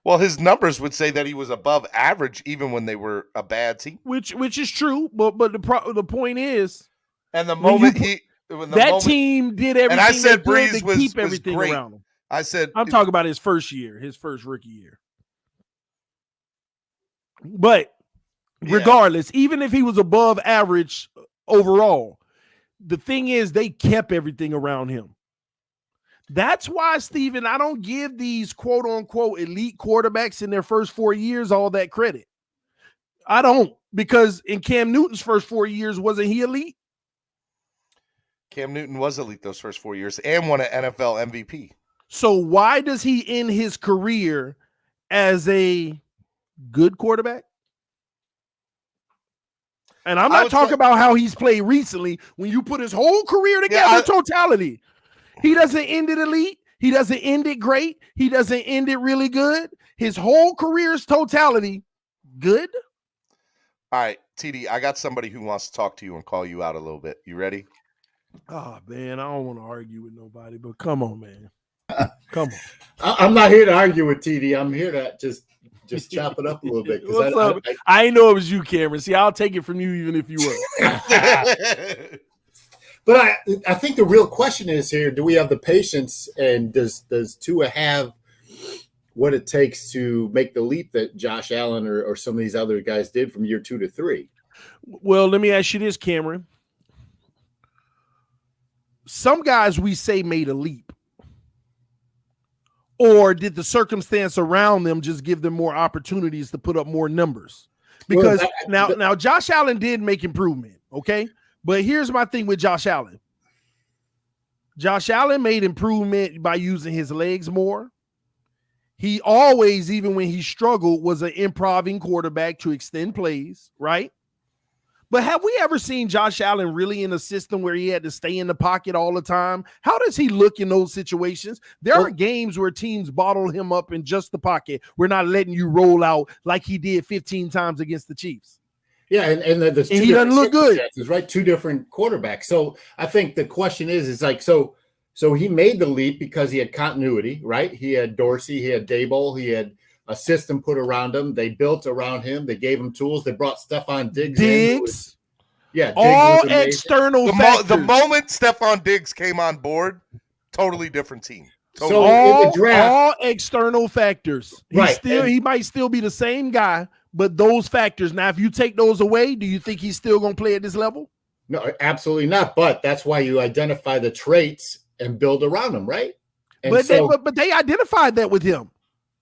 Well, his numbers would say that he was above average even when they were a bad team. Which is true, but the point is, and the moment team did everything, and I said Brees to keep everything great. around him. I'm talking about his first year, his first rookie year. But regardless, even if he was above average overall, the thing is they kept everything around him. That's why, Steven, I don't give these quote-unquote elite quarterbacks in their first 4 years all that credit. I don't, because in Cam Newton's first 4 years, wasn't he elite? Cam Newton was elite those first 4 years and won an NFL MVP. So why does he end his career as a good quarterback? And I'm not talking about how he's played recently. When you put his whole career together, totality, he doesn't end it elite. He doesn't end it great. He doesn't end it really good. His whole career's totality, good. All right, TD, I got somebody who wants to talk to you and call you out a little bit. You ready? Oh, man, I don't want to argue with nobody, but come on, man. Come on. I'm not here to argue with TD. I'm here to just chop it up a little bit. What's up? I didn't know it was you, Cameron. See, I'll take it from you even if you were. But I think the real question is here, do we have the patience, and does Tua have what it takes to make the leap that Josh Allen or some of these other guys did from year 2 to 3? Well, let me ask you this, Cameron. Some guys we say made a leap. Or did the circumstance around them just give them more opportunities to put up more numbers? Because now Josh Allen did make improvement, okay? But here's my thing with Josh Allen. Josh Allen made improvement by using his legs more. He always, even when he struggled, was an improving quarterback to extend plays, right? But have we ever seen Josh Allen really in a system where he had to stay in the pocket all the time? How does he look in those situations? There are games where teams bottle him up in just the pocket. We're not letting you roll out like he did 15 times against the Chiefs. Yeah, and he doesn't look good. Right, 2 different quarterbacks. So I think the question is like, so he made the leap because he had continuity, right? He had Dorsey, he had Daboll, he had a system put around him. They built around him. They gave him tools. They brought Stephon Diggs in. Yeah, all external factors. The moment Stephon Diggs came on board, totally different team. So in the draft, all external factors. Right. He might still be the same guy, but those factors. Now, if you take those away, do you think he's still going to play at this level? No, absolutely not. But that's why you identify the traits and build around them, right? And but they identified that with him.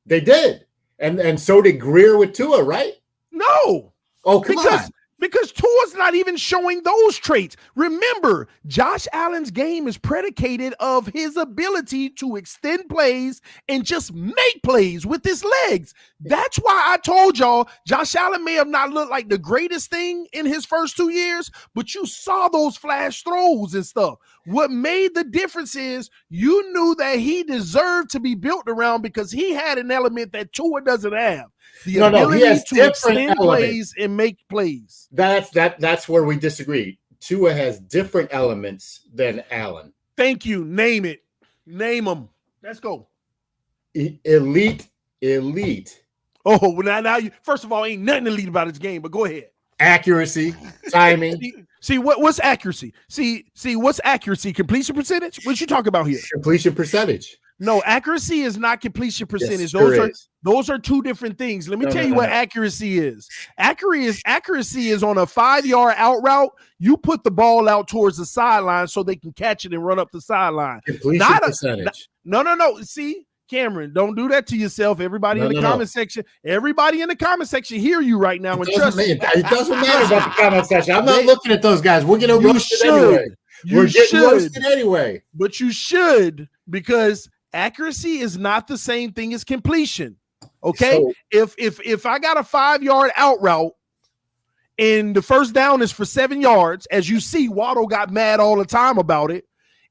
They did. And so did Greer with Tua, right? No. Oh, come on. Because Tua's not even showing those traits. Remember, Josh Allen's game is predicated of his ability to extend plays and just make plays with his legs. That's why I told y'all Josh Allen may have not looked like the greatest thing in his first 2 years, but you saw those flash throws and stuff. What made the difference is you knew that he deserved to be built around because he had an element that Tua doesn't have. The ability he has to extend plays and make plays. That's where we disagree. Tua has different elements than Allen. Thank you. Name it. Name them. Let's go. Elite. Oh, well, now you. First of all, ain't nothing elite about his game, but go ahead. Accuracy, timing. See what's accuracy? See what's accuracy? Completion percentage? What you talking about here? Completion percentage. No, accuracy is not completion percentage. Yes, Those are two different things. Let me tell you what accuracy is. Accuracy is on a 5-yard out route. You put the ball out towards the sideline so they can catch it and run up the sideline. Completion percentage. No. See, Cameron, don't do that to yourself. Everybody in the comment section hear you right now. It doesn't matter about the comment section. I'm not looking at those guys. We're getting roasted anyway. We're getting roasted anyway. But you should, because accuracy is not the same thing as completion. Okay. So, if I got a 5-yard out route and the first down is for 7 yards, as you see, Waddle got mad all the time about it.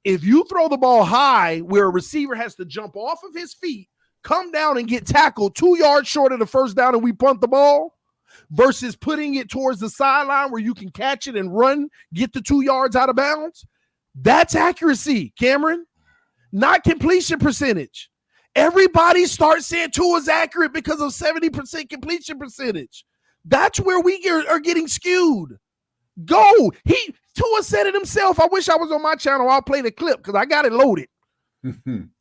If you throw the ball high where a receiver has to jump off of his feet, come down and get tackled 2 yards short of the first down and we punt the ball versus putting it towards the sideline where you can catch it and run, get the 2 yards out of bounds, that's accuracy, Cameron. Not completion percentage. Everybody starts saying Tua's accurate because of 70% completion percentage. That's where we are getting skewed. Tua said it himself. I wish I was on my channel. I'll play the clip because I got it loaded. In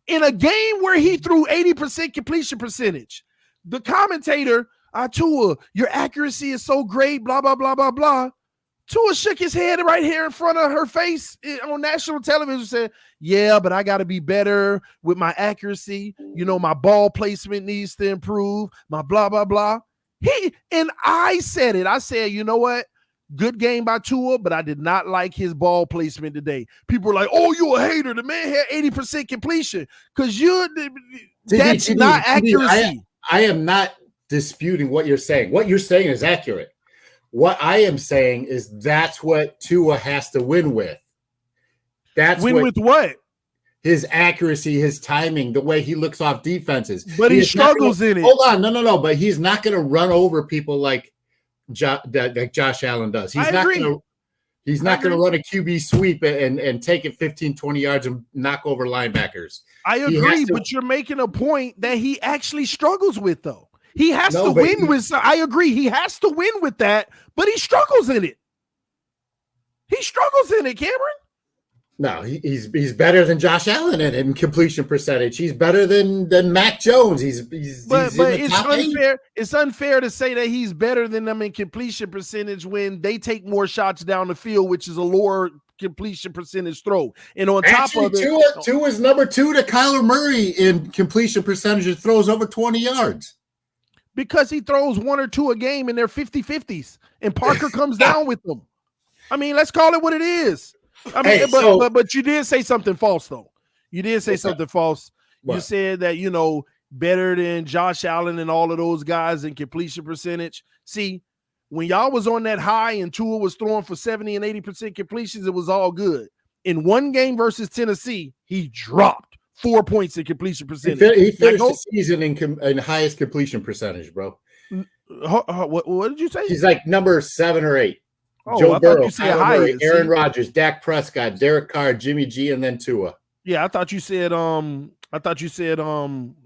a game where he threw 80% completion percentage, the commentator, Tua, your accuracy is so great, blah, blah, blah, blah, blah. Tua shook his head right here in front of her face on national television and said, yeah, but I got to be better with my accuracy. You know, my ball placement needs to improve, my blah, blah, blah. I said it. I said, you know what? Good game by Tua, but I did not like his ball placement today. People were like, oh, you a hater. The man had 80% completion because that's not accuracy. I am not disputing what you're saying. What you're saying is accurate. What I am saying is that's what Tua has to win with. With what? His accuracy, his timing, the way he looks off defenses. But he struggles in it. Hold on. No. But he's not going to run over people like Josh Allen does. He's not going to run a QB sweep and take it 15, 20 yards and knock over linebackers. I agree, but you're making a point that he actually struggles with, though. He has to win with. I agree. He has to win with that, but he struggles in it. He struggles in it, Cameron. No, he's better than Josh Allen in completion percentage. He's better than Mac Jones. But it's unfair. It's unfair to say that he's better than them in completion percentage when they take more shots down the field, which is a lower completion percentage throw. And on top of it, Tua is number 2 to Kyler Murray in completion percentage and throws over 20 yards. Because he throws 1 or 2 a game and they're 50-50s and Parker comes down with them. I mean, let's call it what it is. I mean, but you did say something false, though. You did say something false. What? You said that, better than Josh Allen and all of those guys in completion percentage. See, when y'all was on that high and Tua was throwing for 70 and 80% completions, it was all good. In one game versus Tennessee, he dropped 4 points in completion percentage. He finished the season in highest completion percentage, bro. What did you say? He's like number 7 or 8. Oh, Joe I Burrow, Murray, Aaron Rodgers, Dak Prescott, Derek Carr, Jimmy G, and then Tua. Yeah, I thought you said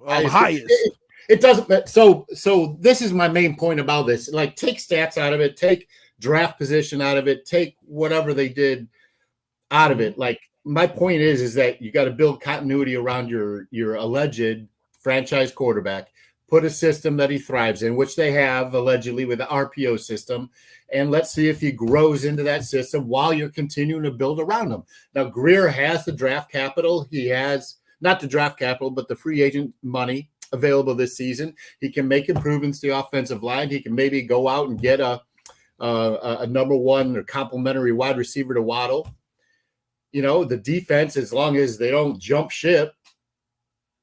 highest. It doesn't. So this is my main point about this. Like, take stats out of it, take draft position out of it, take whatever they did out of it. Like, my point is that you got to build continuity around your alleged franchise quarterback. Put a system that he thrives in, which they have allegedly with the RPO system, and let's see if he grows into that system while you're continuing to build around him. Now, Greer has the draft capital. He has not the draft capital, but the free agent money available this season. He can make improvements to the offensive line. He can maybe go out and get a number one or complimentary wide receiver to Waddle. You know, the defense, as long as they don't jump ship,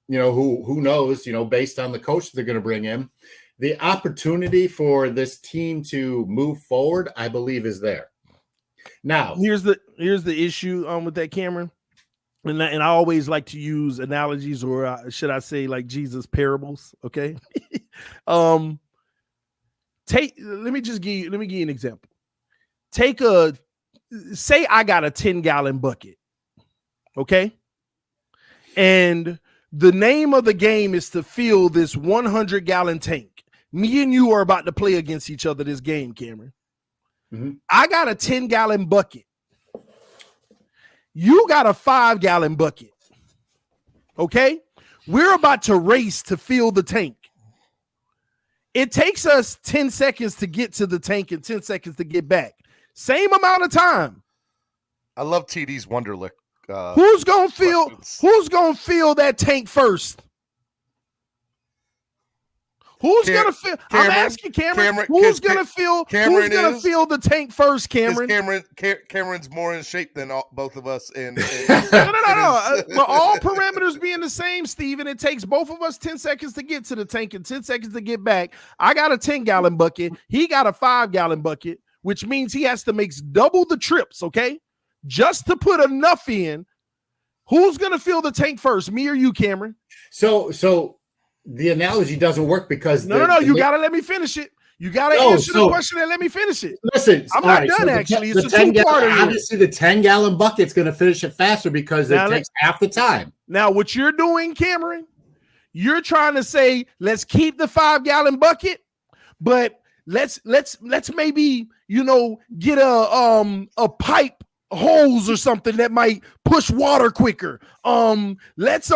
you know, who knows, you know, based on the coach they're going to bring in, the opportunity for this team to move forward, I believe, is there. Now, here's the issue with that, Cameron. And I always like to use analogies, or should I say like Jesus parables, okay? Let me give you an example. Say I got a 10-gallon bucket, okay? And the name of the game is to fill this 100-gallon tank. Me and you are about to play against each other this game, Cameron. Mm-hmm. I got a 10-gallon bucket. You got a 5-gallon bucket. Okay? We're about to race to fill the tank. It takes us 10 seconds to get to the tank and 10 seconds to get back. Same amount of time. I love TD's Wonderlic. Who's gonna fill that tank first? Who's gonna fill? I'm asking Cameron. Who's gonna fill the tank first, Cameron? Cameron's more in shape than both of us. No. But all parameters being the same, Steven, it takes both of us 10 seconds to get to the tank and 10 seconds to get back. I got a 10-gallon bucket. He got a 5-gallon bucket, which means he has to make double the trips. Okay. Just to put enough in. Who's going to fill the tank first, me or you, Cameron? So the analogy doesn't work because no, you got to let me finish it. You got to answer the question and let me finish it. Listen, I'm not done, actually. It's a two-parter. Obviously, the 10-gallon bucket's going to finish it faster because it takes half the time. Now, what you're doing, Cameron, you're trying to say, let's keep the 5-gallon bucket, but let's maybe, get a pipe hose or something that might push water quicker. Let's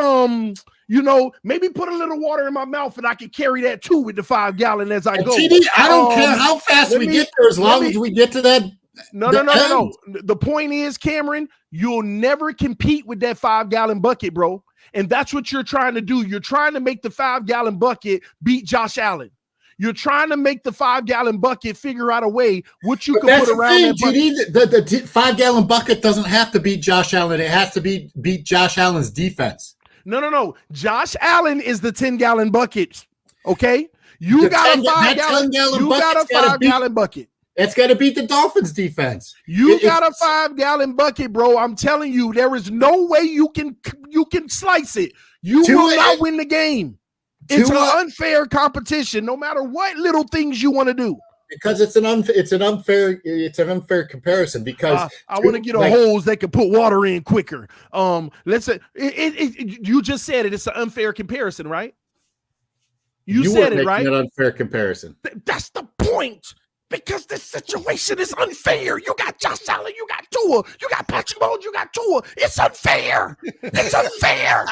maybe put a little water in my mouth and I can carry that too with the 5-gallon as I go. TD, I don't care how fast we get there as long as we get to that. No. The point is, Cameron, you'll never compete with that 5-gallon bucket, bro. And that's what you're trying to do. You're trying to make the 5-gallon bucket beat Josh Allen. You're trying to make the 5-gallon bucket figure out a way what you can put around that bucket. The 5-gallon bucket doesn't have to beat Josh Allen. It has to beat Josh Allen's defense. No. Josh Allen is the 10-gallon bucket. Okay? You got a 5-gallon bucket. It's got to beat the Dolphins defense. You got a 5-gallon bucket, bro. I'm telling you, there is no way you can slice it. You will not win the game. It's an unfair competition, no matter what little things you want to do. Because it's an unfair comparison. Because I want to get a hose that can put water in quicker. Let's say you just said it. It's an unfair comparison, right? You said it, right? An unfair comparison. That's the point. Because this situation is unfair. You got Josh Allen, you got Tua, you got Patrick Mahomes, you got Tua. It's unfair. It's unfair.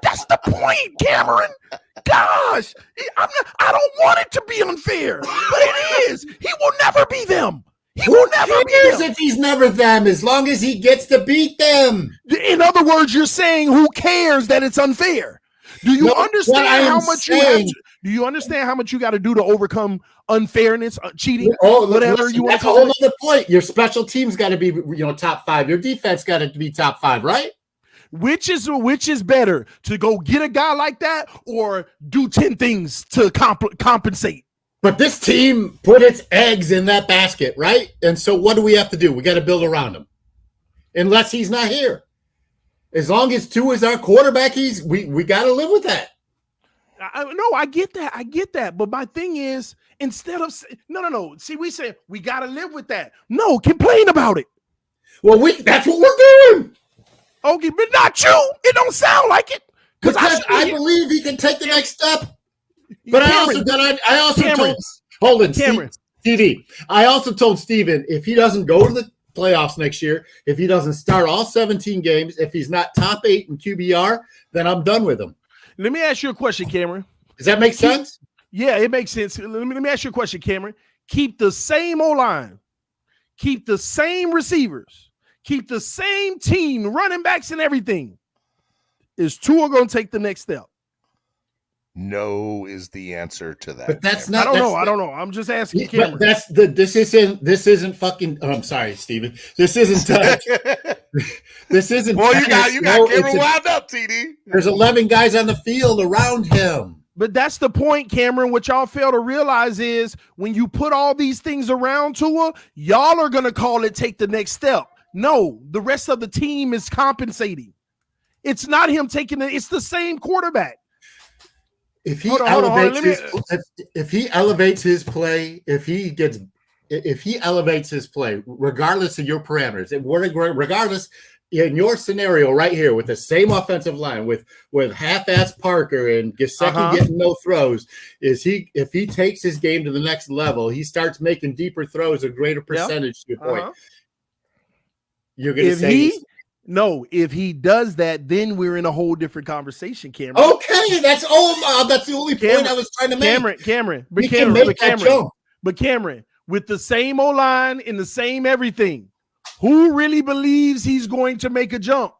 That's the point, Cameron. Gosh, I don't want it to be unfair, but it is. He will never be them. He will never be them. If he's never them, as long as he gets to beat them. In other words, you're saying who cares that it's unfair? Do you understand how much you have to? Do you understand how much you got to do to overcome unfairness, cheating, whatever you want? That's a whole other point. Your special teams got to be, top 5. Your defense got to be top 5, right? Which is better, to go get a guy like that or do 10 things to compensate? But this team put its eggs in that basket, right? And so what do we have to do? We got to build around him, unless he's not here. As long as Tua is our quarterback, we got to live with that. No, I get that. But my thing is, instead of no. See, we say we got to live with that. No, complain about it. Well, that's what we're doing. Okay, but not you. It don't sound like it. Because I believe he can take the next step. But Cameron, I also told Steven, if he doesn't go to playoffs next year, if he doesn't start all 17 games, if he's not top 8 in QBR, then I'm done with him. Let me ask you a question, Cameron. Does that make sense? Yeah, it makes sense. Let me ask you a question, Cameron. Keep the same O-line. Keep the same receivers. Keep the same team, running backs and everything. Is Tua going to take the next step? No is the answer to that. But that's not. I don't know. I'm just asking Cameron. This isn't fucking. Oh, I'm sorry, Steven. This isn't. This isn't. Well, you got Cameron wound up, TD. There's 11 guys on the field around him. But that's the point, Cameron. What y'all fail to realize is when you put all these things around Tua, y'all are going to call it take the next step. No, the rest of the team is compensating. It's not him taking it. It's the same quarterback. If he elevates his play, regardless of your parameters, regardless in your scenario right here with the same offensive line with half-ass Parker and Gesicki getting no throws, if he takes his game to the next level, he starts making deeper throws, a greater percentage to your point. You're going to say if he does that, then we're in a whole different conversation, Cameron. Okay, that's the only point I was trying to make. Cameron, but Cameron, with the same O-line and the same everything, who really believes he's going to make a jump?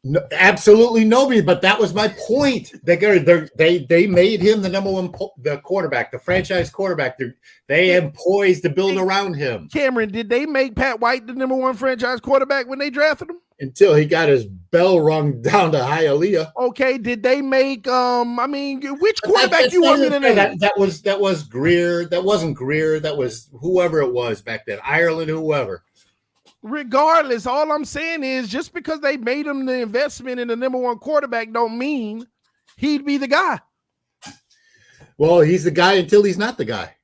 No, absolutely nobody. But that was my point. They made him the number one the quarterback, the franchise quarterback. They am poised to build around him. Cameron, did they make Pat White the number one franchise quarterback when they drafted him? Until he got his bell rung down to Hialeah. Okay, did they make which quarterback you want me to name? That was Greer. That wasn't Greer. That was whoever it was back then. Ireland, whoever. Regardless, all I'm saying is just because they made him the investment in the number one quarterback don't mean he'd be the guy. Well, he's the guy until he's not the guy.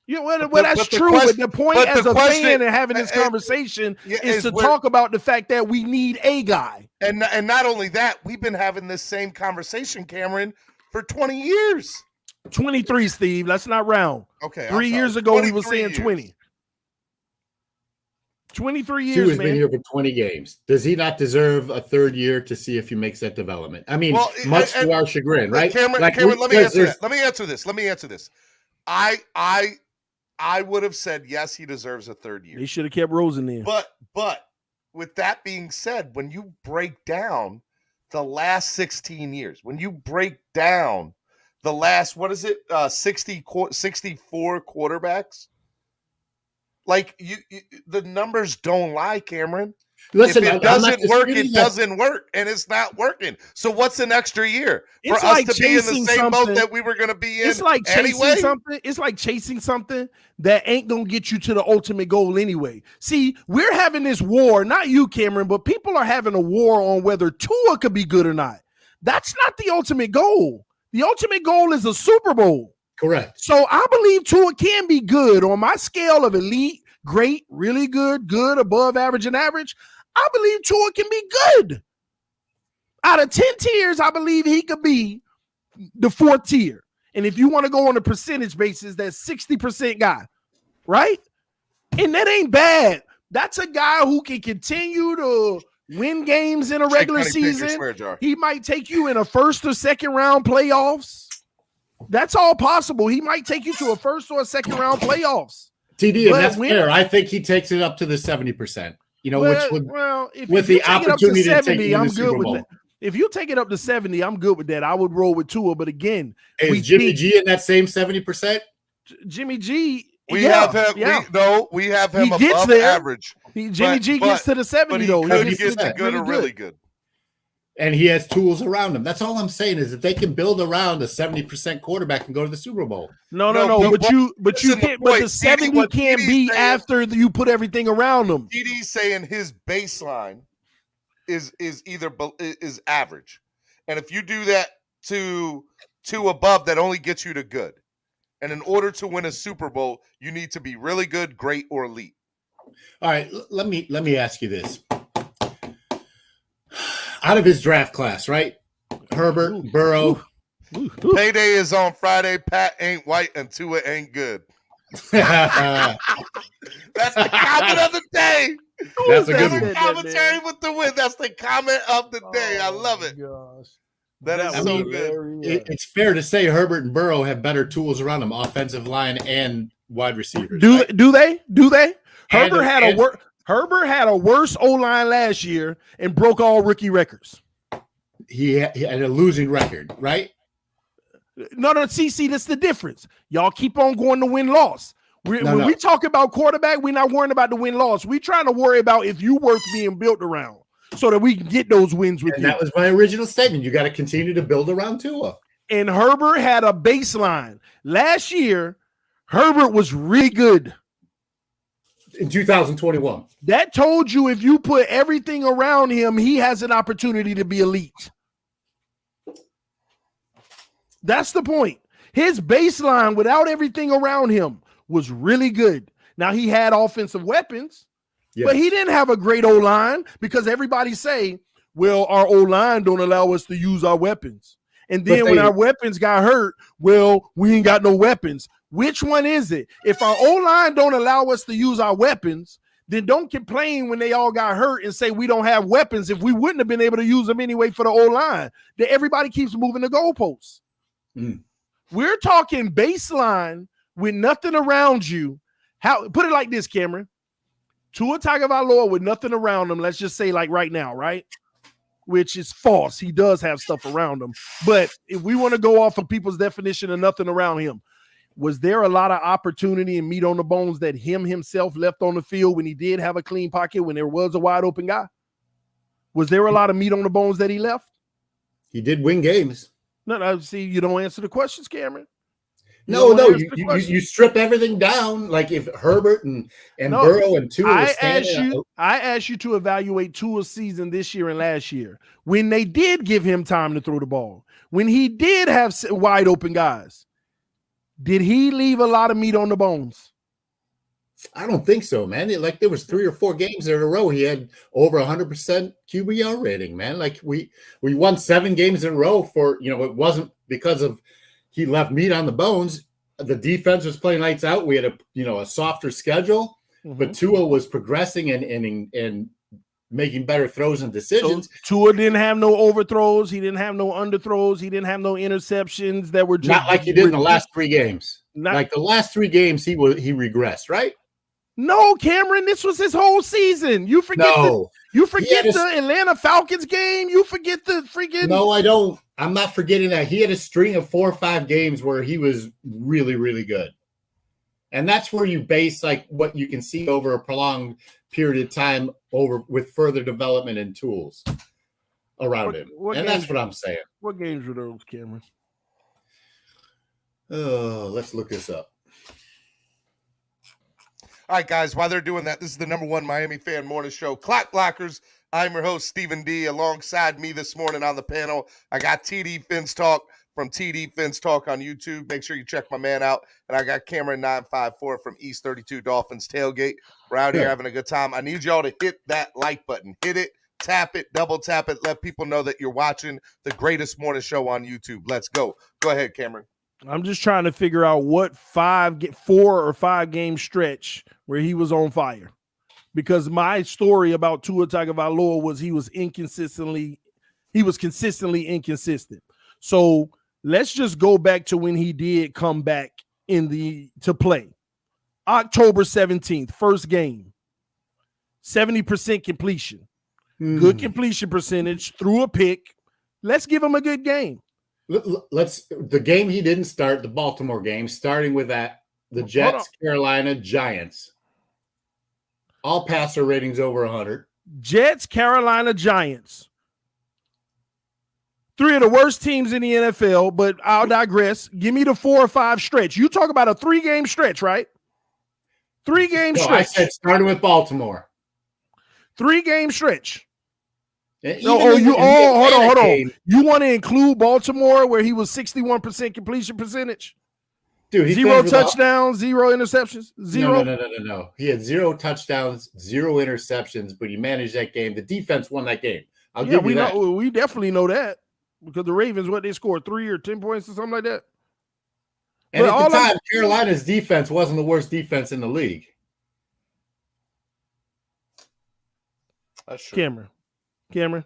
Yeah, well, that's true. But the point as a fan and having this conversation is to talk about the fact that we need a guy. And not only that, we've been having this same conversation, Cameron, for 20 years. 23, Steve. Let's not round. Okay. 3 years ago, we were saying 20. 23 years, Tua has been here for 20 games. Does he not deserve a third year to see if he makes that development? I mean, much to our chagrin, right? Cameron, let me answer this. I would have said yes, he deserves a third year. He should have kept Rosen there. But with that being said, when you break down the last 16 years, when you break down the last 64 quarterbacks, like the numbers don't lie, Cameron. Listen, if it doesn't work, it doesn't work, and it's not working. So what's an extra year for us to be in the same boat that we were going to be in? It's like chasing something. It's like chasing something that ain't going to get you to the ultimate goal anyway. See, we're having this war, not you, Cameron, but people are having a war on whether Tua could be good or not. That's not the ultimate goal. The ultimate goal is a Super Bowl. Correct. So I believe Tua can be good on my scale of elite, great, really good, good, above average, and average. I believe Tua can be good. Out of 10 tiers, I believe he could be the 4th tier. And if you want to go on a percentage basis, that's 60% guy, right? And that ain't bad. That's a guy who can continue to win games in a regular season. He might take you in a first or second round playoffs. That's all possible. He might take you to a first or a second round playoffs. TD, and that's fair. I think he takes it up to the 70%. You know, with the opportunity to take it, I'm good with that. If you take it up to 70, I'm good with that. I would roll with Tua, but again, is Jimmy G in that same 70%? Jimmy G, we have him. We have him above average. Jimmy G gets to the 70 though. He gets to good or really good. And he has tools around him. That's all I'm saying is that they can build around a 70% quarterback and go to the Super Bowl. No. But you can't. But the 70 can't be after you put everything around them. TD's saying his baseline is average, and if you do that to above, that only gets you to good. And in order to win a Super Bowl, you need to be really good, great, or elite. All right, let me ask you this. Out of his draft class, right? Herbert, Burrow. Payday is on Friday. Pat ain't white and Tua ain't good. That's the comment of the day. That's a good one. Commentary with the win. That's the comment of the day. I love it. Gosh. That is so good. It's fair to say Herbert and Burrow have better tools around them, offensive line and wide receivers. Do right? they? Herbert had a worse O-line last year and broke all rookie records. He had a losing record, right? No, see, that's the difference. Y'all keep on going to win-loss. When we talk about quarterback, we're not worrying about the win-loss. We're trying to worry about if you worth being built around so that we can get those wins with you. That was my original statement. You got to continue to build around Tua. And Herbert had a baseline. Last year, Herbert was really good. In 2021. That told you if you put everything around him, he has an opportunity to be elite. That's the point. His baseline without everything around him was really good. Now he had offensive weapons, but he didn't have a great O-line because everybody say, well, our O-line don't allow us to use our weapons. And then when our weapons got hurt, well, we ain't got no weapons. Which one is it? If our O-line don't allow us to use our weapons, then don't complain when they all got hurt and say we don't have weapons if we wouldn't have been able to use them anyway for the O-line. That everybody keeps moving the goalposts. We're talking baseline with nothing around you. Put it like this, Cameron. Tua Tagovailoa with nothing around him, let's just say like right now, right? Which is false. He does have stuff around him. But if we want to go off of people's definition of nothing around him, was there a lot of opportunity and meat on the bones that himself left on the field when he did have a clean pocket, when there was a wide open guy? Was there a lot of meat on the bones that he left? He did win games. No, see, you don't answer the questions, Cameron. No, you strip everything down. Like if Herbert and Burrow and Tua. I asked you to evaluate Tua's season this year and last year when they did give him time to throw the ball, when he did have wide open guys. Did he leave a lot of meat on the bones? I don't think so, man. Like there was 3 or 4 games in a row. He had over 100% QBR rating, man. Like we won 7 games in a row for, it wasn't because of he left meat on the bones. The defense was playing lights out. We had a softer schedule, but Tua was progressing and making better throws and decisions. So Tua didn't have no overthrows. He didn't have no underthrows. He didn't have no interceptions that were just not like he did in the last 3 games. Like the last 3 games, he regressed, right? No, Cameron, this was his whole season. You forget the Atlanta Falcons game. You forget the freaking. No, I don't. I'm not forgetting that. He had a string of 4 or 5 games where he was really, really good. And that's where you base like what you can see over a prolonged period of time over with further development and tools around him. That's what I'm saying. What games were those, Cameron? Oh, let's look this up. All right, guys, while they're doing that, this is the #1 Miami fan morning show, Clock Blockers. I'm your host, Stephen D. Alongside me this morning on the panel, I got TD Fins Talk from TD Fins Talk on YouTube. Make sure you check my man out. And I got Cameron 954 from East 32 Dolphins Tailgate. We're out here having a good time. I need y'all to hit that like button. Hit it, tap it, double tap it. Let people know that you're watching the greatest morning show on YouTube. Let's go. Go ahead, Cameron. I'm just trying to figure out what 4 or 5 game stretch where he was on fire. Because my story about Tua Tagovailoa was he was consistently inconsistent. So let's just go back to when he did come back to play. October 17th, first game, 70% completion, good completion percentage, threw a pick. Let's give him a good game. The game he didn't start, the Baltimore game, starting with the Jets, Carolina, Giants. All passer ratings over 100. Jets, Carolina, Giants. 3 of the worst teams in the NFL, but I'll digress. Give me the 4 or 5 stretch. You talk about a 3-game stretch, right? 3-game stretch. I said starting with Baltimore. 3-game stretch. Hold on. You want to include Baltimore where he was 61% completion percentage? Dude, 0 touchdowns, 0 interceptions, 0. No. He had 0 touchdowns, 0 interceptions, but he managed that game. The defense won that game. I'll give you that. We definitely know that because the Ravens, they scored 3 or 10 points or something like that. And at the time, Carolina's defense wasn't the worst defense in the league. That's true. Cameron.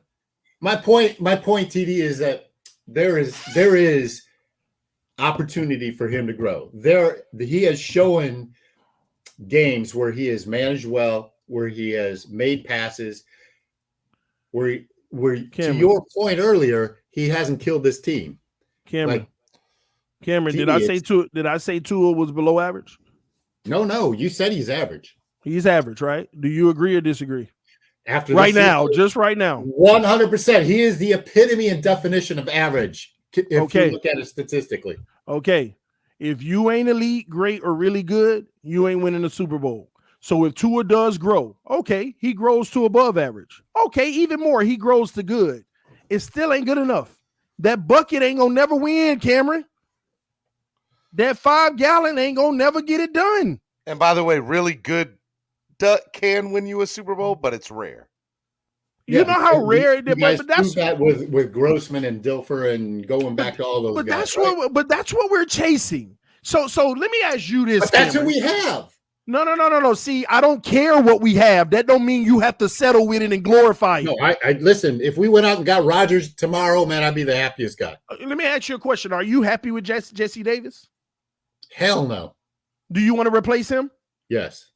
My point, TD, is that there is opportunity for him to grow. He has shown games where he has managed well, where he has made passes, where to your point earlier, he hasn't killed this team. Cameron, did I say Tua was below average? No, you said he's average. He's average, right? Do you agree or disagree? Just right now. 100%. He is the epitome and definition of average. If you look at it statistically. Okay. If you ain't elite, great, or really good, you ain't winning the Super Bowl. So if Tua does grow, okay, he grows to above average. Okay, even more, he grows to good. It still ain't good enough. That bucket ain't gonna never win, Cameron. That 5-gallon ain't gonna never get it done. And by the way, really good can win you a Super Bowl, but it's rare. You know how rare it is. But that's that with Grossman and Dilfer and going back to all those guys. That's what we're chasing. So let me ask you this. But that's what we have. No. See, I don't care what we have. That don't mean you have to settle with it and glorify it. No, I listen. If we went out and got Rodgers tomorrow, man, I'd be the happiest guy. Let me ask you a question. Are you happy with Jesse Davis? Hell no. Do you want to replace him? Yes.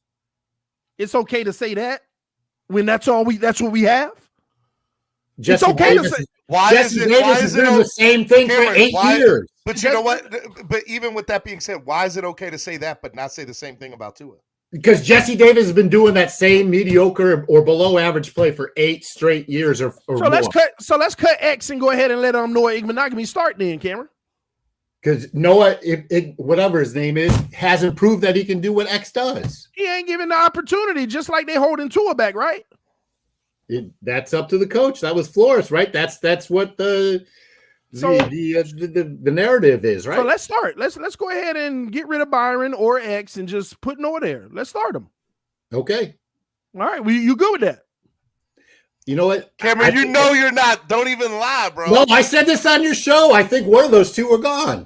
It's okay to say that when that's what we have. Jesse it's okay Davis, to say. Why is it the same thing for 8 years? But you know what? But even with that being said, why is it okay to say that but not say the same thing about Tua? Because Jesse Davis has been doing that same mediocre or below average play for 8 straight years or so more. Let's cut X and go ahead and let Noah Igbenogany start then, Cameron. Because Noah, whatever his name is, hasn't proved that he can do what X does. He ain't given the opportunity, just like they holding Tua back, right? That's up to the coach. That was Flores, right? That's what the narrative is, right? So let's start. Let's go ahead and get rid of Byron or X and just put Noah there. Let's start him. Okay. All right. You good with that? You know what, Cameron? You're not. Don't even lie, bro. No, I said this on your show. I think one of those two are gone.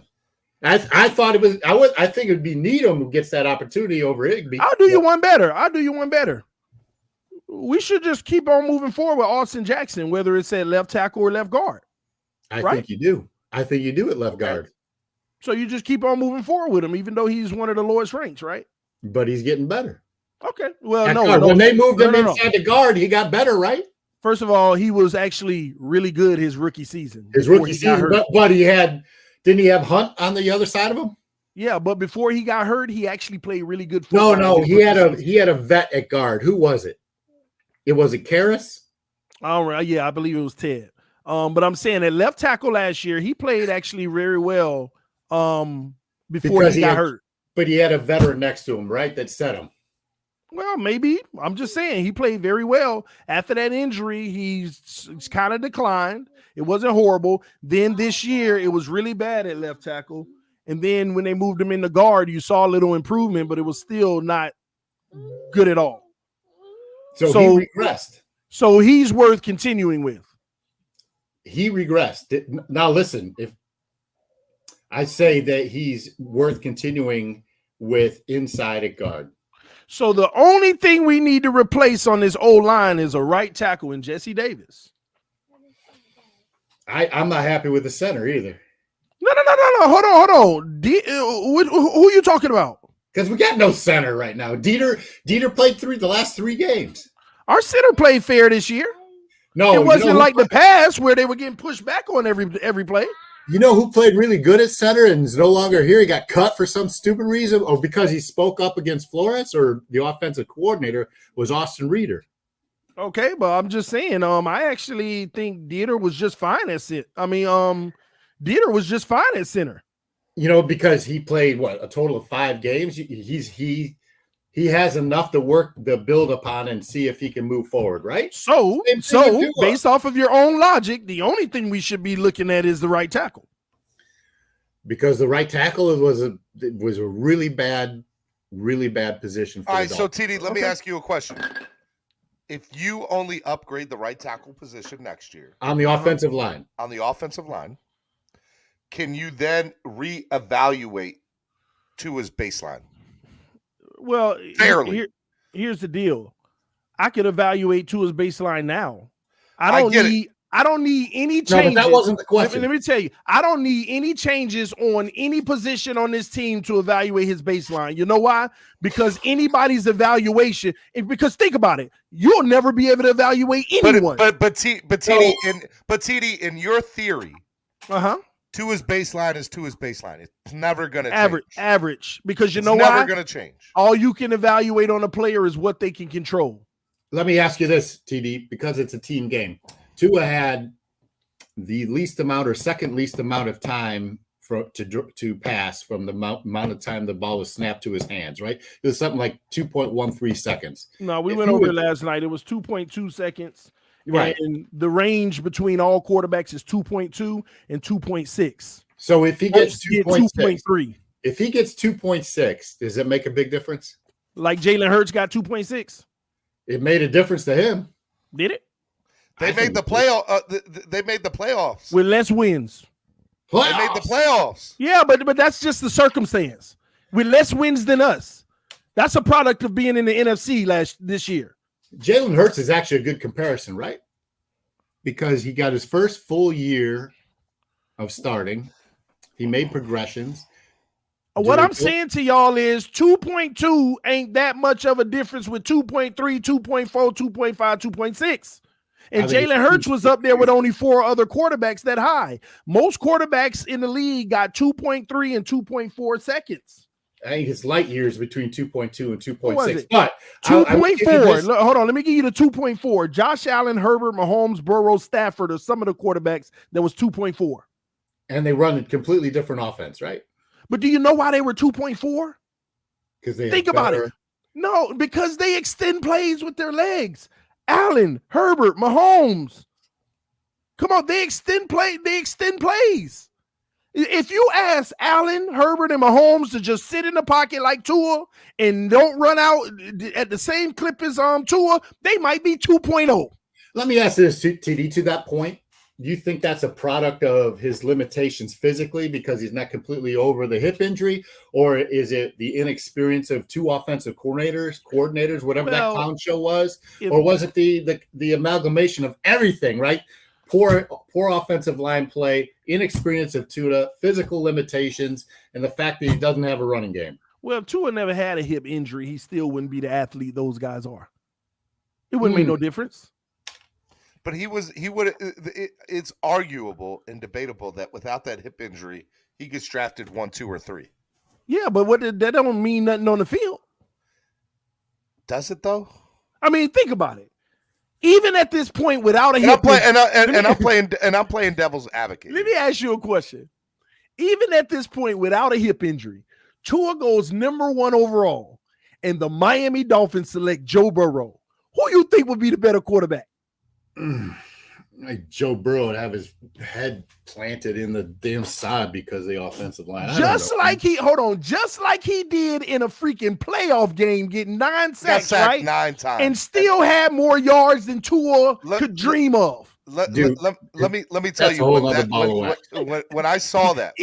I thought it was. I think it would be Needham who gets that opportunity over Igby. I'll do you one better. We should just keep on moving forward with Austin Jackson, whether it's at left tackle or left guard. I think you do. I think you do at left guard. So you just keep on moving forward with him, even though he's one of the lowest ranks, right? But he's getting better. Okay. Well, when they moved him inside the guard, he got better, right? First of all, he was actually really good his rookie season. But didn't he have Hunt on the other side of him? Yeah, but before he got hurt, he actually played really good football. No, he had a vet at guard. Who was it? It was Karras? All right, yeah, I believe it was Ted. But I'm saying at left tackle last year, he played actually very well before he got hurt. But he had a veteran next to him, right? That set him. Well, maybe. I'm just saying he played very well. After that injury, he's kind of declined. It wasn't horrible. Then this year, it was really bad at left tackle. And then when they moved him in the guard, you saw a little improvement, but it was still not good at all. So he regressed. So he's worth continuing with. He regressed. Now listen, if I say that he's worth continuing with inside at guard. So the only thing we need to replace on this old line is a right tackle in Jesse Davis. I'm not happy with the center either. No. Hold on. Who are you talking about? Because we got no center right now. Dieter played the last 3 games. Our center played fair this year. No, it wasn't like the past where they were getting pushed back on every play. You know who played really good at center and is no longer here? He got cut for some stupid reason, or because he spoke up against Flores, or the offensive coordinator was Austin Reeder. Okay, but I'm just saying, I actually think Dieter was just fine at center. Dieter was just fine at center. You know, because he played a total of 5 games. He has enough to build upon and see if he can move forward, right? So based off of your own logic, the only thing we should be looking at is the right tackle. Because the right tackle was a really bad position for All right, so TD, let me ask you a question. If you only upgrade the right tackle position next year on the offensive line, can you then reevaluate Tua's baseline? Well, Fairly. Here's the deal. I could evaluate Tua's baseline now. I don't need any changes. No, but that wasn't the question. Let me tell you, I don't need any changes on any position on this team to evaluate his baseline. You know why? Because anybody's evaluation, because think about it, you'll never be able to evaluate anyone. But TD, in your theory, Tua's baseline is Tua's baseline. It's never going to change. Average, because you know why? It's never going to change. All you can evaluate on a player is what they can control. Let me ask you this, TD, because it's a team game. Tua had the least amount or second least amount of time to pass from the amount of time the ball was snapped to his hands, right? It was something like 2.13 seconds. No, we went over it last night. It was 2.2 seconds. Right. And the range between all quarterbacks is 2.2 and 2.6. So if he gets 2.3. If he gets 2.6, does it make a big difference? Like Jalen Hurts got 2.6. It made a difference to him. Did it? They made the playoff. They made the playoffs with less wins. They made the playoffs. Yeah, but that's just the circumstance. With less wins than us. That's a product of being in the NFC this year. Jalen Hurts is actually a good comparison, right? Because he got his first full year of starting. He made progressions. What I'm saying to y'all is 2.2 ain't that much of a difference with 2.3, 2.4, 2.5, 2.6. And Jalen Hurts was up there with only 4 other quarterbacks that high. Most quarterbacks in the league got 2.3 and 2.4 seconds. I think it's light years between 2.2 and 2.6. But 2.4. Hold on. Let me give you the 2.4. Josh Allen, Herbert, Mahomes, Burrow, Stafford are some of the quarterbacks that was 2.4. And they run a completely different offense, right? But do you know why they were 2.4? Because they think about it. No, because they extend plays with their legs. Allen, Herbert, Mahomes. Come on, they extend plays. If you ask Allen, Herbert, and Mahomes to just sit in the pocket like Tua and don't run out at the same clip as Tua, they might be 2.0. Let me ask this, TD, to that point. Do you think that's a product of his limitations physically because he's not completely over the hip injury? Or is it the inexperience of 2 offensive coordinators, whatever that clown show was? Or was it the amalgamation of everything, right? Poor offensive line play, inexperience of Tua, physical limitations, and the fact that he doesn't have a running game. Well, if Tua never had a hip injury, he still wouldn't be the athlete those guys are. It wouldn't make no difference. But it's arguable and debatable that without that hip injury, he gets drafted 1, 2, or 3. Yeah, but that don't mean nothing on the field. Does it though? I mean, think about it. Even at this point, without a hip injury, I'm playing devil's advocate. Let me ask you a question. Even at this point, without a hip injury, Tua goes number 1 overall, and the Miami Dolphins select Joe Burrow. Who you think would be the better quarterback? Like Joe Burrow would have his head planted in the damn side because of the offensive line. Just like he did in a freaking playoff game, getting 9 sacks, right? 9 times, and still had more yards than Tua could dream of. Let me tell you when I saw that,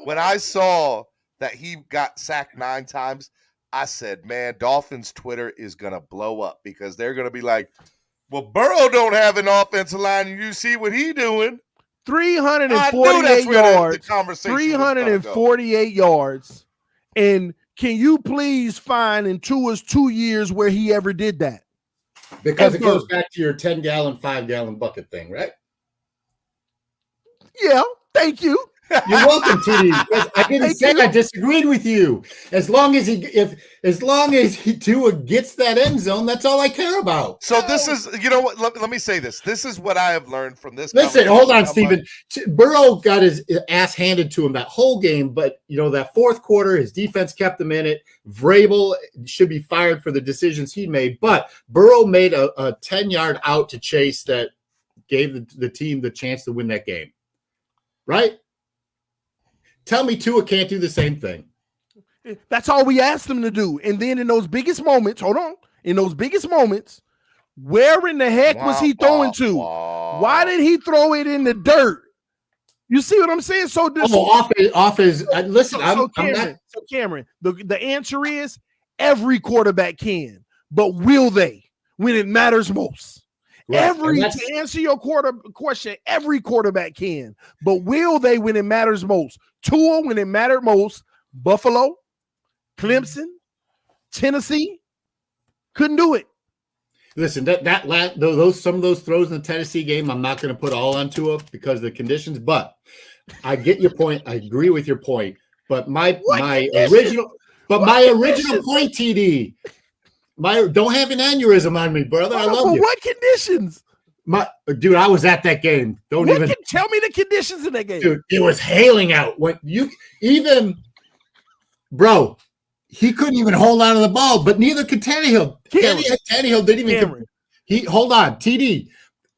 when I saw that he got sacked 9 times, I said, man, Dolphins Twitter is gonna blow up because they're gonna be like, well, Burrow don't have an offensive line, and you see what he doing. 348 yards. 348 yards. And can you please find in Tua's 2 years where he ever did that? Because it goes back to your 10-gallon, 5-gallon bucket thing, right? Yeah, thank you. You're welcome, TD. I didn't say I disagreed with you. As long as Tua gets that end zone, that's all I care about. So this is, you know what? Let me say this. This is what I have learnned from this. Listen, hold on, Steven. Burrow got his ass handed to him that whole game, but that 4th quarter, his defense kept him in it. Vrabel should be fired for the decisions he made, but Burrow made a 10-yard out to Chase that gave the team the chance to win that game. Right? Tell me Tua can't do the same thing. That's all we asked him to do. And then in those biggest moments, where in the heck was he throwing to? Why did he throw it in the dirt? You see what I'm saying? So this off his listen. Cameron, the answer is every quarterback can, but will they when it matters most? Right. To answer your question, every quarterback can, but will they when it matters most? Tua when it mattered most. Buffalo, Clemson, Tennessee couldn't do it. Listen, some of those throws in the Tennessee game, I'm not going to put all on Tua because of the conditions, but I get your point. I agree with your point. But my original point, TD, don't have an aneurysm on me, brother. I love you. What conditions? Dude, I was at that game. Tell me the conditions in that game. Dude, it was hailing out. Bro, he couldn't even hold on to the ball, but neither could Tannehill. Tannehill didn't even. Hold on, TD.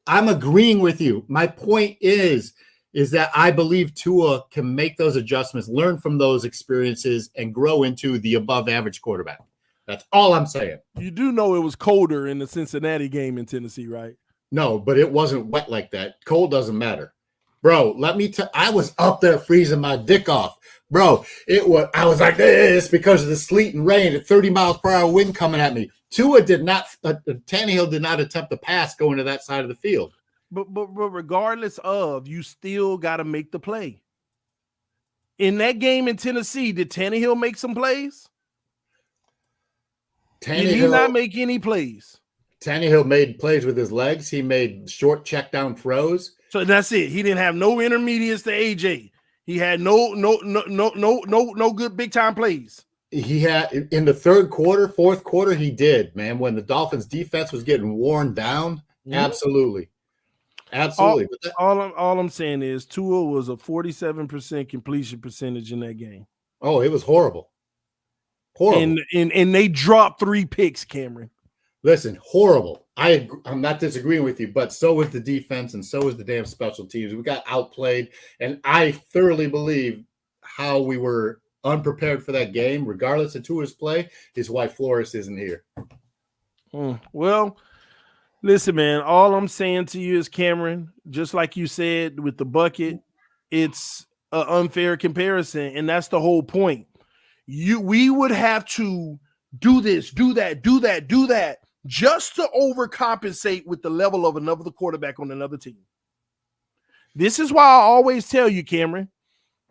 I'm agreeing with you. My point is that I believe Tua can make those adjustments, learn from those experiences, and grow into the above-average quarterback. That's all I'm saying. You do know it was colder in the Cincinnati game in Tennessee, right? No, but it wasn't wet like that. Cold doesn't matter. Bro, I was up there freezing my dick off. Bro, I was like this because of the sleet and rain at 30 miles per hour wind coming at me. Tannehill did not attempt to pass going to that side of the field. But regardless of, you still got to make the play. In that game in Tennessee, did Tannehill make some plays? Did he not make any plays? Tannehill made plays with his legs. He made short check down throws. So that's it. He didn't have no intermediates to AJ. He had no good big time plays. He had in the third quarter, fourth quarter, he did, man. When the Dolphins defense was getting worn down, absolutely. All I'm saying is Tua was a 47% completion percentage in that game. Oh, it was horrible. And they dropped 3 picks, Cameron. Listen, horrible. I'm not disagreeing with you, but so was the defense and so was the damn special teams. We got outplayed, and I thoroughly believe how we were unprepared for that game, regardless of Tua's play, is why Flores isn't here. Well, listen, man, all I'm saying to you is, Cameron, just like you said with the bucket, it's an unfair comparison, and that's the whole point. We would have to do this, do that, just to overcompensate with the level of another quarterback on another team. This is why I always tell you, Cameron,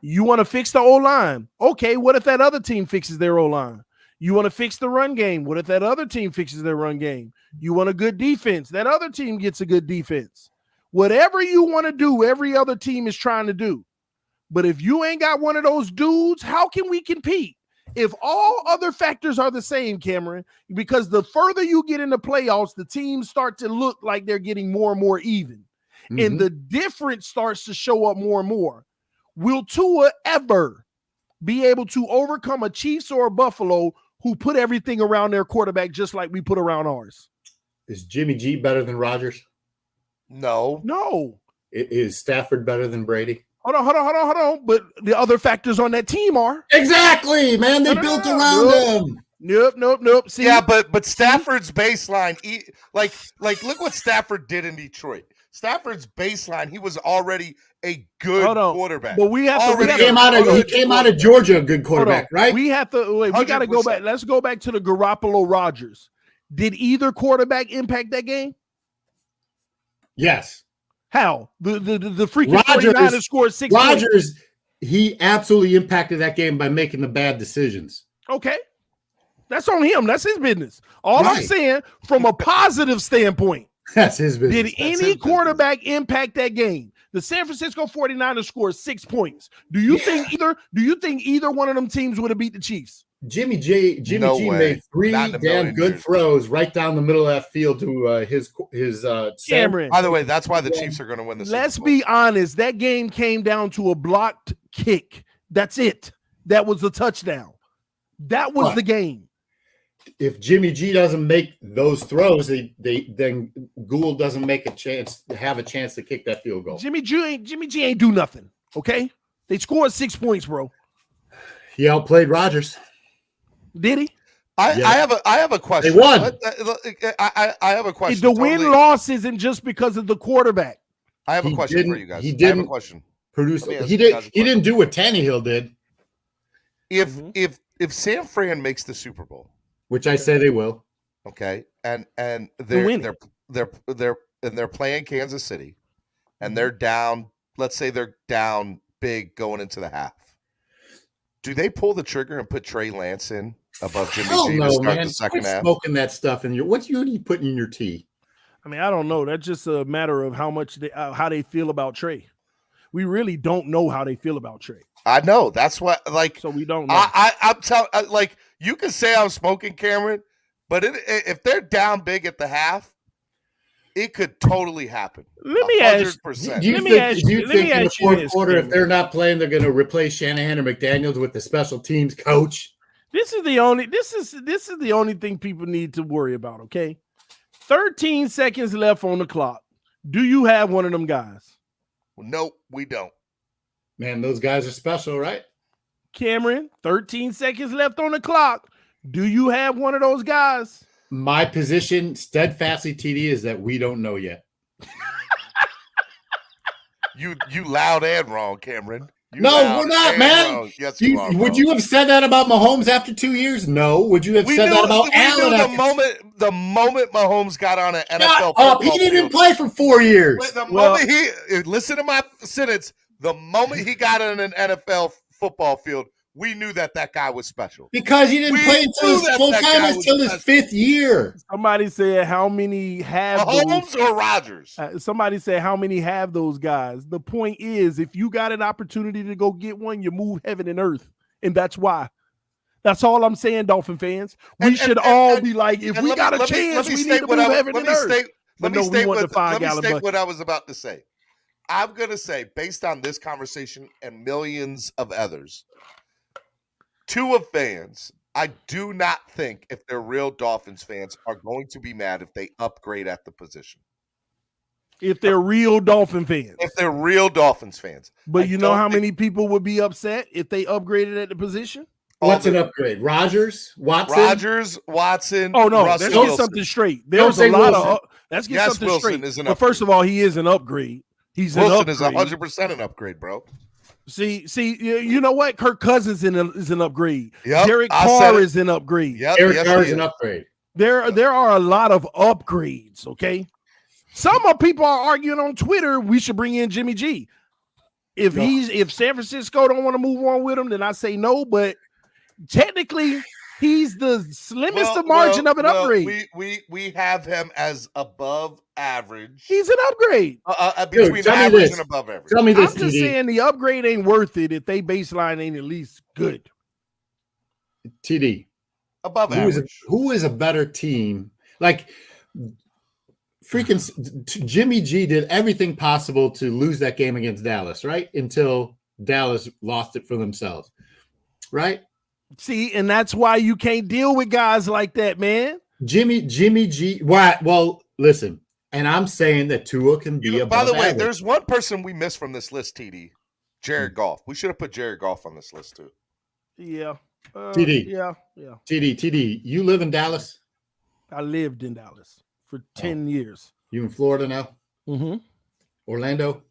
you want to fix the O-line. Okay, what if that other team fixes their O-line? You want to fix the run game. What if that other team fixes their run game? You want a good defense. That other team gets a good defense. Whatever you want to do, every other team is trying to do. But if you ain't got one of those dudes, how can we compete? If all other factors are the same, Cameron, because the further you get in the playoffs, the teams start to look like they're getting more and more even. And the difference starts to show up more and more. Will Tua ever be able to overcome a Chiefs or a Buffalo who put everything around their quarterback just like we put around ours? Is Jimmy G better than Rodgers? No. Is Stafford better than Brady? Hold on. But the other factors on that team are. Exactly, man. They built around them. Nope. See? Yeah, but Stafford's baseline, look what Stafford did in Detroit. Stafford's baseline, he was already a good quarterback. But he came out of Georgia, a good quarterback, right? We got to go back. Let's go back to the Garoppolo Rodgers. Did either quarterback impact that game? Yes. How? The freaking 49ers scored 6 points. Rodgers, he absolutely impacted that game by making the bad decisions. Okay. That's on him. That's his business. I'm saying, from a positive standpoint, that's his business. Did any quarterback impact that game? The San Francisco 49ers scored 6 points. Do you think either one of them teams would have beat the Chiefs? Jimmy G made 3 damn good throws right down the middle of that field to his Cameron. By the way, that's why the Chiefs are going to win the Super Bowl. Let's be honest. That game came down to a blocked kick. That's it. That was a touchdown. That was the game. If Jimmy G doesn't make those throws, then Gould doesn't have a chance to kick that field goal. Jimmy G ain't do nothing. Okay, they scored 6 points, bro. He outplayed Rodgers. Did he? I have a question. They won. I have a question. The win-loss isn't just because of the quarterback. I have a question for you guys. I have a question. produce. Let me ask He you guys a did. He didn't do what Tannehill did, If San Fran makes the Super Bowl, which I say they will. okay, and winning. they're playing Kansas City, and they're down. Let's say they're down big going into the half. Do they pull the trigger and put Trey Lance in above Jimmy Hell G no, to start man. the second Quit half? smoking that stuff in your. What are you putting in your tea? I mean, I don't know. That's just a matter of how they feel about Trey. We really don't know how they feel about Trey. I know. That's what. Like, So we don't know. I'm telling. Like, you can say I'm smoking, Cameron, but if they're down big at the half, it could totally happen. Let me ask. 100%. Do you Let me think, ask do you you- let think me in the ask you fourth this, quarter, if Cameron. they're not playing, they're going to replace Shanahan or McDaniels with the special teams coach? This is the only thing people need to worry about, okay? 13 seconds left on the clock. Do you have one of them guys? Nope, we don't. Man, those guys are special, right? Cameron, 13 seconds left on the clock. Do you have one of those guys? My position, steadfastly, TD, is that we don't know yet. You loud and wrong, Cameron. You No, loud we're not, and man. wrong. Yes, you are. Would bro. you have said that about Mahomes after 2 years? No. Would you have We said knew, that about we Allen? knew after the moment Mahomes got on an NFL Shut football up. He didn't even field, play for 4 years. the moment listen to my sentence, the moment he got on an NFL football field, we knew that guy was special. Because he didn't We play until knew his that full that time guy was until his special. 5th year. Somebody said how many have Mahomes or Rodgers? somebody said how many have those guys. The point is, if you got an opportunity to go get one, you move heaven and earth, and that's why. That's all I'm saying, Dolphin fans. We should all be like, if we got a chance, we need to move heaven and earth. Let me state what I was about to say. I'm going to say, based on this conversation and millions of others, Tua fans, I do not think if they're real Dolphins fans are going to be mad if they upgrade at the position. If they're real Dolphin fans. If they're real Dolphins fans. But you know how many people would be upset if they upgraded at the position? What's an upgrade? Rodgers? Watson? Oh, no, Russell let's Wilson. get something straight. There's a lot of let's get something Wilson straight. is an But first of all, he is an upgrade. He's Wilson an is upgrade. 100% an upgrade, bro. See, you know what? Kirk Cousins is an upgrade. Yep, Derek I said Carr it. is an upgrade. Yep, Derek Carr is an upgrade. There are a lot of upgrades, okay? Some of people are arguing on Twitter we should bring in Jimmy G. If San Francisco don't want to move on with him, then I say no, but technically he's the slimmest of margin of an upgrade. We have him as above average. He's an upgrade. Between average and above average. Tell me this, I'm just saying the upgrade ain't worth it if they baseline ain't at least good. TD. Above average. Who is a better team? Like, freaking Jimmy G did everything possible to lose that game against Dallas, right? Until Dallas lost it for themselves, right? See, and that's why you can't deal with guys like that, man. Jimmy G. Why? Well, listen, and I'm saying that Tua can be above By the way, average. there's one person we missed from this list, TD. Jared Goff. We should have put Jared Goff on this list too. Yeah. TD. Yeah. TD. You live in Dallas? I lived in Dallas for 10 years. You in Florida now? Mm-hmm. Orlando?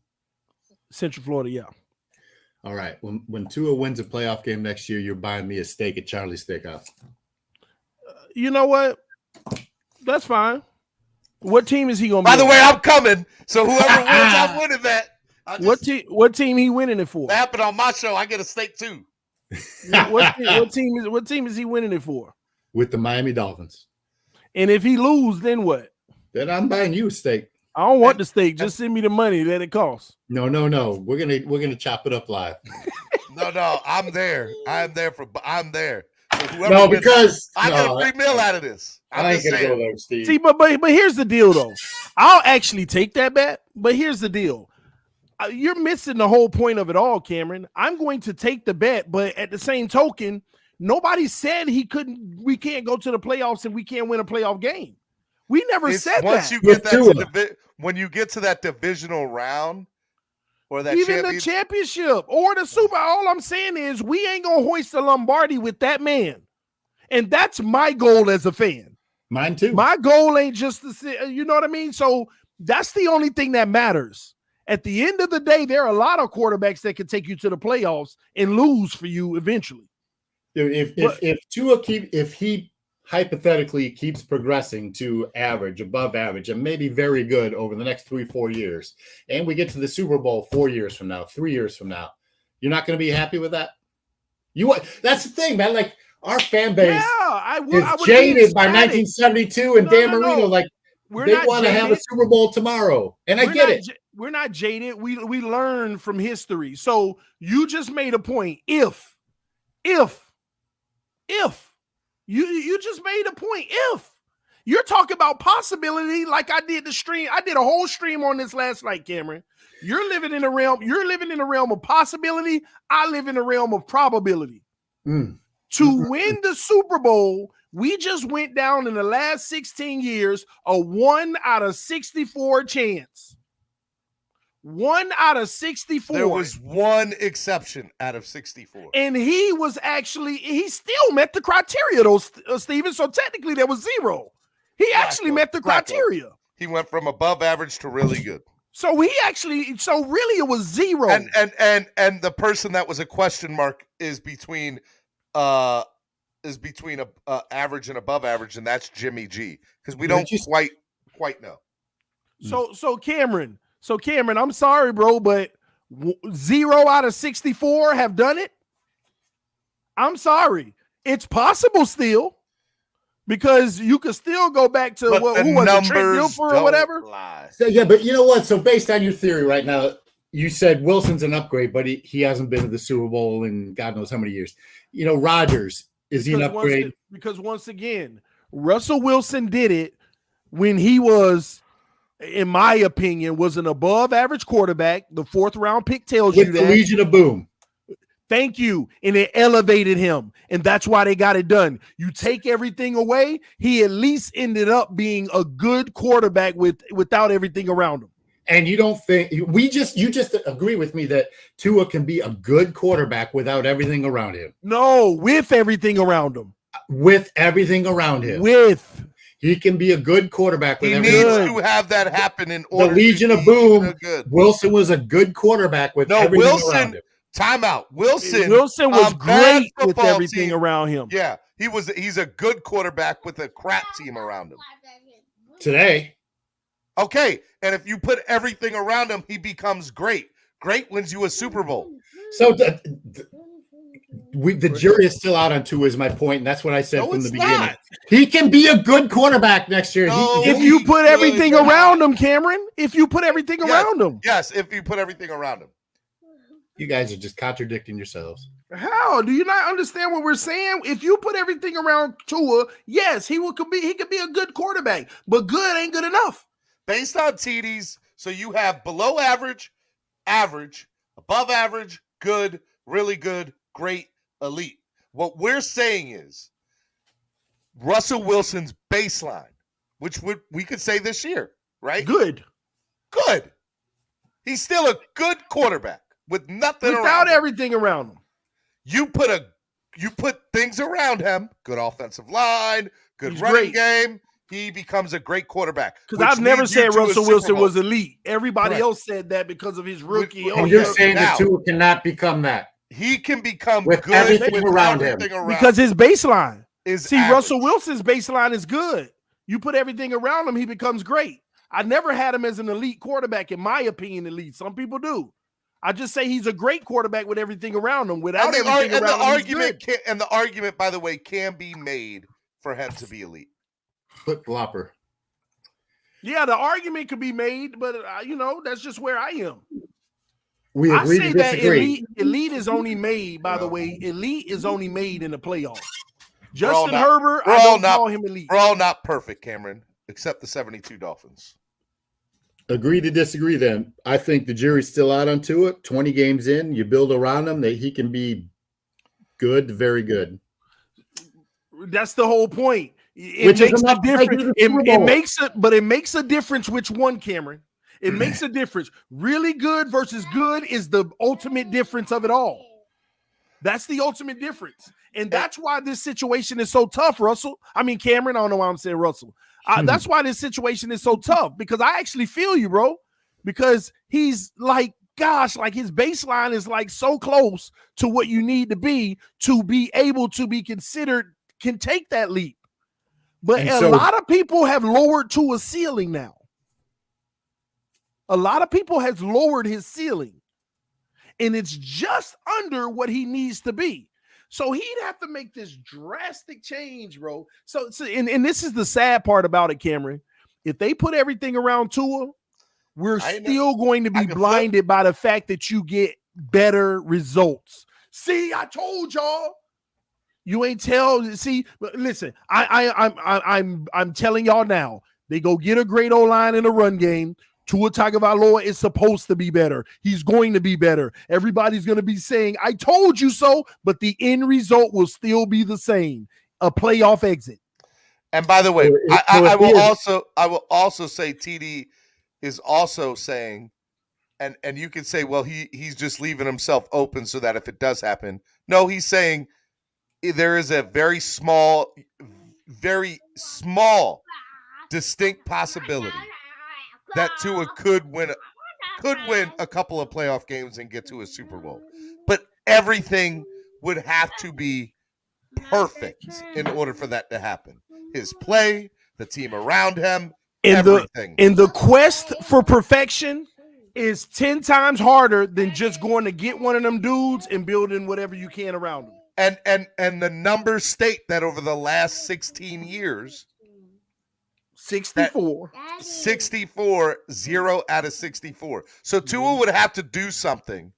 Central Florida, yeah. All right. When Tua wins a playoff game next year, you're buying me a steak at Charlie's Steakhouse. You know what? That's fine. What team is he going to be? By the way, I'm coming. So whoever wins, I'm winning that. What team he winning it for? That happened on my show. I get a steak too. what team is he winning it for? With the Miami Dolphins. And if he lose, then what? Then I'm buying you a steak. I don't want the steak. Just send me the money that it costs. No. We're gonna chop it up live. No. I'm there. I'm there. So No, because I get a free meal out of this. I ain't gonna go there, Steve. See, but here's the deal, though. I'll actually take that bet. But here's the deal. You're missing the whole point of it all, Cameron. I'm going to take the bet, but at the same token, nobody said we can't go to the playoffs and we can't win a playoff game. We never said once that. When you get to that divisional round or that even the championship or the Super, all I'm saying is we ain't gonna hoist the Lombardi with that man, and that's my goal as a fan. Mine too. My goal ain't just to sit, you know what I mean. So that's the only thing that matters. At the end of the day, there are a lot of quarterbacks that can take you to the playoffs and lose for you eventually. If Tua if he hypothetically keeps progressing to average, above average, and maybe very good over the next 3-4 years, and we get to the Super Bowl 4 years from now, 3 years from now, you're not going to be happy with that? That's the thing, man. Like, our fan base is jaded by 1972 and Dan Marino. Like, they want to have a Super Bowl tomorrow, and I get it. We're not jaded. We learn from history. So you just made a point. If you just made a point. If you're talking about possibility, like I did a whole stream on this last night, Cameron. You're living in a realm of possibility. I live in a realm of probability. To win the Super Bowl, we just went down in the last 16 years a 1 out of 64 chance. 1 out of 64. There was one exception out of 64. And he still met the criteria, though, Steven. So technically there was 0. He actually met the criteria. He went from above average to really good. So really it was 0. And the person that was a question mark is between average and above average, and that's Jimmy G, because we don't quite know. So Cameron, I'm sorry, bro, but 0 out of 64 have done it. I'm sorry. It's possible still, because you could still go back to who was it, Trent Dilfer or whatever. So, yeah, but you know what? So based on your theory right now, you said Wilson's an upgrade, but he hasn't been to the Super Bowl in God knows how many years. You know, Rodgers, is he an upgrade? Because once again, Russell Wilson did it when he was, in my opinion, was an above average quarterback. The 4th round pick tells you that. With the Legion of Boom. Thank you. And it elevated him. And that's why they got it done. You take everything away, he at least ended up being a good quarterback without everything around him. And you don't think you just agree with me that Tua can be a good quarterback without everything around him? No, with everything around him. With everything around him. He can be a good quarterback. He needs to have that happen in order. The Legion of Boom. Wilson was a good quarterback with everything around him. Timeout. Wilson was great with everything around him. Yeah, he's a good quarterback with a crap team around him. Today. Okay, and if you put everything around him, he becomes great. Great wins you a Super Bowl. So the jury is still out on Tua, is my point, and that's what I said from the beginning. Not. He can be a good quarterback next year. If you put everything around him, Cameron. If you put everything around him. Yes, if you put everything around him. You guys are just contradicting yourselves. How do you not understand what we're saying? If you put everything around Tua, yes, he could be a good quarterback, but good ain't good enough. Based on TDs, so you have below average, average, above average, good, really good, great, elite. What we're saying is Russell Wilson's baseline, which we could say this year, right? Good. He's still a good quarterback with nothing without everything around him. You put things around him, good offensive line, good running game. He becomes a great quarterback. Because I've never said Russell Wilson was elite. Everybody else said that because of his rookie. And you're saying that Tua cannot become that. He can become with good everything around him. Because his baseline is average. Russell Wilson's baseline is good. You put everything around him, he becomes great. I never had him as an elite quarterback, in my opinion, elite. Some people do. I just say he's a great quarterback with everything around him. Without everything around him, the argument, by the way, can be made for him to be elite. Flip flopper. Yeah, the argument could be made, but that's just where I am. We agree to disagree. Elite is only made, by the way. Elite is only made in the playoffs. Justin Herbert, I don't call him elite. We're all not perfect, Cameron, except the 72 Dolphins. Agree to disagree then. I think the jury's still out on Tua. 20 games in, you build around him that he can be good, very good. That's the whole point. It makes a difference. It makes a difference which one, Cameron. It makes a difference. Really good versus good is the ultimate difference of it all. That's the ultimate difference. And that's why this situation is so tough, Russell. I mean, Cameron, I don't know why I'm saying Russell. That's why this situation is so tough, because I actually feel you, bro. because he's like, gosh, like his baseline is like so close to what you need to be able to be considered, can take that leap. But a lot of people have lowered to a ceiling now. A lot of people has lowered his ceiling, and it's just under what he needs to be. So he'd have to make this drastic change, bro. So and this is the sad part about it, Cameron. If they put everything around Tua, we're still going to be blinded by the fact that you get better results. See, I told y'all. You ain't see, listen, I'm telling y'all now, they go get a great O-line in the run game. Tua Tagovailoa is supposed to be better. He's going to be better. Everybody's going to be saying, I told you so, but the end result will still be the same, a playoff exit. And by the way, I will also say TD is also saying, and you can say, well, he's just leaving himself open so that if it does happen. No, he's saying there is a very small, distinct possibility that Tua could win a couple of playoff games and get to a Super Bowl. But everything would have to be perfect in order for that to happen. His play, the team around him, everything. And the quest for perfection is 10 times harder than just going to get one of them dudes and building whatever you can around them. And the numbers state that over the last 16 years, 64, 0 out of 64. So Tua would have to do something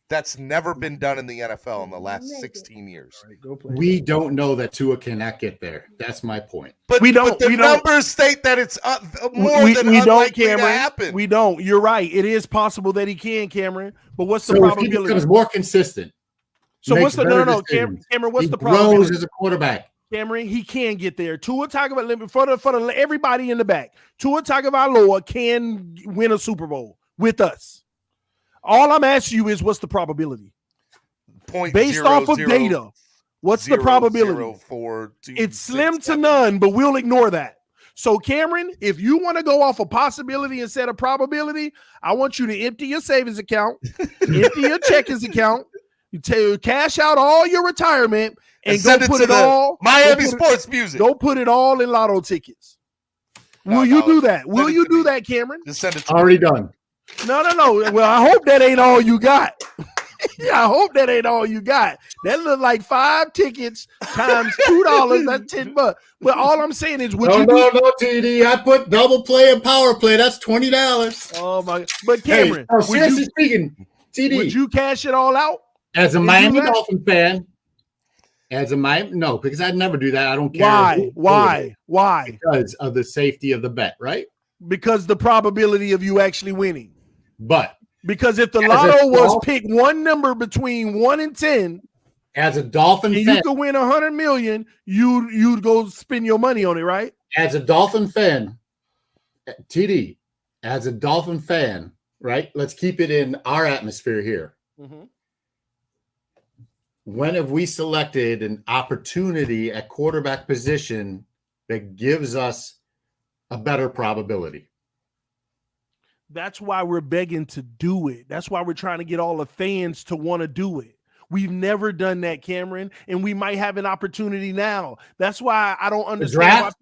that's never been done in the NFL in the last 16 years. We don't know that Tua cannot get there. That's my point. But the numbers state that it's more than unlikely to happen. We don't. You're right. It is possible that he can, Cameron. But what's the probability? If he becomes more consistent. So what's the Cameron? What's the probability? Grows as a quarterback. Cameron, he can get there. Tua Tagovailoa, for everybody in the back, Tua Tagovailoa can win a Super Bowl with us. All I'm asking you is, what's the probability? Based off of data, what's the probability? It's slim to none, but we'll ignore that. So, Cameron, if you want to go off a possibility instead of probability, I want you to empty your savings account, empty your checkings account, you cash out all your retirement, and go put it all Miami sports music. Go put it all in lotto tickets. Will you do that? Will you do that, Cameron? Just send it to already done. No. Well, I hope that ain't all you got. Yeah, I hope that ain't all you got. That look like 5 tickets times $2. That's $10. But all I'm saying is, no, TD. I put double play and power play. That's $20. Oh my! But Cameron, seriously speaking, TD, would you cash it all out as a Miami Dolphin fan? No, because I'd never do that. I don't care. Why? Because of the safety of the bet, right? Because the probability of you actually winning. But because if the lotto was pick one number between 1 and 10, as a Dolphin fan, you could win $100 million, you'd go spend your money on it, right? As a Dolphin fan, TD, as a Dolphin fan, right? Let's keep it in our atmosphere here. Mm-hmm. When have we selected an opportunity at quarterback position that gives us a better probability? That's why we're begging to do it. That's why we're trying to get all the fans to want to do it. We've never done that, Cameron, and we might have an opportunity now. That's why I don't understand.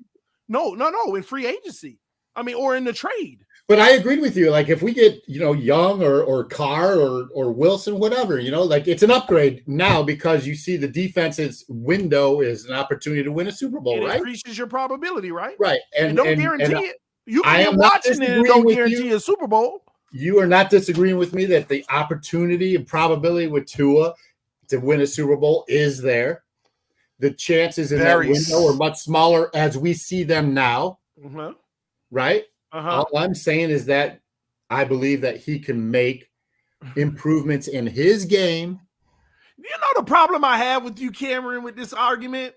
No, in free agency. I mean, or in the trade. But I agreed with you. Like if we get, Young or Carr or Wilson, whatever, like it's an upgrade now because you see the defense's window is an opportunity to win a Super Bowl, right? It increases your probability, right? Right. And don't guarantee it. You can be watching it and don't guarantee a Super Bowl. You are not disagreeing with me that the opportunity and probability with Tua to win a Super Bowl is there. The chances in that window are much smaller as we see them now, right? All I'm saying is that I believe that he can make improvements in his game. You know the problem I have with you, Cameron, with this argument?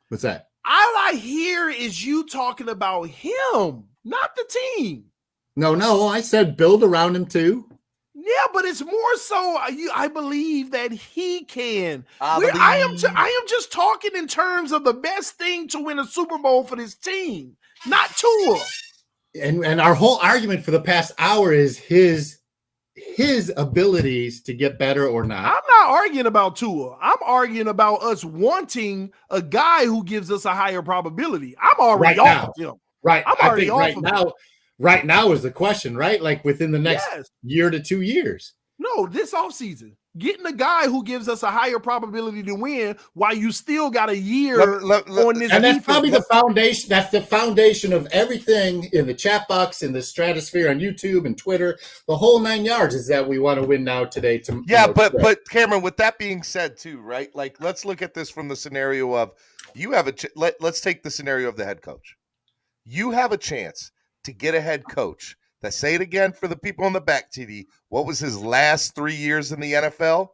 What's that? All I hear is you talking about him, not the team. No, I said build around him too. Yeah, but it's more so I believe that he can. I am just talking in terms of the best thing to win a Super Bowl for this team, not Tua. And our whole argument for the past hour is his abilities to get better or not. I'm not arguing about Tua. I'm arguing about us wanting a guy who gives us a higher probability. I'm already off of him. Right. I'm already off of now. him. Right now is the question, right? Like within the next year to 2 years. No, this offseason. Getting a guy who gives us a higher probability to win while you still got a year on this. And that's probably the foundation. That's the foundation of everything in the chat box, in the stratosphere on YouTube and Twitter. The whole 9 yards is that we want to win now today. But Cameron, with that being said too, right? Like, let's look at this from the scenario of you have let's take the scenario of the head coach. You have a chance to get a head coach. Say it again for the people on the back, TD. What was his last 3 years in the NFL?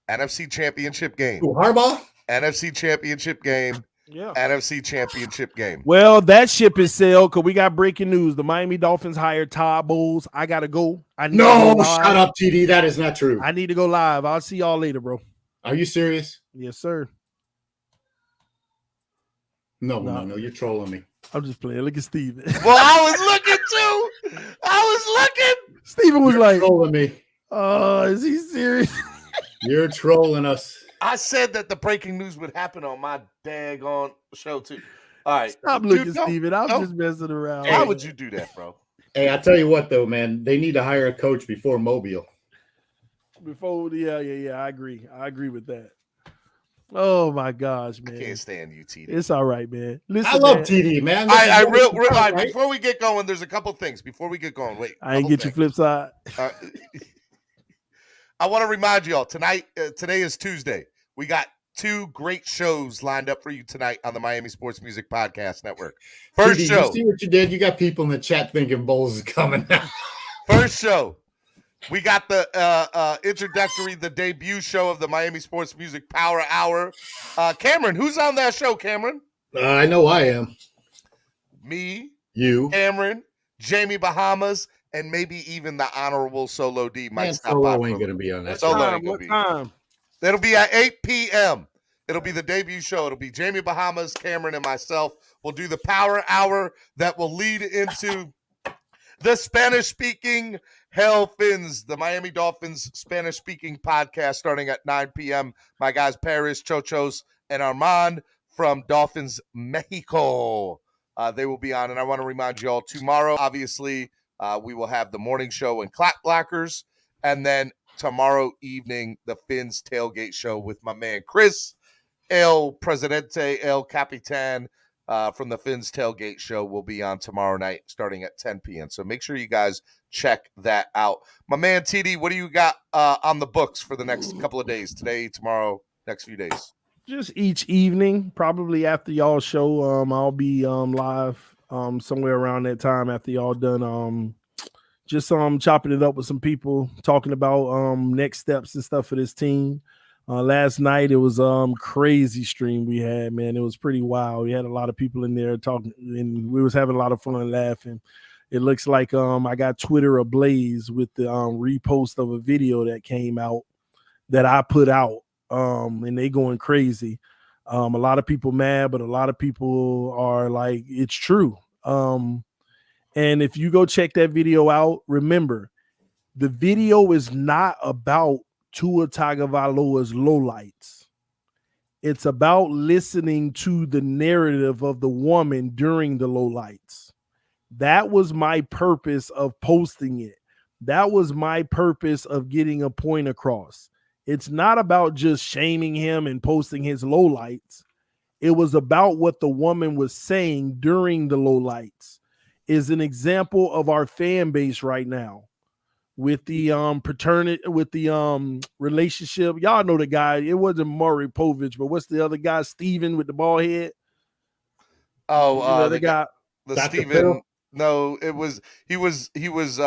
NFC Championship game. Harbaugh? NFC Championship game. Yeah. NFC Championship game. Well, that ship is sailed because we got breaking news. The Miami Dolphins hired Todd Bowles. I got to go. Shut up, TD. That is not true. I need to go live. I'll see y'all later, bro. Are you serious? Yes, sir. No, you're trolling me. I'm just playing. Look at Steven. Well, I was looking too. Steven was like, trolling me. Oh, is he serious? You're trolling us. I said that the breaking news would happen on my daggone show too. All right. Stop looking, Steven. I'm just messing around. Why would you do that, bro? Hey, I tell you what, though, man. They need to hire a coach before Mobile. Yeah. I agree with that. Oh my gosh, man! I can't stand you, TD. It's all right, man. Listen, I love TD, man. I realize before we get going, there's a couple things. Before we get going, wait. I ain't get your flip side. I want to remind you all tonight. Today is Tuesday. We got 2 great shows lined up for you tonight on the Miami Sports Music Podcast Network. First TD, show. You see what you did? You got people in the chat thinking Bowles is coming now. First show. We got the introductory, the debut show of the Miami Sports Music Power Hour. Cameron, who's on that show, Cameron? I know I am. Me, you, Cameron, Jamie Bahamas, and maybe even the Honorable Solo D might stop by. Solo ain't going to be on that. What time? It'll be at 8 p.m. It'll be the debut show. It'll be Jamie Bahamas, Cameron, and myself. We'll do the Power Hour that will lead into the Spanish-speaking Hell Fins, the Miami Dolphins Spanish-speaking podcast starting at 9 p.m. My guys Paris, Chochos, and Armand from Dolphins Mexico. They will be on, and I want to remind you all tomorrow, obviously, we will have the morning show and Clap Blockers, and then tomorrow evening, the Fins Tailgate Show with my man Chris, El Presidente, El Capitan, from the Fins Tailgate Show will be on tomorrow night starting at 10 p.m. So make sure you guys check that out. My man TD, what do you got on the books for the next couple of days? Today, tomorrow, next few days? Just each evening, probably after y'all show, I'll be live somewhere around that time after y'all done just chopping it up with some people, talking about next steps and stuff for this team. Last night it was crazy stream we had, man. It was pretty wild. We had a lot of people in there talking, and we was having a lot of fun and laughing. It looks like I got Twitter ablaze with the repost of a video that came out that I put out, and they going crazy. A lot of people mad, but a lot of people are like, it's true. And if you go check that video out, remember, the video is not about Tua Tagovailoa's lowlights. It's about listening to the narrative of the woman during the lowlights. That was my purpose of posting it. That was my purpose of getting a point across. It's not about just shaming him and posting his lowlights. It was about what the woman was saying during the lowlights. Is an example of our fan base right now. With the paternity, with the relationship, y'all know the guy. It wasn't Maury Povich, but what's the other guy? Steven with the ball head. Oh, the guy, Steven. No, it was he was what's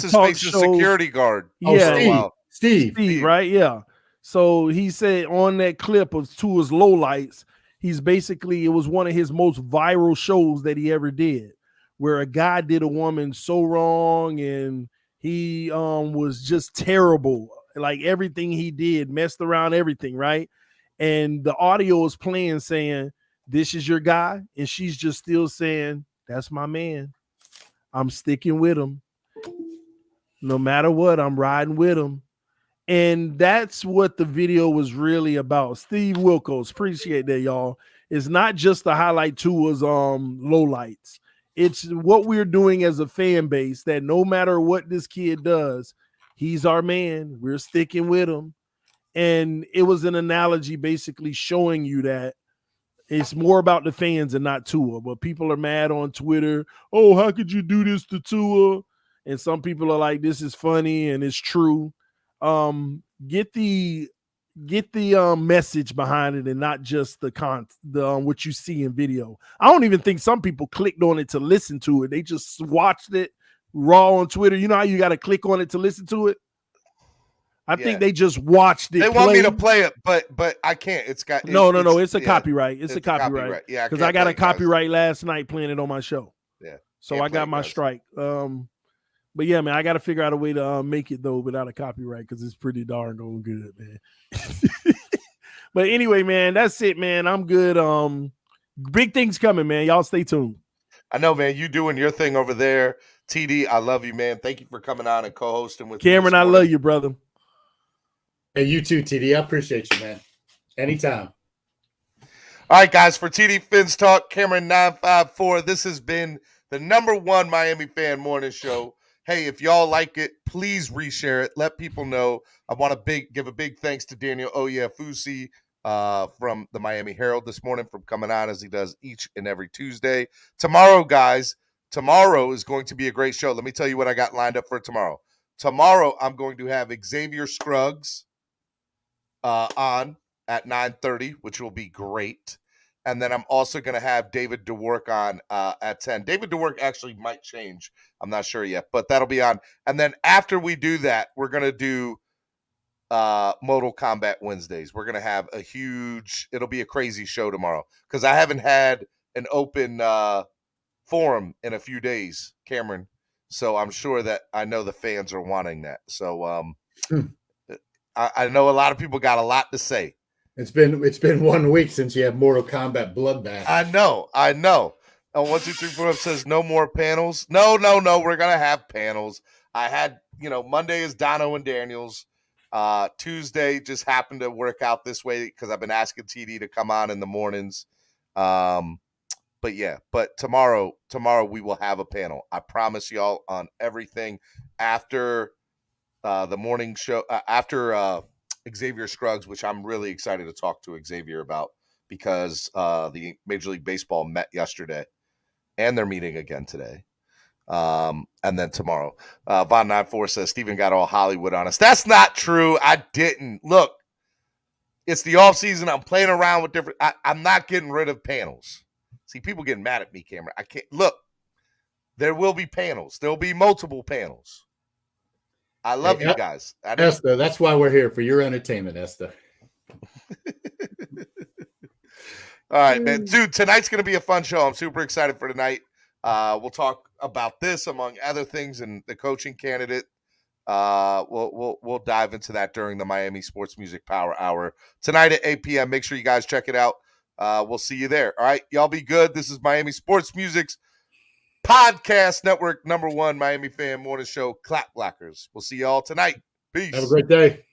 his face's security guard. Yeah, Steve, right? Yeah. So he said on that clip of Tua's lowlights, he's basically, it was one of his most viral shows that he ever did, where a guy did a woman so wrong and he was just terrible. Like everything he did, messed around everything, right? And the audio is playing saying, this is your guy, and she's just still saying, that's my man. I'm sticking with him. No matter what, I'm riding with him. And that's what the video was really about. Steve Wilkos, appreciate that, y'all. It's not just the highlight Tua's lowlights. It's what we're doing as a fan base, that no matter what this kid does, he's our man. We're sticking with him. And it was an analogy basically showing you that it's more about the fans and not Tua. But people are mad on Twitter. Oh, how could you do this to Tua? And some people are like, this is funny and it's true. Get the message behind it and not just the what you see in video. I don't even think some people clicked on it to listen to it. They just watched it raw on Twitter. You know how you got to click on it to listen to it? I think they just watched it. They want me to play it, but I can't. It's got no. It's a copyright. It's a copyright. Yeah, because I got a copyright last night playing it on my show. Yeah. So I got my strike. But yeah, man, I got to figure out a way to make it though without a copyright because it's pretty darn good, man. But anyway, man, that's it, man. I'm good. Big things coming, man. Y'all stay tuned. I know, man. You doing your thing over there, TD. I love you, man. Thank you for coming on and co-hosting with Cameron. I love you, brother. Hey, you too, TD. I appreciate you, man. Anytime. All right, guys. For TD Fins Talk, Cameron 954. This has been the #1 Miami fan morning show. Hey, if y'all like it, please reshare it. Let people know. I want to give a big thanks to Daniel Oyefusi from the Miami Herald this morning for coming on as he does each and every Tuesday. Tomorrow, guys, tomorrow is going to be a great show. Let me tell you what I got lined up for tomorrow. Tomorrow, I'm going to have Xavier Scruggs on at 9:30, which will be great. And then I'm also going to have David DeWork on at 10. David DeWork actually might change. I'm not sure yet, but that'll be on. And then after we do that, we're going to do Mortal Kombat Wednesdays. We're going to have it'll be a crazy show tomorrow because I haven't had an open forum in a few days, Cameron. So I'm sure that I know the fans are wanting that. So I know a lot of people got a lot to say. It's been 1 week since you had Mortal Kombat Bloodbath. I know. Oh, 1, 2, 3, 4 says no more panels. No. We're gonna have panels. I had, Monday is Dono and Daniels. Tuesday just happened to work out this way because I've been asking TD to come on in the mornings. But tomorrow we will have a panel. I promise y'all on everything after the morning show after Xavier Scruggs, which I'm really excited to talk to Xavier about because the Major League Baseball met yesterday and they're meeting again today. And then tomorrow. Von 94 says Steven got all Hollywood on us. That's not true. I didn't. Look, it's the off season. I'm playing around with different. I'm not getting rid of panels. See, people getting mad at me, Cameron. I can't. Look, there will be panels. There'll be multiple panels. I love you guys. Esther, that's why we're here, for your entertainment, Esther. All right, man. Dude, tonight's going to be a fun show. I'm super excited for tonight. We'll talk about this, among other things, and the coaching candidate. We'll dive into that during the Miami Sports Music Power Hour tonight at 8 p.m. Make sure you guys check it out. We'll see you there. All right, y'all be good. This is Miami Sports Music's podcast network #1 Miami fan morning show, Clap Blackers. We'll see y'all tonight. Peace. Have a great day.